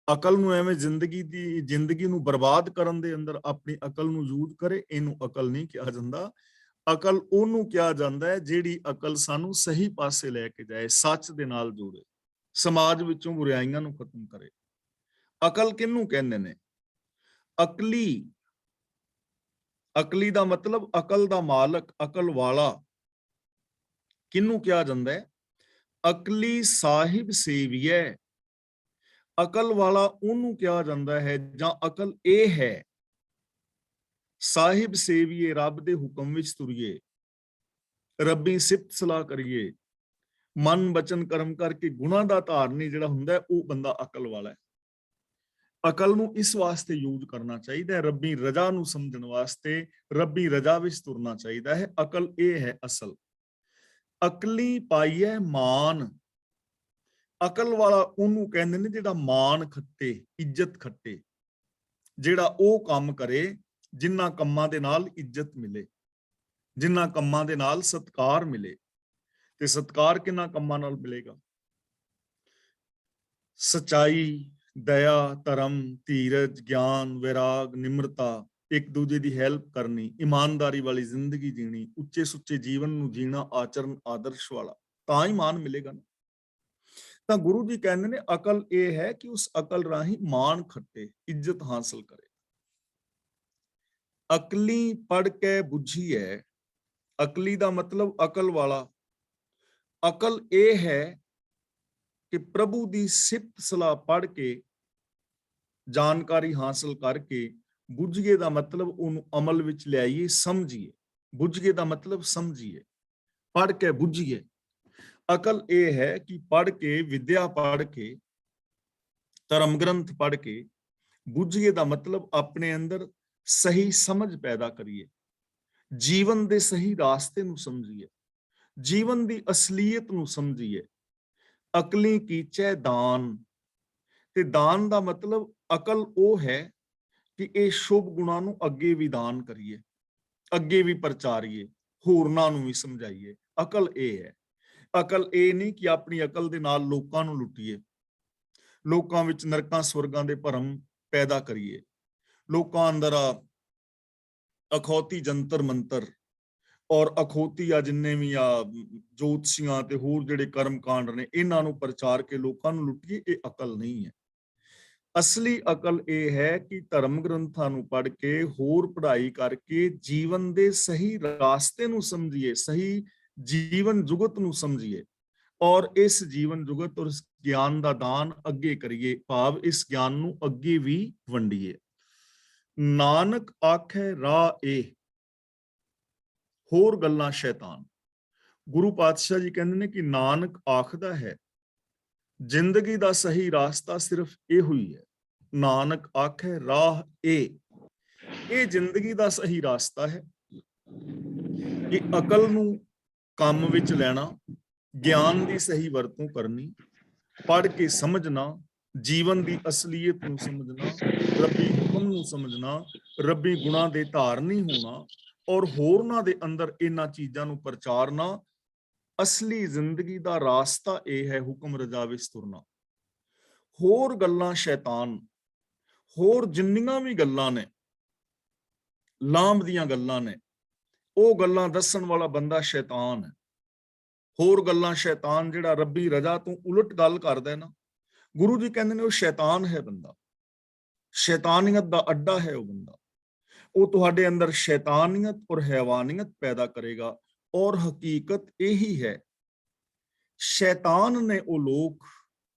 ਅਕਲ ਨੂੰ ਐਵੇਂ ਜ਼ਿੰਦਗੀ ਨੂੰ ਬਰਬਾਦ ਕਰਨ ਦੇ ਅੰਦਰ ਆਪਣੀ ਅਕਲ ਨੂੰ ਯੂਜ਼ ਕਰੇ, ਇਹਨੂੰ ਅਕਲ ਨਹੀਂ ਕਿਹਾ ਜਾਂਦਾ। ਅਕਲ ਉਹਨੂੰ ਕਿਹਾ ਜਾਂਦਾ ਹੈ ਜਿਹੜੀ ਅਕਲ ਸਾਨੂੰ ਸਹੀ ਪਾਸੇ ਲੈ ਕੇ ਜਾਏ, ਸੱਚ ਦੇ ਨਾਲ ਜੋੜੇ, ਸਮਾਜ ਵਿੱਚੋਂ ਬੁਰਾਈਆਂ ਨੂੰ ਖਤਮ ਕਰੇ। ਅਕਲ ਕਿਹਨੂੰ ਕਹਿੰਦੇ ਨੇ? ਅਕਲੀ। ਅਕਲੀ ਦਾ ਮਤਲਬ ਅਕਲ ਦਾ ਮਾਲਕ, ਅਕਲ ਵਾਲਾ। ਕਿਹਨੂੰ ਕਿਹਾ ਜਾਂਦਾ ਹੈ? ਅਕਲੀ ਸਾਹਿਬ ਸੇਵੀਐ। ਅਕਲ ਵਾਲਾ ਉਹਨੂੰ ਕਿਹਾ ਜਾਂਦਾ ਹੈ ਜਾਂ ਅਕਲ ਇਹ ਹੈ, ਸਾਹਿਬ ਸੇਵੀਏ, ਰੱਬ ਦੇ ਹੁਕਮ ਵਿੱਚ ਤੁਰੀਏ, ਰੱਬੀ ਸਿਫਤ ਸਲਾਹ ਕਰੀਏ, ਮਨ ਬਚਨ ਕਰਮ ਕਰਕੇ ਗੁਨਾਹ ਦਾ ਧਾਰਨੀ ਜਿਹੜਾ ਹੁੰਦਾ, ਉਹ ਬੰਦਾ ਅਕਲ ਵਾਲਾ ਹੈ। ਅਕਲ ਨੂੰ ਇਸ ਵਾਸਤੇ ਯੂਜ਼ ਕਰਨਾ ਚਾਹੀਦਾ ਹੈ, ਰੱਬੀ ਰਜ਼ਾ ਨੂੰ ਸਮਝਣ ਵਾਸਤੇ, ਰੱਬੀ ਰਜ਼ਾ ਵਿੱਚ ਤੁਰਨਾ ਚਾਹੀਦਾ ਹੈ। ਅਕਲ ਇਹ ਹੈ ਅਸਲ। ਅਕਲੀ ਪਾਈਐ ਮਾਨ। ਅਕਲ ਵਾਲਾ ਉਹਨੂੰ ਕਹਿੰਦੇ ਨੇ ਜਿਹੜਾ ਮਾਨ ਖੱਟੇ, ਇੱਜ਼ਤ ਖੱਟੇ, ਜਿਹੜਾ ਉਹ ਕੰਮ ਕਰੇ ਜਿਨ੍ਹਾਂ ਕੰਮਾਂ ਦੇ ਨਾਲ ਇੱਜ਼ਤ ਮਿਲੇ, ਜਿਨ੍ਹਾਂ ਕੰਮਾਂ ਦੇ ਨਾਲ ਸਤਿਕਾਰ ਮਿਲੇ। ਤੇ ਸਤਿਕਾਰ ਕਿਹਨਾਂ ਕੰਮਾਂ ਨਾਲ ਮਿਲੇਗਾ? ਸਚਾਈ, ਦਇਆ, ਧਰਮ, ਧੀਰਜ, ਗਿਆਨ, ਵਿਰਾਗ, ਨਿਮਰਤਾ, ਇੱਕ ਦੂਜੇ ਦੀ ਹੈਲਪ ਕਰਨੀ, ਇਮਾਨਦਾਰੀ ਵਾਲੀ ਜ਼ਿੰਦਗੀ ਜੀਣੀ, ਉੱਚੇ ਸੁੱਚੇ ਜੀਵਨ ਨੂੰ ਜੀਣਾ, ਆਚਰਨ ਆਦਰਸ਼ ਵਾਲਾ, ਤਾਂ ਹੀ ਮਾਨ ਮਿਲੇਗਾ ਨਾ। ਤਾਂ ਗੁਰੂ ਜੀ ਕਹਿੰਦੇ ਨੇ ਅਕਲ ਇਹ ਹੈ ਕਿ ਉਸ ਅਕਲ ਰਾਹੀਂ ਮਾਣ ਖੱਟੇ, ਇੱਜ਼ਤ ਹਾਸਲ ਕਰੇ। ਅਕਲੀ ਪੜ ਕੇ ਬੁੱਝੀਐ। ਅਕਲੀ ਦਾ ਮਤਲਬ ਅਕਲ ਵਾਲਾ। ਅਕਲ ਇਹ ਹੈ ਕਿ ਪ੍ਰਭੂ ਦੀ ਸਿਫਤ ਸਲਾਹ ਪੜ ਕੇ, ਜਾਣਕਾਰੀ ਹਾਸਲ ਕਰਕੇ ਬੁੱਝੀਏ ਦਾ ਮਤਲਬ ਉਹਨੂੰ ਅਮਲ ਵਿੱਚ ਲਿਆਈਏ, ਸਮਝੀਏ। ਬੁੱਝੀਏ ਦਾ ਮਤਲਬ ਸਮਝੀਏ, ਪੜ੍ਹ ਕੇ ਬੁੱਝੀਏ। ਅਕਲ ਇਹ ਹੈ ਕਿ ਪੜ੍ਹ ਕੇ, ਵਿਦਿਆ ਪੜ੍ਹ ਕੇ, ਧਰਮ ਗ੍ਰੰਥ ਪੜ੍ਹ ਕੇ ਬੁੱਝੀਏ ਦਾ ਮਤਲਬ ਆਪਣੇ ਅੰਦਰ ਸਹੀ ਸਮਝ ਪੈਦਾ ਕਰੀਏ, ਜੀਵਨ ਦੇ ਸਹੀ ਰਾਸਤੇ ਨੂੰ ਸਮਝੀਏ, ਜੀਵਨ ਦੀ ਅਸਲੀਅਤ ਨੂੰ ਸਮਝੀਏ। ਅਕਲੀ ਕੀਚੈ ਦਾਨ, ਤੇ ਦਾਨ ਦਾ ਮਤਲਬ ਅਕਲ ਉਹ ਹੈ ਕਿ ਇਹ ਸ਼ੁਭ ਗੁਣਾਂ ਨੂੰ ਅੱਗੇ ਵੀ ਦਾਨ ਕਰੀਏ, ਅੱਗੇ ਵੀ ਪ੍ਰਚਾਰੀਏ, ਹੋਰਨਾਂ ਨੂੰ ਵੀ ਸਮਝਾਈਏ। ਅਕਲ ਇਹ ਹੈ। ਅਕਲ ਇਹ ਨਹੀਂ ਕਿ ਆਪਣੀ ਅਕਲ ਦੇ ਨਾਲ ਲੋਕਾਂ ਨੂੰ ਲੁੱਟੀਏ, ਲੋਕਾਂ ਵਿੱਚ ਨਰਕਾਂ ਸਵਰਗਾਂ ਦੇ ਭਰਮ ਪੈਦਾ ਕਰੀਏ, ਲੋਕਾਂ ਅੰਦਰ ਅਖੌਤੀ ਜੰਤਰ ਮੰਤਰ ਔਰ ਅਖੌਤੀ ਆ ਜਿੰਨੇ ਵੀ ਆ ਜੋਤਸ਼ੀਆਂ ਤੇ ਹੋਰ ਜਿਹੜੇ ਕਰਮ ਕਾਂਡ ਨੇ, ਇਹਨਾਂ ਨੂੰ ਪ੍ਰਚਾਰ ਕੇ ਲੋਕਾਂ ਨੂੰ ਲੁੱਟੀਏ। ਇਹ ਅਕਲ ਨਹੀਂ ਹੈ। ਅਸਲੀ ਅਕਲ ਇਹ ਹੈ ਕਿ ਧਰਮ ਗ੍ਰੰਥਾਂ ਨੂੰ ਪੜ੍ਹ ਕੇ, ਹੋਰ ਪੜ੍ਹਾਈ ਕਰਕੇ ਜੀਵਨ ਦੇ ਸਹੀ ਰਾਸਤੇ ਨੂੰ ਸਮਝੀਏ, ਸਹੀ ਜੀਵਨ ਜੁਗਤ ਨੂੰ ਸਮਝੀਏ, ਔਰ ਇਸ ਜੀਵਨ ਜੁਗਤ ਔਰ ਇਸ ਗਿਆਨ ਦਾ ਦਾਨ ਅੱਗੇ ਕਰੀਏ, ਭਾਵ ਇਸ ਗਿਆਨ ਨੂੰ ਅੱਗੇ ਵੀ ਵੰਡੀਏ। ਨਾਨਕ ਆਖੇ ਰਾਹ ਇਹ, ਹੋਰ ਗੱਲਾਂ ਸ਼ੈਤਾਨ। ਗੁਰੂ ਪਾਤਸ਼ਾਹ ਜੀ ਕਹਿੰਦੇ ਨੇ ਕਿ ਨਾਨਕ ਆਖਦਾ ਹੈ ਜ਼ਿੰਦਗੀ ਦਾ ਸਹੀ ਰਾਸਤਾ ਸਿਰਫ ਇਹੋ ਹੀ ਹੈ। ਨਾਨਕ ਆਖੇ ਰਾਹ ਇਹ ਜ਼ਿੰਦਗੀ ਦਾ ਸਹੀ ਰਾਸਤਾ ਹੈ ਕਿ ਅਕਲ ਨੂੰ ਕੰਮ ਵਿੱਚ ਲੈਣਾ, ਗਿਆਨ ਦੀ ਸਹੀ ਵਰਤੋਂ ਕਰਨੀ, ਪੜ੍ਹ ਕੇ ਸਮਝਣਾ, ਜੀਵਨ ਦੀ ਅਸਲੀਅਤ ਨੂੰ ਸਮਝਣਾ, ਰੱਬੀ ਹੁਕਮ ਨੂੰ ਸਮਝਣਾ, ਰੱਬੀ ਗੁਣਾਂ ਦੇ ਧਾਰਨੀ ਹੋਣਾ, ਔਰ ਹੋਰਨਾਂ ਦੇ ਅੰਦਰ ਇਹਨਾਂ ਚੀਜ਼ਾਂ ਨੂੰ ਪ੍ਰਚਾਰਨਾ। ਅਸਲੀ ਜ਼ਿੰਦਗੀ ਦਾ ਰਾਸਤਾ ਇਹ ਹੈ, ਹੁਕਮ ਰਜ਼ਾ ਵਿੱਚ ਤੁਰਨਾ। ਹੋਰ ਗੱਲਾਂ ਸ਼ੈਤਾਨ, ਹੋਰ ਜਿੰਨੀਆਂ ਵੀ ਗੱਲਾਂ ਨੇ, ਲਾਂਭ ਦੀਆਂ ਗੱਲਾਂ ਨੇ, ਉਹ ਗੱਲਾਂ ਦੱਸਣ ਵਾਲਾ ਬੰਦਾ ਸ਼ੈਤਾਨ ਹੈ। ਹੋਰ ਗੱਲਾਂ ਸ਼ੈਤਾਨ ਜਿਹੜਾ ਰੱਬੀ ਰਜ਼ਾ ਤੋਂ ਉਲਟ ਗੱਲ ਕਰਦਾ ਹੈ ਨਾ, ਗੁਰੂ ਜੀ ਕਹਿੰਦੇ ਨੇ ਉਹ ਸ਼ੈਤਾਨ ਹੈ ਬੰਦਾ, ਸ਼ੈਤਾਨੀਅਤ ਦਾ ਅੱਡਾ ਹੈ ਉਹ ਬੰਦਾ। ਉਹ ਤੁਹਾਡੇ ਅੰਦਰ ਸ਼ੈਤਾਨੀਅਤ ਔਰ ਹੈਵਾਨੀਅਤ ਪੈਦਾ ਕਰੇਗਾ। ਔਰ ਹਕੀਕਤ ਇਹੀ ਹੈ, ਸ਼ੈਤਾਨ ਨੇ ਉਹ ਲੋਕ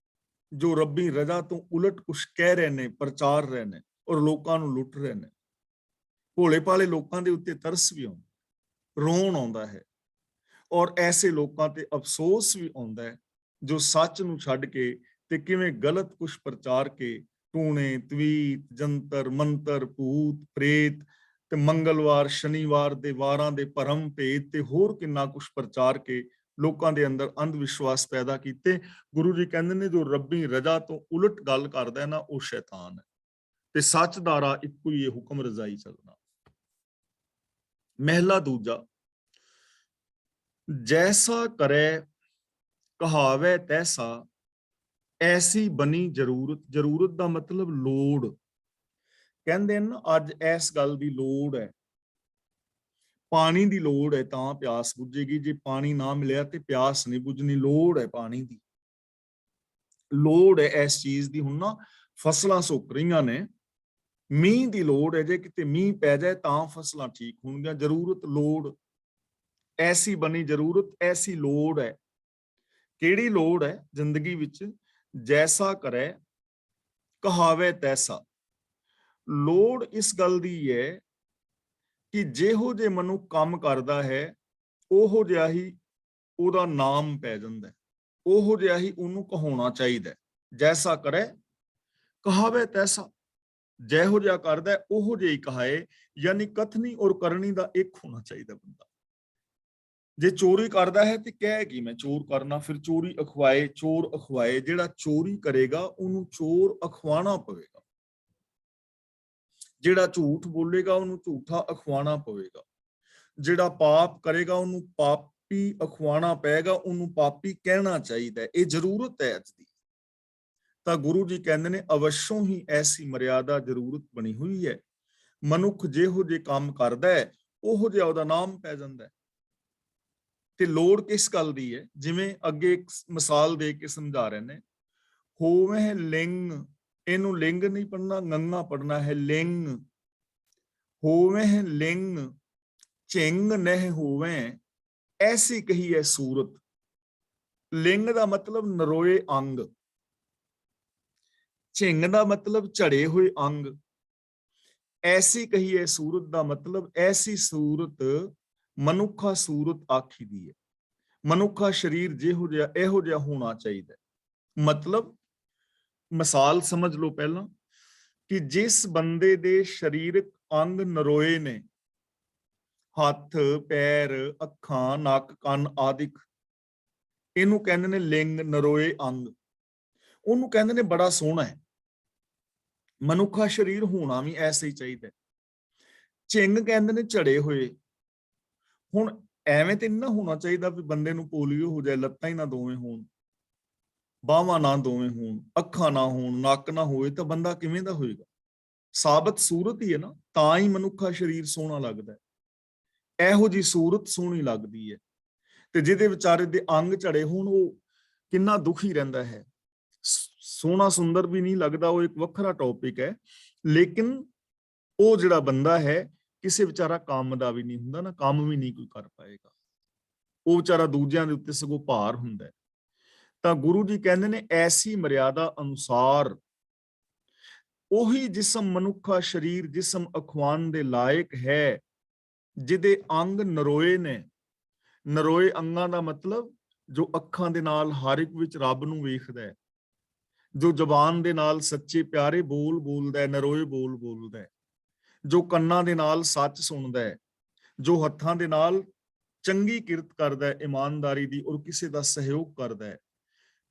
ਜੋ ਰੱਬੀ ਰਜ਼ਾ ਤੋਂ ਉਲਟ ਕੁਛ ਕਹਿ ਰਹੇ ਨੇ, ਪ੍ਰਚਾਰ ਰਹੇ ਨੇ ਔਰ ਲੋਕਾਂ ਨੂੰ ਲੁੱਟ ਰਹੇ ਨੇ। ਭੋਲੇ ਭਾਲੇ ਲੋਕਾਂ ਦੇ ਉੱਤੇ ਤਰਸ ਵੀ ਆਉਂਦਾ, ਰੋਣ ਆਉਂਦਾ ਹੈ, ਔਰ ਐਸੇ ਲੋਕਾਂ ਤੇ ਅਫਸੋਸ ਵੀ ਆਉਂਦਾ ਹੈ ਜੋ ਸੱਚ ਨੂੰ ਛੱਡ ਕੇ ਤੇ ਕਿਵੇਂ ਗਲਤ ਕੁਛ ਪ੍ਰਚਾਰ ਕੇ ਟੂਣੇ, ਤਵੀਤ, ਜੰਤਰ ਮੰਤਰ, ਭੂਤ ਪ੍ਰੇਤ ਤੇ ਮੰਗਲਵਾਰ ਸ਼ਨੀਵਾਰ ਦੇ ਵਾਰਾਂ ਦੇ ਭਰਮ ਭੇਦ ਤੇ ਹੋਰ ਕਿੰਨਾ ਕੁਛ ਪ੍ਰਚਾਰ ਕੇ ਲੋਕਾਂ ਦੇ ਅੰਦਰ ਅੰਧ ਵਿਸ਼ਵਾਸ ਪੈਦਾ ਕੀਤੇ। ਗੁਰੂ ਜੀ ਕਹਿੰਦੇ ਨੇ ਜੋ ਰੱਬੀ ਰਜ਼ਾ ਤੋਂ ਉਲਟ ਗੱਲ ਕਰਦਾ ਹੈ ਨਾ, ਉਹ ਸ਼ੈਤਾਨ ਹੈ। ਤੇ ਸੱਚ ਦਾ ਰਾਹ ਇੱਕੋ ਹੀ ਹੈ, ਹੁਕਮ ਰਜ਼ਾਈ ਚੱਲਣਾ। ਮਹਿਲਾ ਦੂਜਾ, ਜੈਸਾ ਕਰੇ ਕਹਾਵੇ ਤੈਸਾ, ਐਸੀ ਬਣੀ ਜ਼ਰੂਰਤ। ਜ਼ਰੂਰਤ ਦਾ ਮਤਲਬ ਲੋੜ। ਕਹਿੰਦੇ ਨੇ ਅੱਜ ਇਸ ਗੱਲ ਦੀ ਲੋੜ ਹੈ, ਪਾਣੀ ਦੀ ਲੋੜ ਹੈ ਤਾਂ ਪਿਆਸ ਬੁੱਝੇਗੀ, ਜੇ ਪਾਣੀ ਨਾ ਮਿਲਿਆ ਤੇ ਪਿਆਸ ਨਹੀਂ ਬੁੱਝਣੀ। ਲੋੜ ਹੈ ਪਾਣੀ ਦੀ, ਲੋੜ ਹੈ ਇਸ ਚੀਜ਼ ਦੀ। ਹੁਣ ਨਾ ਫਸਲਾਂ ਸੁੱਕ ਰਹੀਆਂ ਨੇ, ਮੀਂਹ ਦੀ ਲੋੜ ਹੈ, ਜੇ ਕਿਤੇ ਮੀਂਹ ਪੈ ਜਾਏ ਤਾਂ ਫਸਲਾਂ ਠੀਕ ਹੋਣਗੀਆਂ। ਜ਼ਰੂਰਤ, ਲੋੜ, ਐਸੀ ਬਣੀ ਜ਼ਰੂਰਤ, ਐਸੀ ਲੋੜ ਹੈ। ਕਿਹੜੀ ਲੋੜ ਹੈ ਜ਼ਿੰਦਗੀ ਵਿੱਚ? ਜੈਸਾ ਕਰੇ ਕਹਾਵੇ ਤੈਸਾ। ਲੋੜ ਇਸ ਗੱਲ ਦੀ ਹੈ ਕਿ ਜਿਹੋ ਜੇ ਮਨੁੱਖ ਕੰਮ ਕਰਦਾ ਹੈ, ਉਹੋ ਜਿਹਾ ਹੀ ਉਹਦਾ ਨਾਮ ਪੈ ਜਾਂਦਾ, ਉਹੋ ਜਿਹਾ ਹੀ ਉਹਨੂੰ ਕਹਾਉਣਾ ਚਾਹੀਦਾ। ਜੈਸਾ ਕਰੇ ਕਹਾਵੇ ਤੈਸਾ, ਜਿਹੋ ਜਿਹਾ ਕਰਦਾ ਉਹੋ ਜਿਹਾ ਹੀ ਕਹਾਏ। ਯਾਨੀ ਕਥਨੀ ਔਰ ਕਰਨੀ ਦਾ ਇੱਕ ਹੋਣਾ ਚਾਹੀਦਾ ਬੰਦਾ। ਜੇ ਚੋਰੀ ਕਰਦਾ ਹੈ ਤੇ ਕਹਿ ਕਿ ਮੈਂ ਚੋਰ ਕਰਨਾ, ਫਿਰ ਚੋਰੀ ਅਖਵਾਏ, ਚੋਰ ਅਖਵਾਏ। ਜਿਹੜਾ ਚੋਰੀ ਕਰੇਗਾ ਉਹਨੂੰ ਚੋਰ ਅਖਵਾਣਾ ਪਵੇਗਾ, ਜਿਹੜਾ ਝੂਠ ਬੋਲੇਗਾ ਉਹਨੂੰ ਝੂਠਾ ਅਖਵਾਣਾ ਪਵੇਗਾ, ਜਿਹੜਾ ਪਾਪ ਕਰੇਗਾ ਉਹਨੂੰ ਪਾਪੀ ਅਖਵਾਣਾ ਪਏਗਾ, ਉਹਨੂੰ ਪਾਪੀ ਕਹਿਣਾ ਚਾਹੀਦਾ। ਇਹ ਜ਼ਰੂਰਤ ਹੈ ਅੱਜ ਦੀ। ਤਾਂ ਗੁਰੂ ਜੀ ਕਹਿੰਦੇ ਨੇ ਅਵਸ਼ੋਂ ਹੀ ਐਸੀ ਮਰਿਆਦਾ ਜ਼ਰੂਰਤ ਬਣੀ ਹੋਈ ਹੈ। ਮਨੁੱਖ ਜਿਹੋ ਜਿਹੇ ਕੰਮ ਕਰਦਾ ਹੈ ਉਹੋ ਜਿਹਾ ਉਹਦਾ ਨਾਮ ਪੈ ਜਾਂਦਾ ਹੈ। ਤੇ ਲੋੜ ਕਿਸ ਗੱਲ ਦੀ ਹੈ? ਜਿਵੇਂ ਅੱਗੇ ਇੱਕ ਮਿਸਾਲ ਦੇ ਕੇ ਸਮਝਾ ਰਹੇ ਨੇ, ਹੋਵੇ ਲਿੰਗ, ਇਹਨੂੰ ਲਿੰਗ ਨਹੀਂ ਪੜਨਾ, ਗੰਗਾ ਪੜਨਾ ਹੈ, ਲਿੰਗ। ਹੋਵੇ ਲਿੰਗ ਝਿੰਗ ਨਹਿ ਹੋਵੇ, ਐਸੀ ਕਹੀ ਹੈ ਸੂਰਤ। ਲਿੰਗ ਦਾ ਮਤਲਬ ਨਰੋਏ ਅੰਗ, ਝਿੰਗ ਦਾ ਮਤਲਬ ਝੜੇ ਹੋਏ ਅੰਗ। ਐਸੀ ਕਹੀਏ ਸੂਰਤ ਦਾ ਮਤਲਬ ਐਸੀ ਸੂਰਤ ਮਨੁੱਖਾ ਸੂਰਤ ਆਖੀ ਦੀ ਹੈ। ਮਨੁੱਖਾ ਸਰੀਰ ਜਿਹੋ ਜਿਹਾ ਇਹੋ ਜਿਹਾ ਹੋਣਾ ਚਾਹੀਦਾ। ਮਤਲਬ ਮਿਸਾਲ ਸਮਝ ਲਓ ਪਹਿਲਾਂ ਕਿ ਜਿਸ ਬੰਦੇ ਦੇ ਸਰੀਰਕ ਅੰਗ ਨਰੋਏ ਨੇ, ਹੱਥ, ਪੈਰ, ਅੱਖਾਂ, ਨੱਕ, ਕੰਨ ਆਦਿਕ, ਇਹਨੂੰ ਕਹਿੰਦੇ ਨੇ ਲਿੰਗ, ਨਰੋਏ ਅੰਗ। ਉਹਨੂੰ ਕਹਿੰਦੇ ਨੇ ਬੜਾ ਸੋਹਣਾ ਹੈ। ਮਨੁੱਖਾ ਸਰੀਰ ਹੋਣਾ ਵੀ ਐਸੇ ਹੀ ਚਾਹੀਦਾ। ਚਿੰਗ ਕਹਿੰਦੇ ਨੇ ਝੜੇ ਹੋਏ। ਹੁਣ ਐਵੇਂ ਤੇ ਨਹੀਂ ਨਾ ਹੋਣਾ ਚਾਹੀਦਾ ਵੀ ਬੰਦੇ ਨੂੰ ਪੋਲੀਓ ਹੋ ਜਾਏ, ਲੱਤਾਂ ਹੀ ਨਾ ਦੋਵੇਂ ਹੋਣ, ਬਾਹਾਂ ਨਾ ਦੋਵੇਂ ਹੋਣ, ਅੱਖਾਂ ਨਾ ਹੋਣ, ਨੱਕ ਨਾ ਹੋਏ, ਤਾਂ ਬੰਦਾ ਕਿਵੇਂ ਦਾ ਹੋਏਗਾ? ਸਾਬਤ ਸੂਰਤ ਹੀ ਹੈ ਨਾ, ਤਾਂ ਹੀ ਮਨੁੱਖਾ ਸਰੀਰ ਸੋਹਣਾ ਲੱਗਦਾ ਹੈ। ਇਹੋ ਜੀ ਸੂਰਤ ਸੋਹਣੀ ਲੱਗਦੀ ਹੈ। ਤੇ ਜਿਹਦੇ ਵਿਚਾਰੇ ਦੇ ਅੰਗ ਝੜੇ ਹੋਣ, ਉਹ ਕਿੰਨਾ ਦੁਖੀ ਰਹਿੰਦਾ ਹੈ। ਸੋਹਣਾ ਸੁੰਦਰ ਵੀ ਨਹੀਂ ਲੱਗਦਾ, ਉਹ ਇੱਕ ਵੱਖਰਾ ਟੌਪਿਕ ਹੈ। ਲੇਕਿਨ ਉਹ ਜਿਹੜਾ ਬੰਦਾ ਹੈ, ਕਿਸੇ ਵਿਚਾਰਾ ਕੰਮ ਦਾ ਵੀ ਨਹੀਂ ਹੁੰਦਾ ਨਾ, ਕੰਮ ਵੀ ਨਹੀਂ ਕੋਈ ਕਰ ਪਾਏਗਾ। ਉਹ ਵਿਚਾਰਾ ਦੂਜਿਆਂ ਦੇ ਉੱਤੇ ਸਗੋਂ ਭਾਰ ਹੁੰਦਾ ਹੈ। ਤਾਂ ਗੁਰੂ ਜੀ ਕਹਿੰਦੇ ਨੇ ਐਸੀ ਮਰਿਆਦਾ ਅਨੁਸਾਰ ਉਹੀ ਜਿਸਮ ਮਨੁੱਖਾ ਸਰੀਰ ਜਿਸਮ ਅਖਵਾਨ ਦੇ ਲਾਇਕ ਹੈ, ਜਿਹਦੇ ਅੰਗ ਨਰੋਏ ਨੇ। ਨਰੋਏ ਅੰਗਾਂ ਦਾ ਮਤਲਬ ਜੋ ਅੱਖਾਂ ਦੇ ਨਾਲ ਹਰ ਇੱਕ ਵਿੱਚ ਰੱਬ ਨੂੰ ਵੇਖਦਾ ਹੈ, ਜੋ ਜ਼ੁਬਾਨ ਦੇ ਨਾਲ ਸੱਚੇ ਪਿਆਰੇ ਬੋਲ ਬੋਲਦਾ ਹੈ, ਨਰੋਏ ਬੋਲ ਬੋਲਦਾ ਹੈ, ਜੋ ਕੰਨਾਂ ਦੇ ਨਾਲ ਸੱਚ ਸੁਣਦਾ ਹੈ, ਜੋ ਹੱਥਾਂ ਦੇ ਨਾਲ ਚੰਗੀ ਕਿਰਤ ਕਰਦਾ ਹੈ, ਇਮਾਨਦਾਰੀ ਦੀ, ਔਰ ਕਿਸੇ ਦਾ ਸਹਿਯੋਗ ਕਰਦਾ ਹੈ।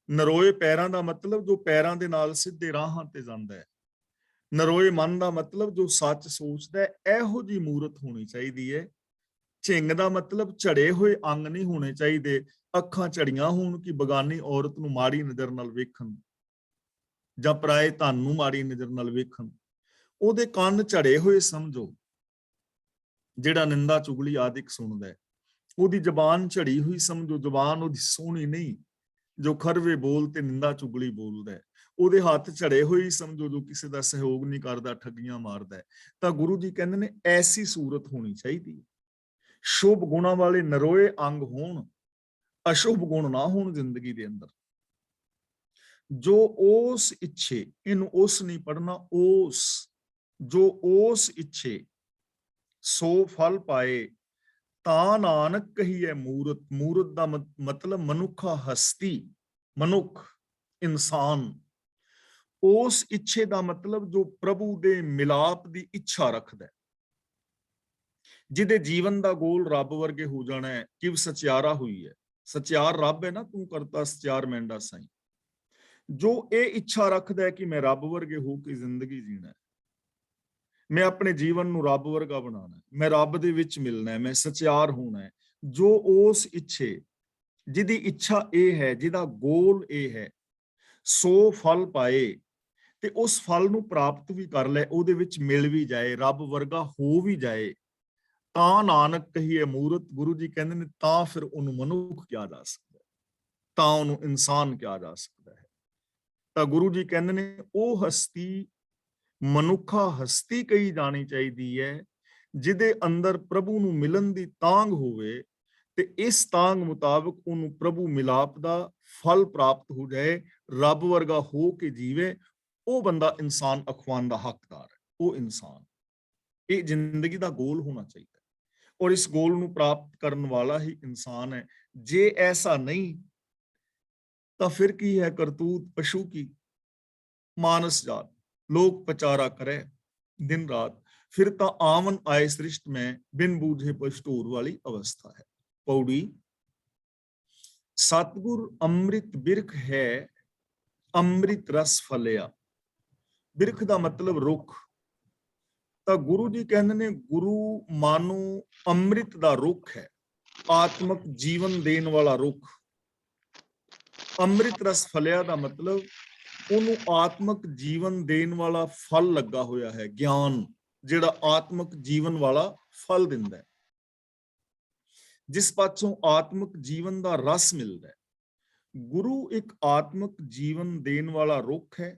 ਨਰੋਏ ਪੈਰਾਂ ਦਾ ਮਤਲਬ ਜੋ ਪੈਰਾਂ ਦੇ ਨਾਲ ਸਿੱਧੇ ਰਾਹਾਂ ਤੇ ਜਾਂਦਾ ਹੈ। ਨਰੋਏ ਮਨ ਦਾ ਮਤਲਬ ਜੋ ਸੱਚ ਸੋਚਦਾ ਹੈ। ਇਹੋ ਜਿਹੀ ਮੂਰਤ ਹੋਣੀ ਚਾਹੀਦੀ ਹੈ। ਝਿੰਗ ਦਾ ਮਤਲਬ ਝੜੇ ਹੋਏ ਅੰਗ ਨਹੀਂ ਹੋਣੇ ਚਾਹੀਦੇ। ਅੱਖਾਂ ਝੜੀਆਂ ਹੋਣ ਕਿ ਬਗਾਨੀ ਔਰਤ ਨੂੰ ਮਾੜੀ ਨਜ਼ਰ ਨਾਲ ਵੇਖਣ ਜਾਂ ਪਰਾਏ ਧਨ ਨੂੰ ਮਾੜੀ ਨਜ਼ਰ ਨਾਲ ਵੇਖਣ। ਉਹਦੇ ਕੰਨ ਝੜੇ ਹੋਏ ਸਮਝੋ, ਜਿਹੜਾ ਨਿੰਦਾ ਚੁਗਲੀ ਆਦਿਕ ਸੁਣਦਾ ਹੈ। ਉਹਦੀ ਜ਼ਬਾਨ ਝੜੀ ਹੋਈ ਸਮਝੋ, ਜ਼ਬਾਨ ਉਹਦੀ ਸੋਹਣੀ ਨਹੀਂ ਜੋ ਖਰਵੇ ਬੋਲ ਤੇ ਨਿੰਦਾ ਚੁਗਲੀ ਬੋਲਦਾ ਹੈ। ਉਹਦੇ ਹੱਥ ਝੜੇ ਹੋਈ ਸਮਝੋ, ਜੋ ਕਿਸੇ ਦਾ ਸਹਿਯੋਗ ਨਹੀਂ ਕਰਦਾ, ਠੱਗੀਆਂ ਮਾਰਦਾ ਹੈ। ਤਾਂ ਗੁਰੂ ਜੀ ਕਹਿੰਦੇ ਨੇ ਐਸੀ ਸੂਰਤ ਹੋਣੀ ਚਾਹੀਦੀ ਹੈ। ਸ਼ੁਭ ਗੁਣਾਂ ਵਾਲੇ ਨਰੋਏ ਅੰਗ ਹੋਣ, ਅਸ਼ੁਭ ਗੁਣ ਨਾ ਹੋਣ ਜ਼ਿੰਦਗੀ ਦੇ ਅੰਦਰ। ਜੋ ਉਸ ਇੱਛੇ, ਇਹਨੂੰ ਉਸ ਨਹੀਂ ਪੜਨਾ, ਉਸ, ਜੋ ਉਸ ਇੱਛੇ ਸੋ ਫਲ ਪਾਏ, ਤਾਂ ਨਾਨਕ ਕਹੀਏ ਮੂਰਤ। ਮੂਰਤ ਦਾ ਮਤਲਬ ਮਨੁੱਖਾ ਹਸਤੀ, ਮਨੁੱਖ, ਇਨਸਾਨ। ਉਸ ਇੱਛੇ ਦਾ ਮਤਲਬ ਜੋ ਪ੍ਰਭੂ ਦੇ ਮਿਲਾਪ ਦੀ ਇੱਛਾ ਰੱਖਦਾ ਹੈ, ਜਿਹਦੇ ਜੀਵਨ ਦਾ ਗੋਲ ਰੱਬ ਵਰਗੇ ਹੋ ਜਾਣਾ ਹੈ। ਕਿਵ ਸਚਿਆਰਾ ਹੋਈ ਹੈ, ਸਚਿਆਰ ਰੱਬ ਹੈ ਨਾ, ਤੂੰ ਕਰਤਾ ਸਚਿਆਰ ਮੈਂਡਾ ਸਾਈਂ। ਜੋ ਇਹ ਇੱਛਾ ਰੱਖਦਾ ਹੈ ਕਿ ਮੈਂ ਰੱਬ ਵਰਗੇ ਹੋ ਕੇ ਜ਼ਿੰਦਗੀ ਜੀਣਾ ਹੈ, ਮੈਂ ਆਪਣੇ ਜੀਵਨ ਨੂੰ ਰੱਬ ਵਰਗਾ ਬਣਾਉਣਾ ਹੈ, ਮੈਂ ਰੱਬ ਦੇ ਵਿੱਚ ਮਿਲਣਾ ਹੈ, ਮੈਂ ਸਚਿਆਰ ਹੋਣਾ ਹੈ। ਜੋ ਉਸ ਇੱਛੇ, ਜਿਹਦੀ ਇੱਛਾ ਇਹ ਹੈ, ਜਿਹਦਾ ਗੋਲ ਇਹ ਹੈ, ਸੋ ਫਲ ਪਾਏ, ਤੇ ਉਸ ਫਲ ਨੂੰ ਪ੍ਰਾਪਤ ਵੀ ਕਰ ਲੈ, ਉਹਦੇ ਵਿੱਚ ਮਿਲ ਵੀ ਜਾਏ, ਰੱਬ ਵਰਗਾ ਹੋ ਵੀ ਜਾਏ, ਤਾਂ ਨਾਨਕ ਕਹੀਏ ਮੂਰਤ। ਗੁਰੂ ਜੀ ਕਹਿੰਦੇ ਨੇ ਤਾਂ ਫਿਰ ਉਹਨੂੰ ਮਨੁੱਖ ਕਿਹਾ ਜਾ ਸਕਦਾ ਹੈ, ਤਾਂ ਉਹਨੂੰ ਇਨਸਾਨ ਕਿਹਾ ਜਾ ਸਕਦਾ ਹੈ। ਤਾਂ ਗੁਰੂ ਜੀ ਕਹਿੰਦੇ ਨੇ ਉਹ ਹਸਤੀ ਮਨੁੱਖਾ ਹਸਤੀ ਕਹੀ ਜਾਣੀ ਚਾਹੀਦੀ ਹੈ, ਜਿਹਦੇ ਅੰਦਰ ਪ੍ਰਭੂ ਨੂੰ ਮਿਲਣ ਦੀ ਤਾਂਘ ਹੋਵੇ, ਤੇ ਇਸ ਤਾਂਘ ਮੁਤਾਬਕ ਉਹਨੂੰ ਪ੍ਰਭੂ ਮਿਲਾਪ ਦਾ ਫਲ ਪ੍ਰਾਪਤ ਹੋ ਜਾਏ, ਰੱਬ ਵਰਗਾ ਹੋ ਕੇ ਜੀਵੇ। ਉਹ ਬੰਦਾ ਇਨਸਾਨ ਅਖਵਾਨ ਦਾ ਹੱਕਦਾਰ ਹੈ। ਉਹ ਇਨਸਾਨ, ਇਹ ਜ਼ਿੰਦਗੀ ਦਾ ਗੋਲ ਹੋਣਾ ਚਾਹੀਦਾ ਹੈ, ਔਰ ਇਸ ਗੋਲ ਨੂੰ ਪ੍ਰਾਪਤ ਕਰਨ ਵਾਲਾ ਹੀ ਇਨਸਾਨ ਹੈ। ਜੇ ਐਸਾ ਨਹੀਂ ਤਾਂ ਫਿਰ ਕੀ ਹੈ? ਕਰਤੂਤ ਪਸ਼ੂ ਕੀ, ਮਾਨਸ ਜਾਤ, ਲੋਕ ਪਚਾਰਾ ਕਰੇ दिन रात, फिर ता आवन आए सृष्ट में बिन बूझे पछतोर वाली अवस्था है। पौड़ी, सतगुर अमृत बिरख है, अमृत रस फलिया। बिरख ਦਾ ਮਤਲਬ ਰੁੱਖ। ਤਾਂ ਗੁਰੂ ਜੀ ਕਹਿੰਦੇ ਨੇ ਗੁਰੂ ਮਾਨੋ ਅੰਮ੍ਰਿਤ ਦਾ ਰੁੱਖ ਹੈ, ਆਤਮਿਕ ਜੀਵਨ ਦੇਣ ਵਾਲਾ ਰੁੱਖ। ਅੰਮ੍ਰਿਤ ਰਸ ਫਲਿਆ ਦਾ ਮਤਲਬ ਉਹਨੂੰ ਆਤਮਿਕ ਜੀਵਨ ਦੇਣ ਵਾਲਾ ਫਲ ਲੱਗਾ ਹੋਇਆ ਹੈ, ਗਿਆਨ, ਜਿਹੜਾ ਆਤਮਿਕ ਜੀਵਨ ਵਾਲਾ ਫਲ ਦਿੰਦਾ ਹੈ, ਜਿਸ ਪਾਸੋਂ ਆਤਮਿਕ ਜੀਵਨ ਦਾ ਰਸ ਮਿਲਦਾ ਹੈ। ਗੁਰੂ ਇੱਕ ਆਤਮਿਕ ਜੀਵਨ ਦੇਣ ਵਾਲਾ ਰੁੱਖ ਹੈ,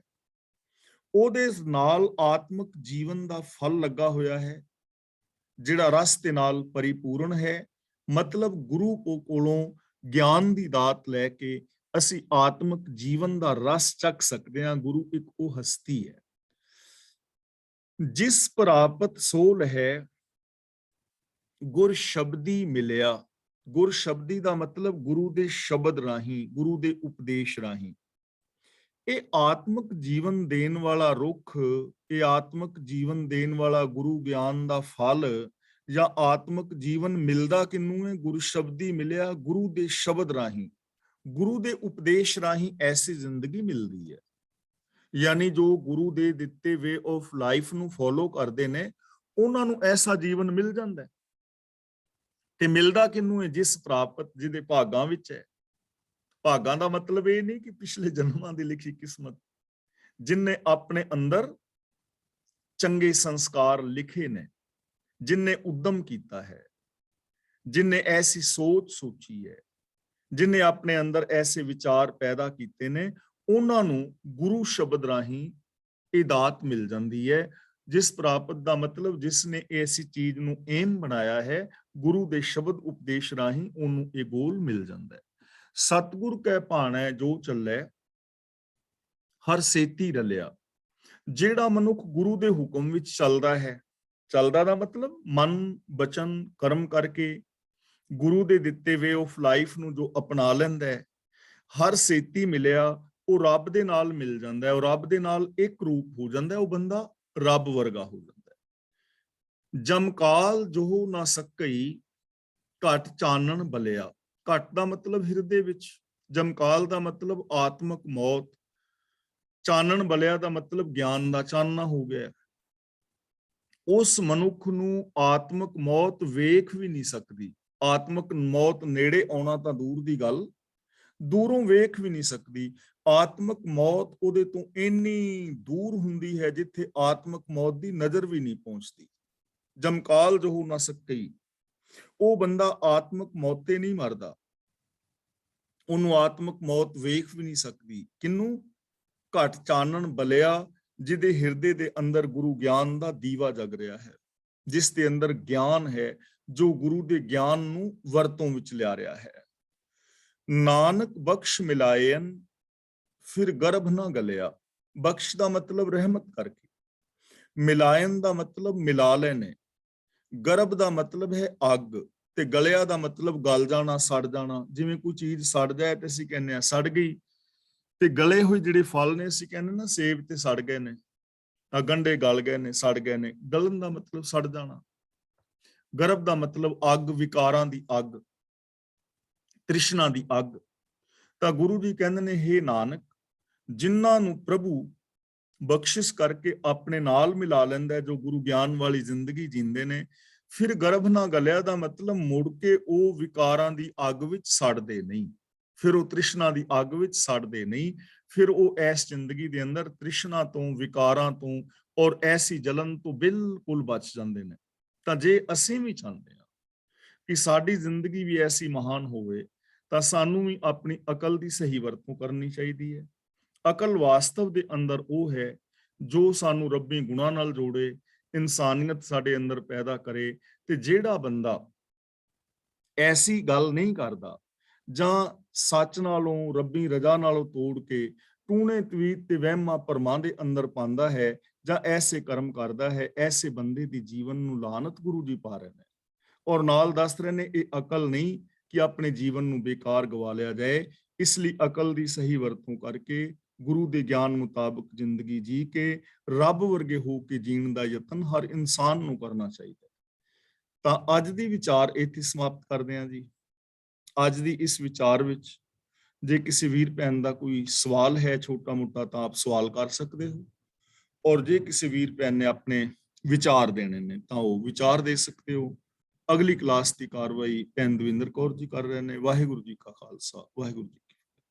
ਉਹਦੇ ਨਾਲ ਆਤਮਿਕ ਜੀਵਨ ਦਾ ਫਲ ਲੱਗਾ ਹੋਇਆ ਹੈ, ਜਿਹੜਾ ਰਸ ਦੇ ਨਾਲ ਪਰਿਪੂਰਨ ਹੈ। ਮਤਲਬ ਗੁਰੂ ਕੋਲੋਂ ਗਿਆਨ ਦੀ ਦਾਤ ਲੈ ਕੇ ਅਸੀਂ ਆਤਮਿਕ ਜੀਵਨ ਦਾ ਰਸ ਚੱਖ ਸਕਦੇ ਹਾਂ। ਗੁਰੂ ਇੱਕ ਉਹ ਹਸਤੀ ਹੈ ਜਿਸ ਪ੍ਰਾਪਤ ਸੋ ਲਹੈ ਗੁਰ ਸ਼ਬਦੀ ਮਿਲਿਆ। ਗੁਰ ਸ਼ਬਦੀ ਦਾ ਮਤਲਬ ਗੁਰੂ ਦੇ ਸ਼ਬਦ ਰਾਹੀਂ, ਗੁਰੂ ਦੇ ਉਪਦੇਸ਼ ਰਾਹੀਂ। ਇਹ ਆਤਮਿਕ ਜੀਵਨ ਦੇਣ ਵਾਲਾ ਰੁੱਖ, ਇਹ ਆਤਮਿਕ ਜੀਵਨ ਦੇਣ ਵਾਲਾ ਗੁਰੂ ਗਿਆਨ ਦਾ ਫਲ ਜਾਂ ਆਤਮਿਕ ਜੀਵਨ ਮਿਲਦਾ ਕਿਹਨੂੰ ਹੈ? ਗੁਰ ਸ਼ਬਦੀ ਮਿਲਿਆ, ਗੁਰੂ ਦੇ ਸ਼ਬਦ ਰਾਹੀਂ, ਗੁਰੂ ਦੇ ਉਪਦੇਸ਼ ਰਾਹੀਂ ਐਸੀ ਜ਼ਿੰਦਗੀ ਮਿਲਦੀ ਹੈ। ਯਾਨੀ ਜੋ ਗੁਰੂ ਦੇ ਦਿੱਤੇ ਵੇ ਆਫ ਲਾਈਫ ਨੂੰ ਫੋਲੋ ਕਰਦੇ ਨੇ, ਉਹਨਾਂ ਨੂੰ ਐਸਾ ਜੀਵਨ ਮਿਲ ਜਾਂਦਾ ਹੈ। ਤੇ ਮਿਲਦਾ ਕਿਹਨੂੰ ਹੈ? ਜਿਸ ਪ੍ਰਾਪਤ, ਜਿਹਦੇ ਭਾਗਾਂ ਵਿੱਚ ਹੈ। ਭਾਗਾਂ ਦਾ ਮਤਲਬ ਇਹ ਨਹੀਂ ਕਿ ਪਿਛਲੇ ਜਨਮਾਂ ਦੀ ਲਿਖੀ ਕਿਸਮਤ, ਜਿਨਨੇ ਆਪਣੇ ਅੰਦਰ ਚੰਗੇ ਸੰਸਕਾਰ ਲਿਖੇ ਨੇ, ਜਿਨਨੇ ਉਦਮ ਕੀਤਾ ਹੈ, ਜਿਨਨੇ ਐਸੀ ਸੋਚ ਸੋਚੀ ਹੈ, ਜਿਨਨੇ ਆਪਣੇ ਅੰਦਰ ਐਸੇ ਵਿਚਾਰ ਪੈਦਾ ਕੀਤੇ ਨੇ, ਉਹਨਾਂ ਨੂੰ ਗੁਰੂ ਸ਼ਬਦ ਰਾਹੀਂ ਇਹ ਦਾਤ ਮਿਲ ਜਾਂਦੀ ਹੈ। ਜਿਸ ਪ੍ਰਾਪਤ ਦਾ ਮਤਲਬ ਜਿਸ ਨੇ ਐਸੀ ਚੀਜ਼ ਨੂੰ ਏਮ ਬਣਾਇਆ ਹੈ, ਗੁਰੂ ਦੇ ਸ਼ਬਦ ਉਪਦੇਸ਼ ਰਾਹੀਂ ਉਹਨੂੰ ਇਹ ਗੋਲ ਮਿਲ ਜਾਂਦਾ ਹੈ। ਸਤਿਗੁਰ ਕੈ ਭਾਣੈ ਜੋ ਚੱਲੈ ਹਰ ਸੇਤੀ ਰਲਿਆ। ਜਿਹੜਾ ਮਨੁੱਖ ਗੁਰੂ ਦੇ ਹੁਕਮ ਵਿੱਚ ਚੱਲਦਾ ਹੈ, ਚੱਲਦਾ ਦਾ ਮਤਲਬ ਮਨ, ਬਚਨ, ਕਰਮ ਕਰਕੇ ਗੁਰੂ ਦੇ ਦਿੱਤੇ ਵੇ ਆਫ ਲਾਈਫ ਨੂੰ ਜੋ ਅਪਣਾ ਲੈਂਦਾ ਹੈ, ਹਰ ਸੇਤੀ ਮਿਲਿਆ, ਉਹ ਰੱਬ ਦੇ ਨਾਲ ਮਿਲ ਜਾਂਦਾ ਹੈ, ਉਹ ਰੱਬ ਦੇ ਨਾਲ ਇੱਕ ਰੂਪ ਹੋ ਜਾਂਦਾ ਹੈ, ਉਹ ਬੰਦਾ ਰੱਬ ਵਰਗਾ ਹੋ ਜਾਂਦਾ ਹੈ। ਜਮਕਾਲ ਜੋ ਨਾ ਸਕਈ ਘਟ ਚਾਨਣ ਬਲਿਆ। ਘਟ ਦਾ ਮਤਲਬ ਹਿਰਦੇ ਵਿੱਚ, ਜਮਕਾਲ ਦਾ ਮਤਲਬ ਆਤਮਕ ਮੌਤ, ਚਾਨਣ ਬਲਿਆ ਦਾ ਮਤਲਬ ਗਿਆਨ ਦਾ ਚਾਨਣਾ ਹੋ ਗਿਆ। ਉਸ ਮਨੁੱਖ ਨੂੰ ਆਤਮਕ ਮੌਤ ਵੇਖ ਵੀ ਨਹੀਂ ਸਕਦੀ। ਆਤਮਕ ਮੌਤ ਨੇੜੇ ਆਉਣਾ ਤਾਂ ਦੂਰ ਦੀ ਗੱਲ, ਦੂਰੋਂ ਵੇਖ ਵੀ ਨਹੀਂ ਸਕਦੀ। ਆਤਮਕ ਮੌਤ ਉਹਦੇ ਤੋਂ ਇੰਨੀ ਦੂਰ ਹੁੰਦੀ ਹੈ ਜਿੱਥੇ ਆਤਮਕ ਮੌਤ ਦੀ ਨਜ਼ਰ ਵੀ ਨਹੀਂ ਪਹੁੰਚਦੀ। ਜਮਕਾਲ ਜੋ ਨਾ ਸਕਈ, ਉਹ ਬੰਦਾ ਆਤਮਕ ਮੌਤ ਤੇ ਨਹੀਂ ਮਰਦਾ, ਉਹਨੂੰ ਆਤਮਕ ਮੌਤ ਵੇਖ ਵੀ ਨਹੀਂ ਸਕਦੀ। ਕਿਹਨੂੰ? ਘਟ ਚਾਨਣ ਬਲਿਆ, ਜਿਹਦੇ ਹਿਰਦੇ ਦੇ ਅੰਦਰ ਗੁਰੂ ਗਿਆਨ ਦਾ ਦੀਵਾ ਜਗ ਰਿਹਾ ਹੈ, ਜਿਸ ਦੇ ਅੰਦਰ ਗਿਆਨ ਹੈ, ਜੋ ਗੁਰੂ ਦੇ ਗਿਆਨ ਨੂੰ ਵਰਤੋਂ ਵਿੱਚ ਲਿਆ ਰਿਹਾ ਹੈ। ਨਾਨਕ ਬਖਸ਼ ਮਿਲਾਇਨ ਫਿਰ ਗਰਭ ਨਾ ਗਲਿਆ। ਬਖਸ਼ ਦਾ ਮਤਲਬ ਰਹਿਮਤ ਕਰਕੇ, ਮਿਲਾਇਨ ਦਾ ਮਤਲਬ ਮਿਲਾ ਲੈਣੇ, ਗਰਭ ਦਾ ਮਤਲਬ ਹੈ ਅੱਗ, ਤੇ ਗਲਿਆ ਦਾ ਮਤਲਬ ਗਲ ਜਾਣਾ, ਸੜ ਜਾਣਾ। ਜਿਵੇਂ ਕੋਈ ਚੀਜ਼ ਸੜ ਜਾਏ ਤੇ ਅਸੀਂ ਕਹਿੰਦੇ ਆ ਸੜ ਗਈ, ਤੇ ਗਲੇ ਹੋਏ ਜਿਹੜੇ ਫਲ ਨੇ ਅਸੀਂ ਕਹਿੰਦੇ ਨਾ ਸੇਬ ਤੇ ਸੜ ਗਏ ਨੇ, ਗੰਢੇ ਗਲ ਗਏ ਨੇ, ਸੜ ਗਏ ਨੇ। ਗਲਣ ਦਾ ਮਤਲਬ ਸੜ ਜਾਣਾ। ਗਰਭ ਦਾ ਮਤਲਬ ਅੱਗ, ਵਿਕਾਰਾਂ ਦੀ ਅੱਗ, ਤ੍ਰਿਸ਼ਨਾ ਦੀ ਅੱਗ। ਤਾਂ ਗੁਰੂ ਜੀ ਕਹਿੰਦੇ ਨੇ, ਹੇ ਨਾਨਕ, ਜਿਨ੍ਹਾਂ ਨੂੰ ਪ੍ਰਭੂ ਬਖਸ਼ਿਸ਼ ਕਰਕੇ ਆਪਣੇ ਨਾਲ ਮਿਲਾ ਲੈਂਦਾ, ਜੋ ਗੁਰੂ ਗਿਆਨ ਵਾਲੀ ਜ਼ਿੰਦਗੀ ਜੀਂਦੇ ਨੇ, ਫਿਰ ਗਰਭ ਨਾ ਗਲਿਆ ਦਾ ਮਤਲਬ ਮੁੜ ਕੇ ਉਹ ਵਿਕਾਰਾਂ ਦੀ ਅੱਗ ਵਿੱਚ ਸੜਦੇ ਨਹੀਂ, ਫਿਰ ਉਹ ਤ੍ਰਿਸ਼ਨਾ ਦੀ ਅੱਗ ਵਿੱਚ ਸੜਦੇ ਨਹੀਂ, ਫਿਰ ਉਹ ਇਸ ਜ਼ਿੰਦਗੀ ਦੇ ਅੰਦਰ ਤ੍ਰਿਸ਼ਨਾ ਤੋਂ, ਵਿਕਾਰਾਂ ਤੋਂ ਔਰ ਐਸੀ ਜਲਨ ਤੋਂ ਬਿਲਕੁਲ ਬਚ ਜਾਂਦੇ ਨੇ। ਤਾਂ ਜੇ ਅਸੀਂ ਵੀ ਚਾਹੁੰਦੇ ਹਾਂ ਕਿ ਸਾਡੀ ਜ਼ਿੰਦਗੀ ਵੀ ਐਸੀ ਮਹਾਨ ਹੋਵੇ, ਤਾਂ ਸਾਨੂੰ ਵੀ ਆਪਣੀ ਅਕਲ ਦੀ ਸਹੀ ਵਰਤੋਂ ਕਰਨੀ ਚਾਹੀਦੀ ਹੈ। ਅਕਲ ਵਾਸਤਵ ਦੇ ਅੰਦਰ ਉਹ ਹੈ ਜੋ ਸਾਨੂੰ ਰੱਬੀ ਗੁਣਾਂ ਨਾਲ ਜੋੜੇ, ਇਨਸਾਨੀਅਤ ਸਾਡੇ ਅੰਦਰ ਪੈਦਾ ਕਰੇ। ਤੇ ਜਿਹੜਾ ਬੰਦਾ ਐਸੀ ਗੱਲ ਨਹੀਂ ਕਰਦਾ, ਜਾਂ ਸੱਚ ਨਾਲੋਂ, ਰੱਬੀ ਰਜ਼ਾ ਨਾਲੋਂ ਤੋੜ ਕੇ ਟੂਣੇ ਤਵੀਤ ਤੇ ਵਹਿਮਾਂ ਭਰਮਾਂ ਦੇ ਅੰਦਰ ਪਾਉਂਦਾ ਹੈ, ਜਾਂ ਐਸੇ ਕਰਮ ਕਰਦਾ ਹੈ, ਐਸੇ ਬੰਦੇ ਦੀ ਜੀਵਨ ਨੂੰ ਲਾਨਤ ਗੁਰੂ ਜੀ ਪਾ ਰਹੇ ਨੇ। ਔਰ ਨਾਲ ਦੱਸ ਰਹੇ ਨੇ, ਇਹ ਅਕਲ ਨਹੀਂ ਕਿ ਆਪਣੇ ਜੀਵਨ ਨੂੰ ਬੇਕਾਰ ਗਵਾ ਲਿਆ ਜਾਏ। ਇਸ ਲਈ ਅਕਲ ਦੀ ਸਹੀ ਵਰਤੋਂ ਕਰਕੇ ਗੁਰੂ ਦੇ ਗਿਆਨ ਮੁਤਾਬਕ ਜ਼ਿੰਦਗੀ ਜੀ ਕੇ ਰੱਬ ਵਰਗੇ ਹੋ ਕੇ ਜੀਣ ਦਾ ਯਤਨ ਹਰ ਇਨਸਾਨ ਨੂੰ ਕਰਨਾ ਚਾਹੀਦਾ। ਤਾਂ ਅੱਜ ਦੀ ਵਿਚਾਰ ਇੱਥੇ ਸਮਾਪਤ ਕਰਦੇ ਹਾਂ ਜੀ। ਅੱਜ ਦੀ ਇਸ ਵਿਚਾਰ ਵਿੱਚ ਜੇ ਕਿਸੇ ਵੀਰ ਭੈਣ ਦਾ ਕੋਈ ਸਵਾਲ ਹੈ ਛੋਟਾ ਮੋਟਾ, ਤਾਂ ਆਪ ਸਵਾਲ ਕਰ ਸਕਦੇ ਹੋ। ਔਰ ਜੇ ਕਿਸੇ ਵੀਰ ਭੈਣ ਨੇ ਆਪਣੇ ਵਿਚਾਰ ਦੇਣੇ ਨੇ ਤਾਂ ਉਹ ਵਿਚਾਰ ਦੇ ਸਕਦੇ ਹੋ। ਅਗਲੀ ਕਲਾਸ ਦੀ ਕਾਰਵਾਈ ਭੈਣ ਦਵਿੰਦਰ ਕੌਰ ਜੀ ਕਰ ਰਹੇ ਨੇ। ਵਾਹਿਗੁਰੂ ਜੀ ਕਾ ਖਾਲਸਾ, ਵਾਹਿਗੁਰੂ ਜੀ।